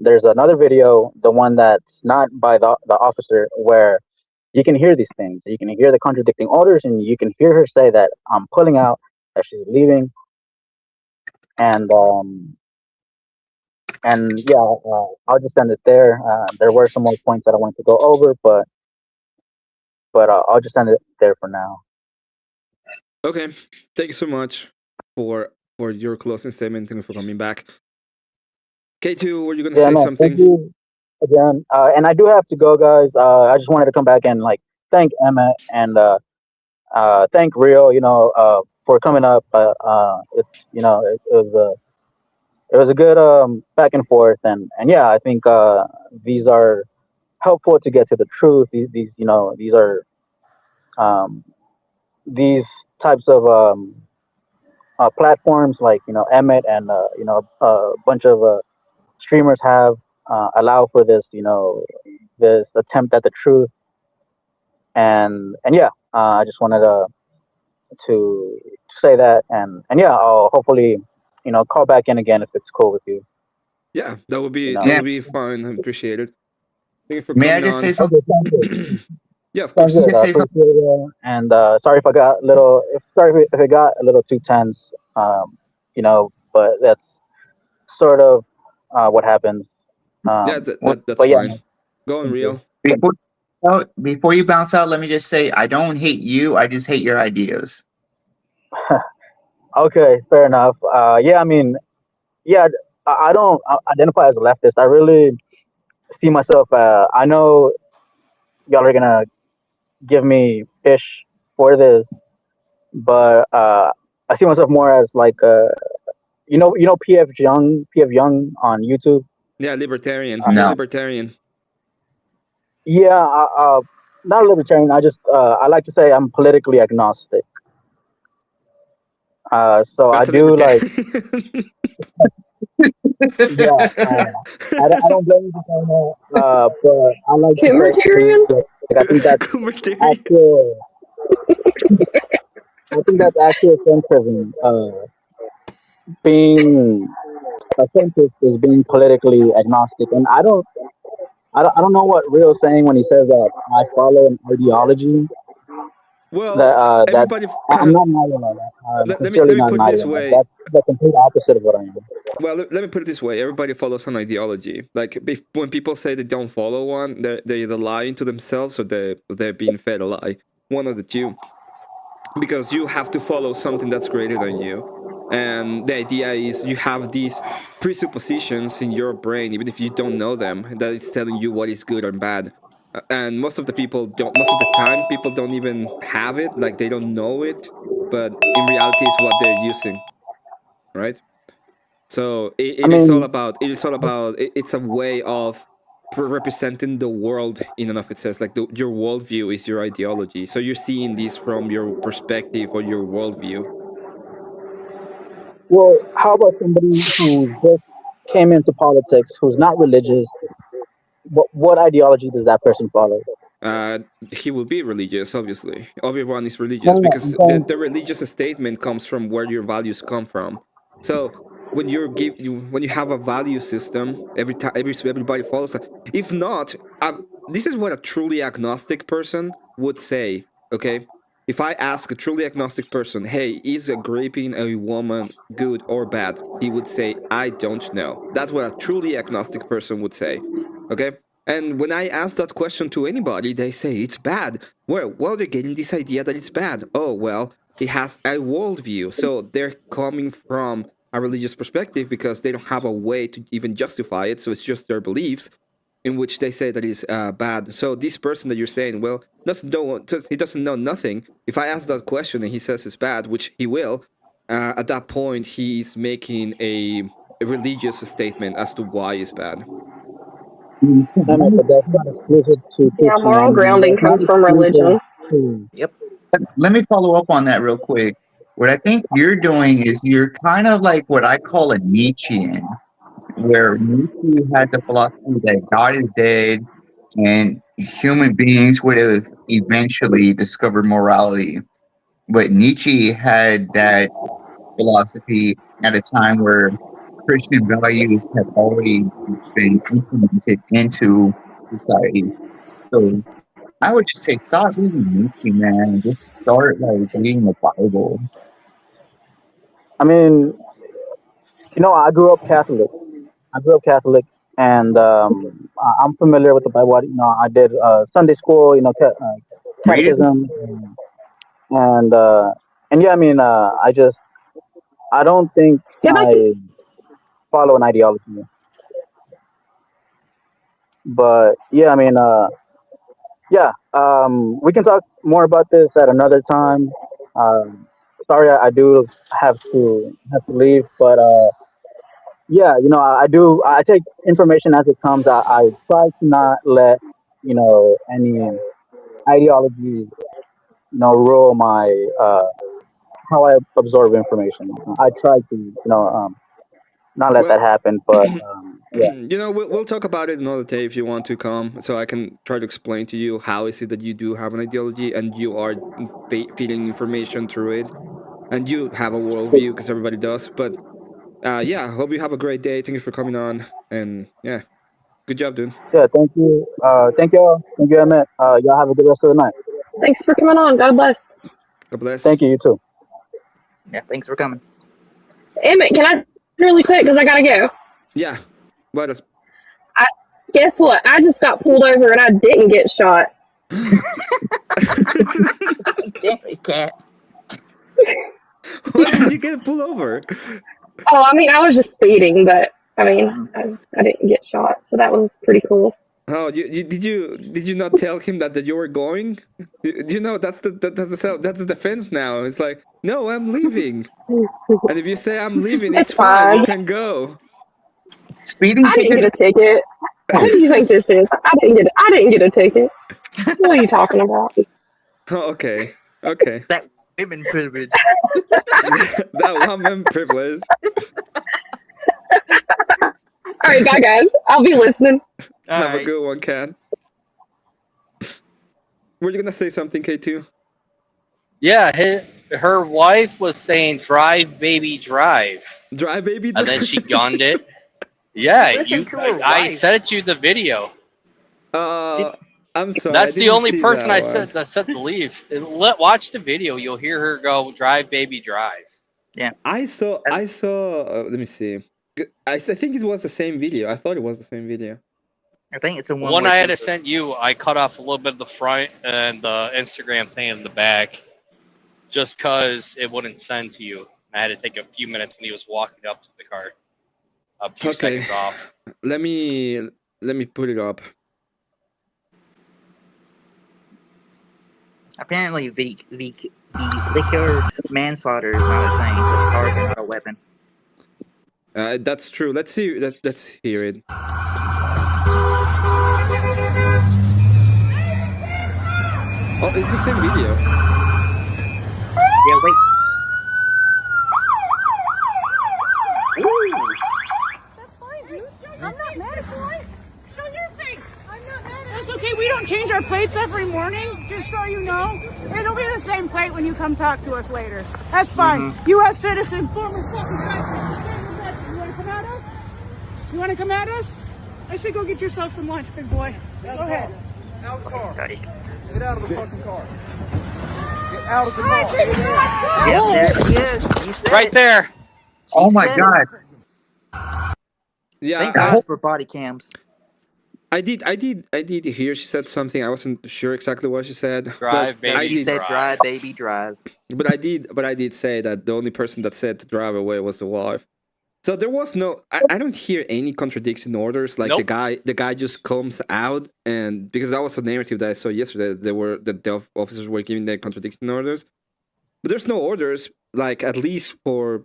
there's another video, the one that's not by the officer, where you can hear these things. You can hear the contradicting orders, and you can hear her say that I'm pulling out, that she's leaving, and yeah, I'll just end it there. There were some more points that I wanted to go over, but I'll just end it there for now.
Okay, thank you so much for your closing statement. Thank you for coming back. K2, were you gonna say something?
Thank you again, and I do have to go, guys. I just wanted to come back and thank Emmett and thank Real. for coming up. It's it was a good back and forth, and yeah, I think these are helpful to get to the truth. These these are um, these types of platforms like Emmet and a bunch of streamers have allow for this this attempt at the truth, and yeah, I just wanted to say that, and yeah, I'll hopefully call back in again if it's cool with you.
Yeah, that would be
Yeah.
fine. I appreciate it. Thank you for
May I
coming
just
on.
say something?
Yeah, of
Sounds
course.
good. I appreciate it. And sorry if I got a little. Sorry if it got a little too tense. But that's sort of what happens.
Yeah, that's
But yeah,
fine. Go on,
thank you.
real.
Before you bounce out, let me just say I don't hate you. I just hate your ideas.
Okay, fair enough. Yeah, I mean, yeah, I don't identify as a leftist. I really see myself. I know y'all are gonna give me ish for this, but I see myself more as like PF Young on YouTube.
Yeah, libertarian. You're
No.
libertarian.
Yeah, not a libertarian. I just I like to say I'm politically agnostic. So
That's
I do like yeah. I don't blame you for saying that, but I like to say like I think that's actual. I think that's actual centrism. Being a centrist is being politically agnostic, and I don't know what Real's saying when he says that I follow an ideology.
Well,
That
everybody.
I'm not an ideologue. I'm
let
sincerely
me
not
put
an
it this
ideologue.
way.
That's the complete opposite of what I am.
Well, let me put it this way. Everybody follows an ideology. Like when people say they don't follow one, they're either lying to themselves or they're being fed a lie. One of the two. Because you have to follow something that's greater than you. And the idea is you have these presuppositions in your brain, even if you don't know them, that it's telling you what is good and bad. And most of the people don't. Most of the time, people don't even have it. Like they don't know it, but in reality, it's what they're using, right? So
I
it is all
mean,
about. It is all about. It's a way of representing the world in and of itself. Like your worldview is your ideology. So you're seeing this from your perspective or your worldview.
well, how about somebody who just came into politics, who's not religious? What ideology does that person follow?
Uh, he will be religious, obviously. Everyone is
No,
religious
no, no.
because
I'm saying,
the religious statement comes from where your values come from. So when when you have a value system, everybody follows that. If not, this is what a truly agnostic person would say. Okay, if I ask a truly agnostic person, "Hey, is a raping a woman good or bad?" He would say, "I don't know." That's what a truly agnostic person would say. Okay. And when I ask that question to anybody, they say it's bad. Well, they're getting this idea that it's bad. Oh, well, it has a worldview. So they're coming from a religious perspective because they don't have a way to even justify it. So it's just their beliefs in which they say that it's bad. So this person that you're saying, well, he doesn't know nothing. If I ask that question and he says it's bad, which he will, at that point he's making a religious statement as to why it's bad.
but that's not exclusive to
Yeah, moral
Christianity.
grounding
That's not
comes from
exclusive
religion.
to.
Yep.
Let me follow up on that real quick. What I think you're doing is you're kind of like what I call a Nietzschean, where Nietzsche had the philosophy that God is dead and human beings would have eventually discovered morality. But Nietzsche had that philosophy at a time where Christian values have already been implemented into society. So I would just say stop reading Nietzsche, man. Just start like reading the Bible.
I mean, I grew up Catholic. And I'm familiar with the Bible. I did Sunday school.
Read it.
Catechism, and yeah. I mean, I don't think I follow an ideology, but yeah. I mean, yeah. We can talk more about this at another time. sorry, I do have to leave, but yeah, I do. I take information as it comes. I try to not let any ideology rule my how I absorb information. I try to not let that
Well,
happen, but yeah.
we'll talk about it another day if you want to come, so I can try to explain to you how is it that you do have an ideology and you are feeding information through it, and you have a worldview because everybody does. But yeah, I hope you have a great day. Thank you for coming on, and yeah, good job, dude.
Yeah, thank you. Thank y'all. Thank you, Emmett. Y'all have a good rest of the night.
Thanks for coming on. God bless.
God bless.
Thank you. You too.
Yeah, thanks for coming.
Emmett, can I really quick because I gotta go.
Yeah. What else?
Guess what? I just got pulled over and I didn't get shot.
Damn it, cat.
Why did you get pulled over?
Oh, I mean, I was just speeding, but I mean, I didn't get shot, so that was pretty cool.
Oh, did you not tell him that you were going? That's the defense now. It's like, no, I'm leaving. And if you say I'm leaving, it's fine. You can go.
Speeding
I didn't get a ticket. What do you think this is? I didn't get a ticket. What are you talking about?
Oh, okay.
That women privilege.
That woman privilege.
All right, bye guys. I'll be listening.
Have a good one, Kat. Were you gonna say something, K2?
Yeah, her wife was saying "drive, baby, drive."
Drive, baby, drive.
And then she gunned it. Yeah,
Listen to her
I
wife.
sent you the video.
I'm sorry.
That's
I
the
didn't
only
see
person
that
I
one.
said to leave. Watch the video. You'll hear her go, "Drive, baby, drive."
Yeah.
I saw. Let me see. I think it was the same video. I thought it was the same video.
I think it's the one.
One
where
I
she-
had to send you, I cut off a little bit of the front and the Instagram thing in the back, just cause it wouldn't send to you. I had to take a few minutes when he was walking up to the car. A few seconds off.
Let me put it up.
Apparently, vehicular manslaughter is not a thing because cars are not a weapon.
That's true. Let's see. Let's hear it. Oh, it's the same video.
Yeah, wait.
That's fine, dude. I'm not mad at you. Show your face. I'm not mad at you. That's okay. We don't change our plates every morning, just so you know. It'll be the same plate when you come talk to us later. That's fine. U.S. citizen, former fucking veteran. You want to come at us? You want to come at us? I say go get yourself some lunch, big boy. Go ahead.
Out of the car.
Daddy.
Get out of the fucking car. Get out of the
Hi,
car.
baby boy.
Yep, there he is. He said
Right
it.
there.
Oh my
said
god.
Yeah,
Thank God for body cams.
I did hear she said something. I wasn't sure exactly what she said.
Drive,
but
baby,
He said drive, baby, drive.
But I did say that the only person that said to drive away was the wife. So there was no. I don't hear any contradiction orders. Like the guy just comes out, and because that was a narrative that I saw yesterday, the officers were giving the contradiction orders. But there's no orders, like at least for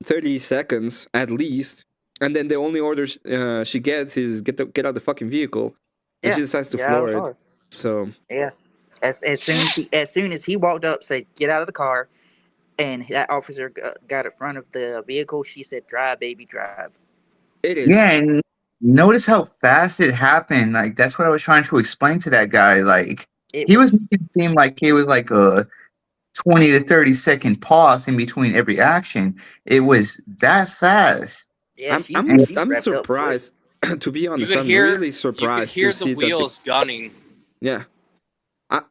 30 seconds at least. And then the only orders she gets is get out of the fucking vehicle, and she decides to floor it. So
yeah, as soon as he walked up, said get out of the car, and that officer got in front of the vehicle, she said drive, baby, drive.
It is.
Yeah, and notice how fast it happened. Like that's what I was trying to explain to that guy. Like he was making it seem like it was like a 20 to 30-second pause in between every action. It was that fast.
Yeah,
I'm surprised. To be honest, I'm really surprised
You could hear
to see
the wheels gunning.
Yeah,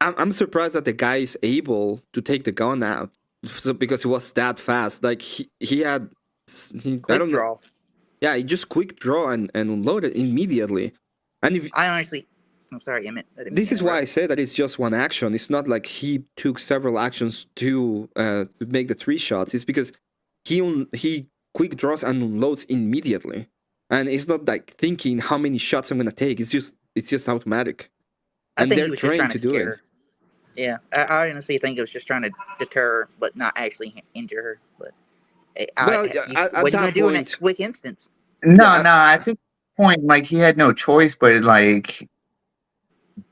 I'm surprised that the guy is able to take the gun out, because it was that fast. Like he had, I don't know. Yeah, he just quick draw and unload it immediately. And if
I'm sorry, Emmett.
This is why I say that it's just one action. It's not like he took several actions to make the 3 shots. It's because he quick draws and unloads immediately, and it's not like thinking how many shots I'm gonna take. It's just automatic, and they're trained to do it.
Yeah, I honestly think it was just trying to deter, but not actually injure her. But
Well,
what are you gonna do in that quick instance?
No, no, I think point like he had no choice, but like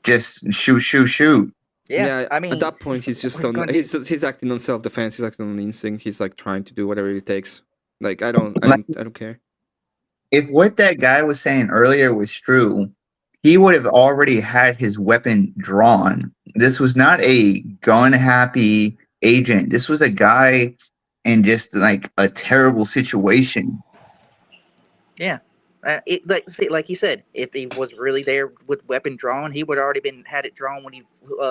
just shoot.
Yeah, I mean,
at that point, he's just
what are you
on.
gonna do?
He's acting on self-defense. He's acting on instinct. He's like trying to do whatever it takes. Like I don't care.
If what that guy was saying earlier was true, he would have already had his weapon drawn. This was not a gun happy agent. This was a guy in just like a terrible situation.
Yeah, like he said, if he was really there with weapon drawn, he would already had it drawn when he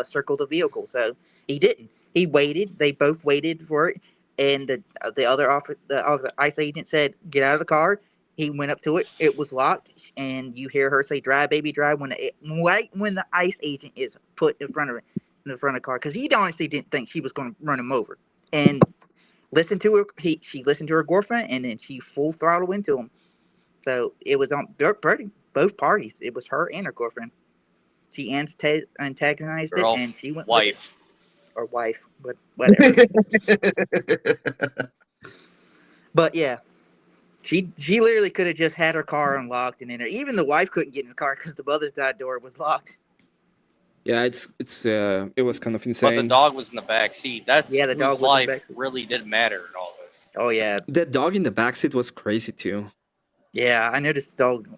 circled the vehicle. So he didn't. He waited. They both waited for it, and the other ICE agent said, "Get out of the car." He went up to it. It was locked, and you hear her say, "Drive, baby, drive." Right when the ICE agent is put in front of it, in the front of the car, because he honestly didn't think she was going to run him over, and listened to her. She listened to her girlfriend, and then she full throttle into him. So it was on both parties. It was her and her girlfriend. She antagonized it, and she went
wife
or wife, but whatever. But yeah, she literally could have just had her car unlocked, and then even the wife couldn't get in the car because the mother's side door was locked.
Yeah, it was kind of insane.
But the dog was in the back seat. That's
the dog was in the back seat.
really did matter in all this.
Oh yeah,
the dog in the backseat was crazy too.
Yeah, I noticed the dog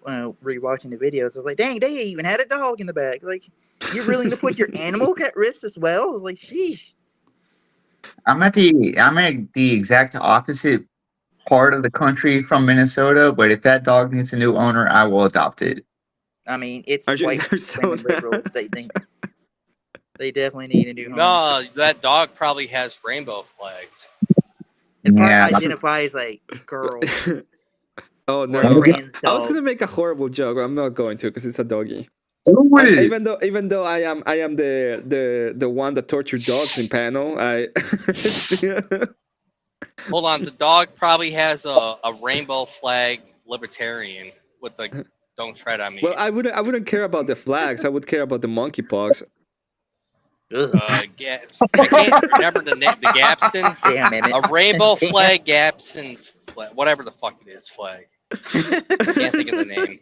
rewatching the videos. I was like, dang, they even had a dog in the back. Like, you're willing to put your animal at risk as well? I was like, sheesh.
I'm at the exact opposite part of the country from Minnesota, but if that dog needs a new owner, I will adopt it.
I mean, it's white liberals. They definitely need a new home.
No, that dog probably has rainbow flags.
It probably identifies like girls.
Oh no! I was gonna make a horrible joke. I'm not going to because it's a doggy. Even though I am the one that tortured dogs in panel.
Hold on, the dog probably has a rainbow flag libertarian with the "Don't tread on me."
Well, I wouldn't care about the flags. I would care about the monkeypox.
Gaps. I can't remember the name. The Gapston.
Damn it!
A rainbow flag, Gapston, whatever the fuck it is, flag. I can't think of the name.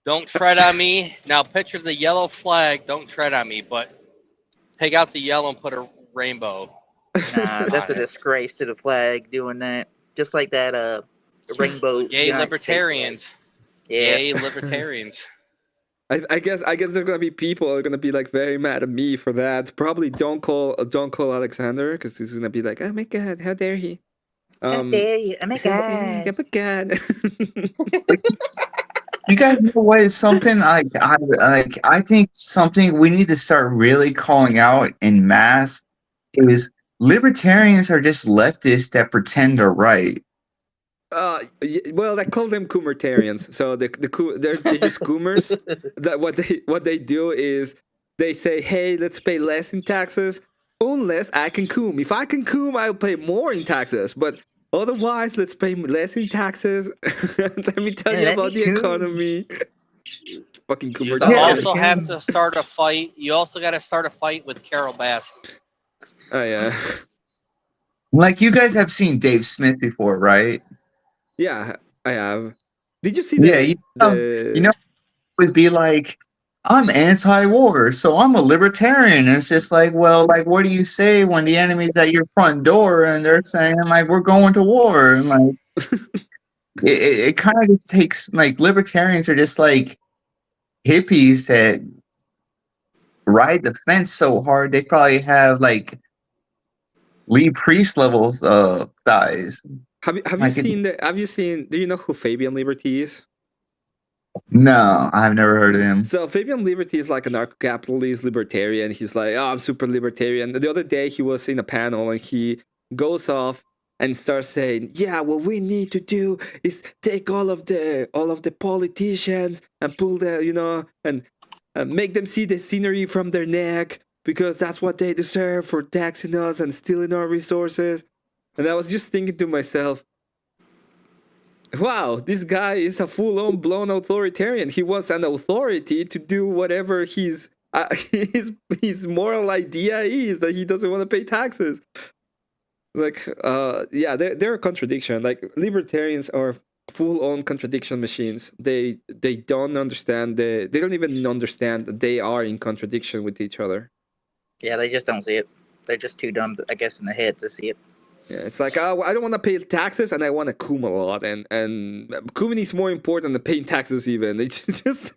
Don't tread on me. Now picture the yellow flag. Don't tread on me, but take out the yellow and put a rainbow.
Nah, that's a disgrace to the flag doing that. Just like that rainbow.
Yay, libertarians.
Yeah.
Yay, libertarians.
I guess there's gonna be people who are gonna be like very mad at me for that. Probably don't call Alexander because he's gonna be like, oh my god, how dare he?
How dare you? Oh my god!
Oh my god!
You guys know what is something I think something we need to start really calling out in mass is libertarians are just leftists that pretend they're right.
Well, I call them Coomertarians. So they're just Coomers. That what they do is they say, hey, let's pay less in taxes unless I can coom. If I can coom, I'll pay more in taxes. But otherwise, let's pay less in taxes. Let me tell you about the economy. Fucking Coomer.
You also have to start a fight. You also got to start a fight with Carol Baskin.
Oh yeah.
Like you guys have seen Dave Smith before, right?
Yeah, I have. Did you see that?
Yeah, it would be like, I'm anti-war, so I'm a libertarian. And it's just like, well, like, what do you say when the enemy's at your front door and they're saying, like, we're going to war? And like, it kind of just takes, like, libertarians are just like hippies that ride the fence so hard, they probably have, like, Lee Priest level thighs.
Have you seen? Do you know who Fabian Liberty is?
No, I've never heard of him.
So Fabian Liberty is like an anarcho-capitalist libertarian. He's like, oh, I'm super libertarian. The other day he was in a panel and he goes off and starts saying, yeah, what we need to do is take all of the politicians and pull the, and make them see the scenery from their neck because that's what they deserve for taxing us and stealing our resources. And I was just thinking to myself, wow, this guy is a full-on blown authoritarian. He wants an authority to do whatever his moral idea is, that he doesn't want to pay taxes. Like, yeah, they're a contradiction. Like, libertarians are full-on contradiction machines. They don't understand they don't even understand that they are in contradiction with each other.
Yeah, they just don't see it. They're just too dumb, I guess, in the head to see it.
Yeah, it's like, I don't want to pay taxes, and I want to coom a lot, and cooming is more important than paying taxes. Even it's just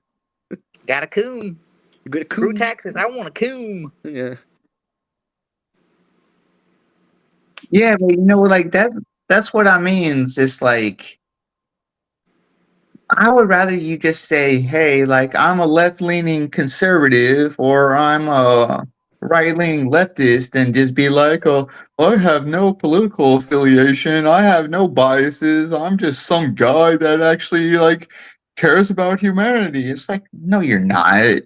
gotta coom.
You gotta
Screw
coom.
taxes. I want to coom.
Yeah.
Yeah, but you know, like that's what I mean. It's just like, I would rather you just say, hey, like, I'm a left-leaning conservative or I'm a right-leaning leftist, and just be like, oh, I have no political affiliation, I have no biases, I'm just some guy that actually, like, cares about humanity. It's like, no, you're not.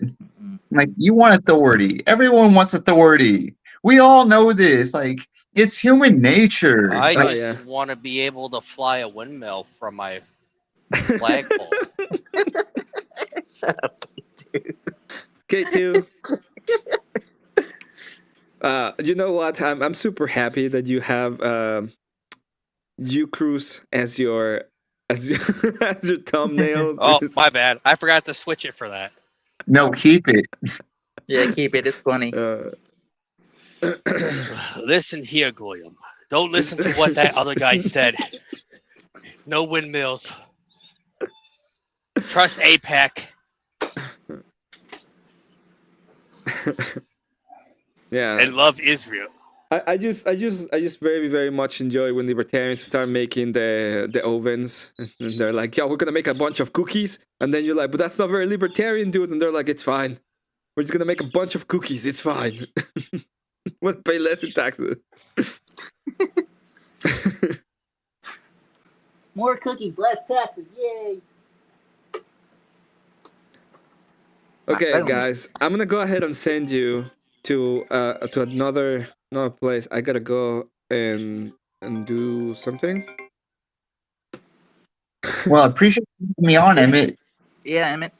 Like, you want authority. Everyone wants authority. We all know this. Like, it's human nature.
I
Like,
just want to be able to fly a windmill from my flagpole.
K2. You know what? I'm super happy that you have Cruise as your as your thumbnail.
Oh, my bad. I forgot to switch it for that.
No, keep it.
Yeah, keep it. It's funny.
Listen here, Goyam. Don't listen to what that other guy said. No windmills. Trust APEC.
Yeah.
And love Israel.
I just very, very much enjoy when libertarians start making the ovens, and they're like, yeah, we're gonna make a bunch of cookies, and then you're like, but that's not very libertarian, dude, and they're like, it's fine. We're just gonna make a bunch of cookies, it's fine. We'll pay less in taxes.
More cookies, less taxes, yay!
Okay, guys, I'm gonna go ahead and send you to another place. I gotta go and do something.
well, I appreciate you having me on, Emmett.
Yeah, Emmett.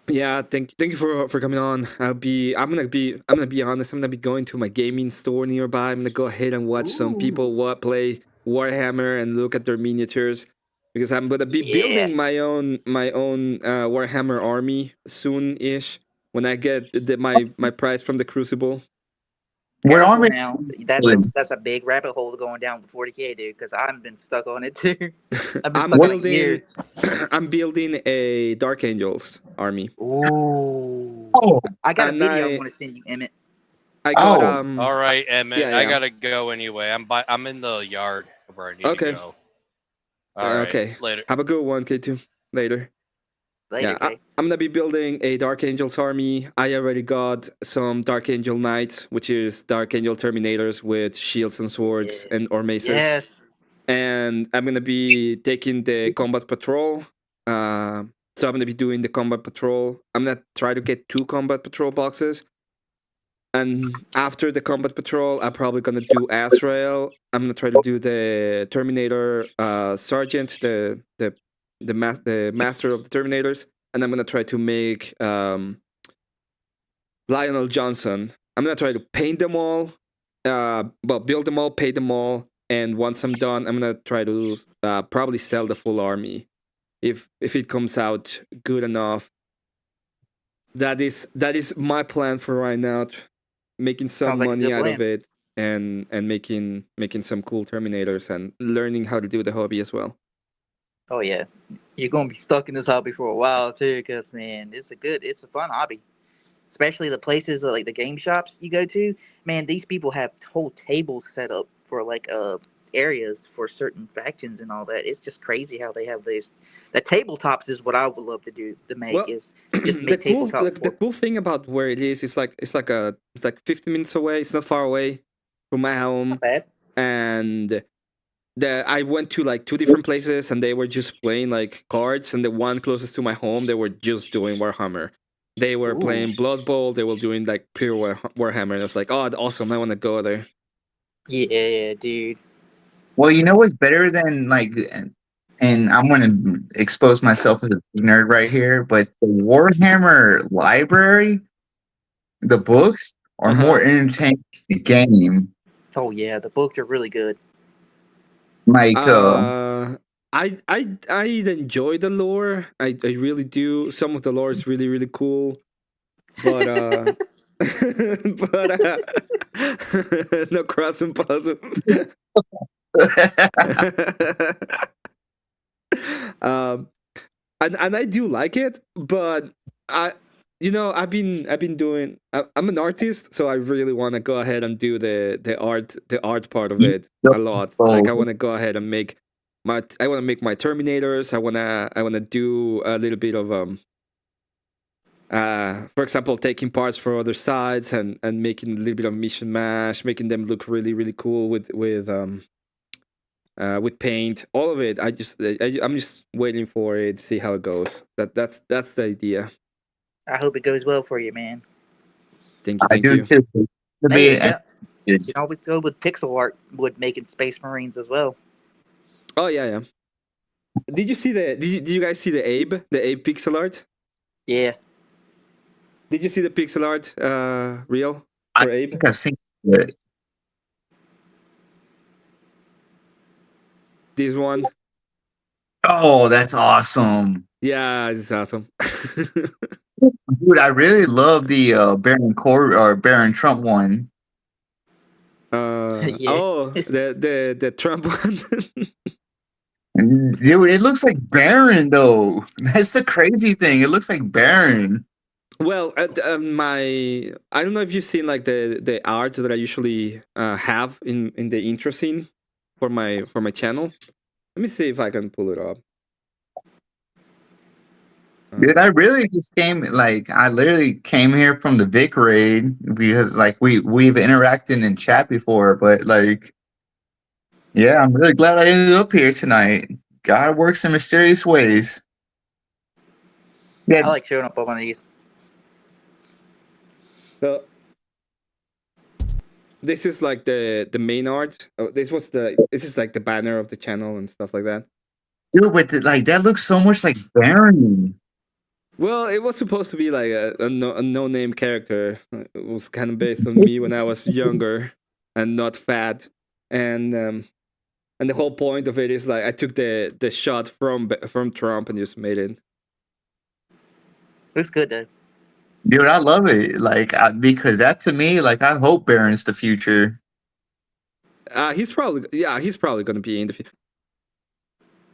Yeah, thank you for coming on. I'm gonna be honest. I'm gonna be going to my gaming store nearby. I'm gonna go ahead and watch some people play Warhammer and look at their miniatures, because I'm gonna be building my own Warhammer army soon-ish when I get my prize from the Crucible.
What
Careful
army?
now. That's a big rabbit hole going down with 40K, dude. Because I've been stuck on it too. I've been stuck on it years.
I'm building a Dark Angels army.
Ooh.
Oh,
I got a video I want to send you, Emmett.
I got
All right, Emmett.
yeah,
I
yeah.
gotta go anyway. I'm in the yard where I need to go. All right.
Okay.
Later.
Have a good one, K2. Later.
Later,
Yeah, I'm gonna be building a Dark Angels army. I already got some Dark Angel Knights, which is Dark Angel Terminators with shields and swords or maces.
Yes.
And I'm gonna be taking the combat patrol. So I'm gonna be doing the combat patrol. I'm gonna try to get 2 combat patrol boxes. And after the combat patrol, I'm probably gonna do Azrael. I'm gonna try to do the Terminator Sergeant, the master of the Terminators, and I'm gonna try to make Lionel Johnson. I'm gonna try to paint them all, build them all, paint them all, and once I'm done, I'm gonna try to probably sell the full army, if it comes out good enough. That is my plan for right now, making some money out of it, and making some cool Terminators and learning how to do the hobby as well.
Oh yeah, you're gonna be stuck in this hobby for a while too, because man, it's a fun hobby. Especially the places like the game shops you go to. Man, these people have whole tables set up for like areas for certain factions and all that. It's just crazy how they have these. The tabletops is what I would love to do to make is just make tabletops.
The cool thing about where it is, it's like 15 minutes away. It's not far away from my home.
Not bad.
And I went to like 2 different places, and they were just playing like cards. And the one closest to my home, they were just doing Warhammer. They were playing Blood Bowl. They were doing like pure Warhammer. And I was like, oh, awesome! I want to go there.
Yeah, dude.
Well, you know what's better than like and I'm going to expose myself as a big nerd right here, but the Warhammer library, the books are more entertaining than the game.
Oh yeah, the books are really good.
Like,
I enjoy the lore. I really do. Some of the lore is really really cool, but but no cross and puzzle. And I do like it, but I've been doing. I'm an artist, so I really want to go ahead and do the art part of it a lot. Like I want to go ahead and make my Terminators. I wanna do a little bit of for example, taking parts for other sides and making a little bit of mission mash, making them look really really cool with paint, all of it. I'm just waiting for it to see how it goes. That's the idea.
I hope it goes well for you, man.
Thank you.
I do too.
Hey, you can always go with pixel art with making Space Marines as well.
Oh yeah. Did you guys see the Abe pixel art?
Yeah.
Did you see the pixel art reel for Abe?
I think I've seen it.
This one.
Oh, that's awesome.
Yeah, it's awesome.
Dude, I really love the Baron Trump one.
Oh, the Trump one.
Dude, it looks like Baron though. That's the crazy thing. It looks like Baron.
Well, I don't know if you've seen like the art that I usually have in the intro scene for my channel. Let me see if I can pull it up.
Dude, I really just I literally came here from the Vic raid because like we've interacted in chat before, but like, yeah, I'm really glad I ended up here tonight. God works in mysterious ways. Yeah,
I like showing up on one of these.
So this is like the main art. Oh, this is like the banner of the channel and stuff like that.
Dude, but that looks so much like Baron.
Well, it was supposed to be like a no-name character. It was kind of based on me when I was younger and not fat, and the whole point of it is like I took the shot from Trump and just made it.
Looks good though.
Dude, I love it. Like, because that to me, like, I hope Baron's the future.
He's probably going to be in the future.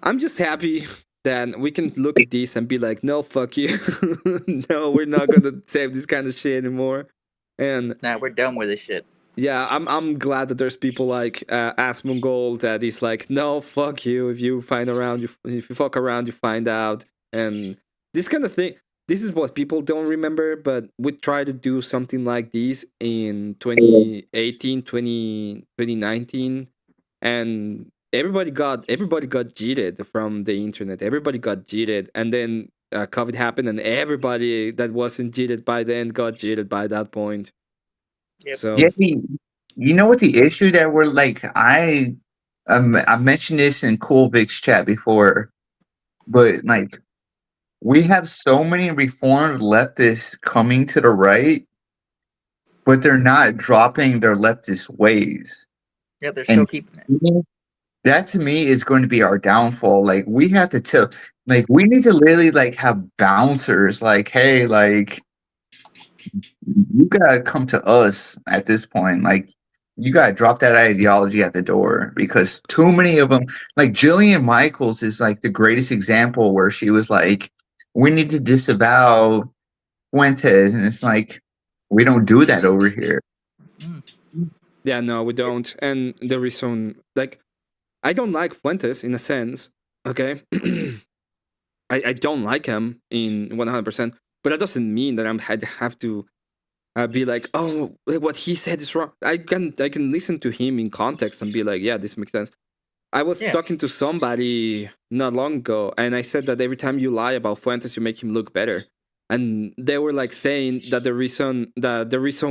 I'm just happy that we can look at this and be like, no, fuck you. No, we're not going to save this kind of shit anymore. And
nah, we're done with this shit.
Yeah, I'm glad that there's people like Asmongold that is like, no, fuck you. If you fuck around, you find out. And this kind of thing. This is what people don't remember, but we tried to do something like this in 2018, 2019, and everybody got cheated from the internet. Everybody got cheated, and then COVID happened, and everybody that wasn't cheated by then got cheated by that point.
Yep.
So
yeah, you know what the issue that we're like, I mentioned this in Cool Vic's chat before, but like, we have so many reformed leftists coming to the right, but they're not dropping their leftist ways.
Yeah, they're still keeping it.
That to me is going to be our downfall. Like, we have to tell, like, we need to literally like have bouncers. Like, hey, like, you gotta come to us at this point. Like, you gotta drop that ideology at the door, because too many of them, like Jillian Michaels is like the greatest example where she was like, we need to disavow Fuentes, and it's like, we don't do that over here.
Yeah, no, we don't. And the reason, like, I don't like Fuentes in a sense, okay? I don't like him in 100%, but that doesn't mean that I have to be like, oh, what he said is wrong. I can listen to him in context and be like, yeah, this makes sense. I was talking to somebody not long ago, and I said that every time you lie about Fuentes, you make him look better. And they were like saying that the reason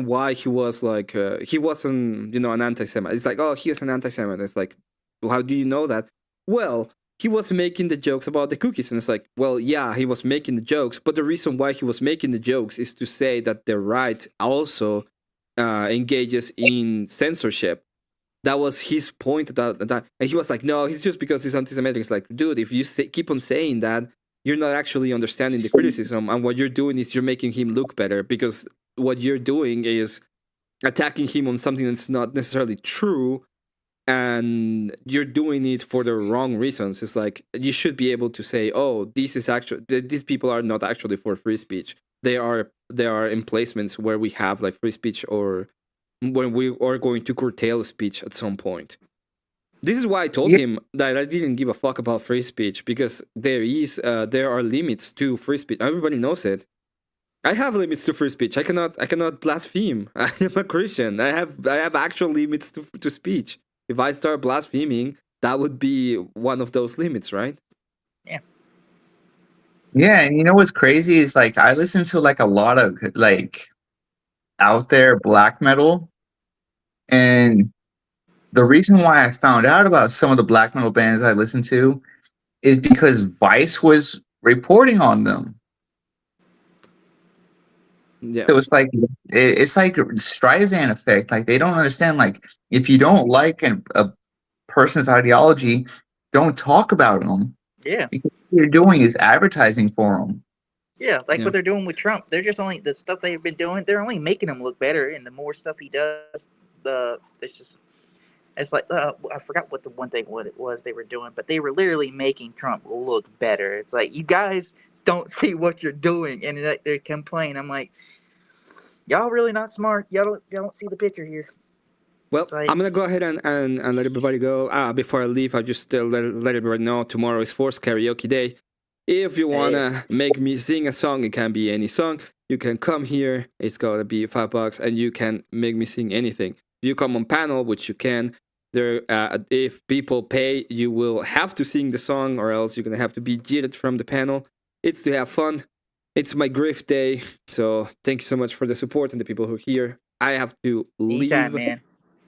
why he was like he wasn't an anti-Semite. It's like, oh, he is an anti-Semite. It's like, well, how do you know that? Well, he was making the jokes about the cookies, and it's like, well, yeah, he was making the jokes, but the reason why he was making the jokes is to say that the right also engages in censorship. That was his point at that time, and he was like, no, it's just because he's anti-Semitic. It's like, dude, if you keep on saying that, you're not actually understanding the criticism, and what you're doing is you're making him look better, because what you're doing is attacking him on something that's not necessarily true, and you're doing it for the wrong reasons. It's like, you should be able to say, oh, these people are not actually for free speech. They are emplacements where we have like free speech, or when we are going to curtail speech at some point. This is why I told him that I didn't give a fuck about free speech, because there are limits to free speech. Everybody knows it. I have limits to free speech. I cannot blaspheme. I am a Christian. I have actual limits to speech. If I start blaspheming, that would be one of those limits, right?
Yeah.
Yeah, and you know what's crazy is like I listen to like a lot of like out there black metal, and the reason why I found out about some of the black metal bands I listen to is because Vice was reporting on them.
Yeah.
So it's like Streisand effect. Like they don't understand. Like if you don't like a person's ideology, don't talk about them.
Yeah.
Because what you're doing is advertising for them.
Yeah, like what they're doing with Trump. They're just only the stuff they've been doing. They're only making him look better, and the more stuff he does, it's like I forgot what it was they were doing, but they were literally making Trump look better. It's like, you guys don't see what you're doing, and like they complain. I'm like, y'all really not smart. Y'all don't see the picture here.
Well, I'm gonna go ahead and let everybody go. Before I leave, I'll just let everybody know tomorrow is Force Karaoke Day. If you wanna make me sing a song, it can be any song. You can come here. It's gonna be $5, and you can make me sing anything. If you come on panel, which you can, there. If people pay, you will have to sing the song, or else you're gonna have to be yeeted from the panel. It's to have fun. It's my grift day, so thank you so much for the support and the people who are here. I have to leave.
Anytime, man.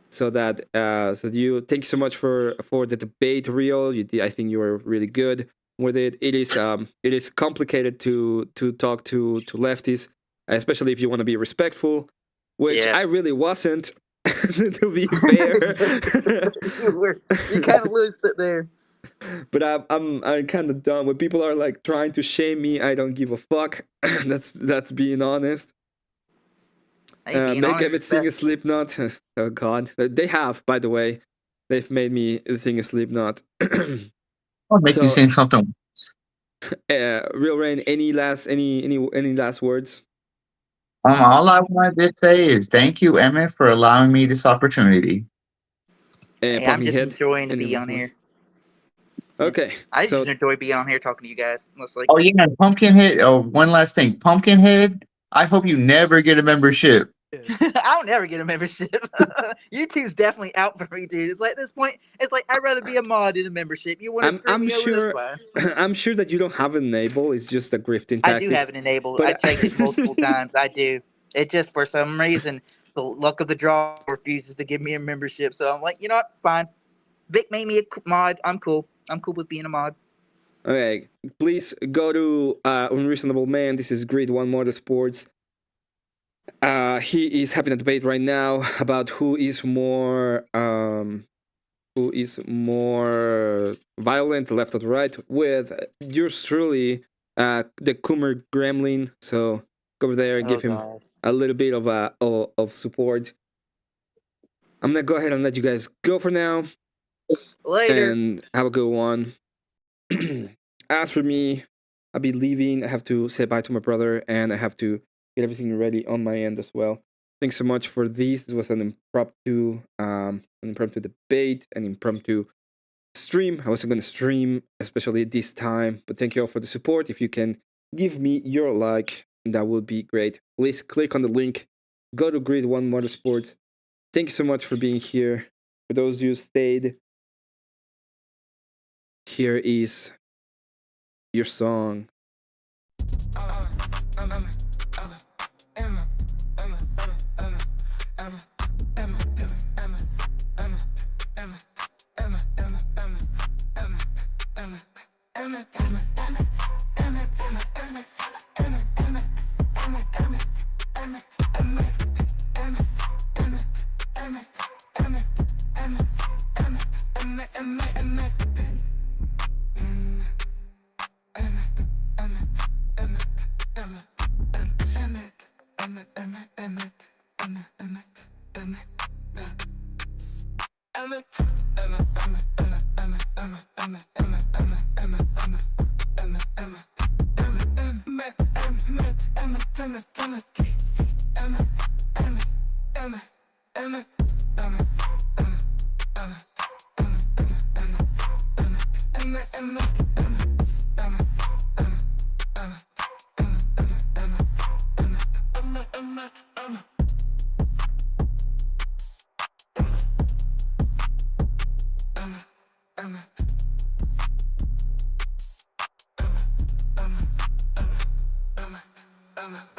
So that thank you so much for the debate, Real. I think you were really good with it. It is complicated to talk to lefties, especially if you want to be respectful, which I really wasn't. To be fair,
you kind of lost it there.
But I'm kind of done when people are like trying to shame me. I don't give a fuck. that's being honest. Make Emmett sing a Slipknot. Oh God, they have, by the way, they've made me sing a Slipknot.
I'll make you sing something.
Real Rain, any last words?
All I want to say is thank you, Emmett, for allowing me this opportunity.
I'm just enjoying to be on here.
Okay,
I just enjoy being on here talking to you guys.
Oh yeah, Pumpkinhead. Oh, one last thing, Pumpkinhead. I hope you never get a membership.
I'll never get a membership. YouTube's definitely out for me, dude. It's like at this point, it's like I'd rather be a mod than a membership. You want to?
I'm sure. I'm sure that you don't have it enabled. It's just a grifting tactic.
I do have it enabled. I checked it multiple times. I do. It just for some reason the luck of the draw refuses to give me a membership. So I'm like, you know what? Fine. Vic made me a mod. I'm cool. I'm cool with being a mod.
Okay, please go to Unreasonable Man. This is Grid One Motorsports. He is having a debate right now about who is more violent, left or right, with yours truly, the Coomer Gremlin. So go over there and give him a little bit of support. I'm gonna go ahead and let you guys go for now.
Later.
And have a good one. As for me, I'll be leaving. I have to say bye to my brother, and I have to get everything ready on my end as well. Thanks so much for this. This was an impromptu debate, an impromptu stream. I wasn't going to stream, especially this time, but thank you all for the support. If you can give me your like, that would be great. Please click on the link. Go to Grid One Motorsports. Thank you so much for being here. For those of you who stayed, here is your song. Emma.
Emmet.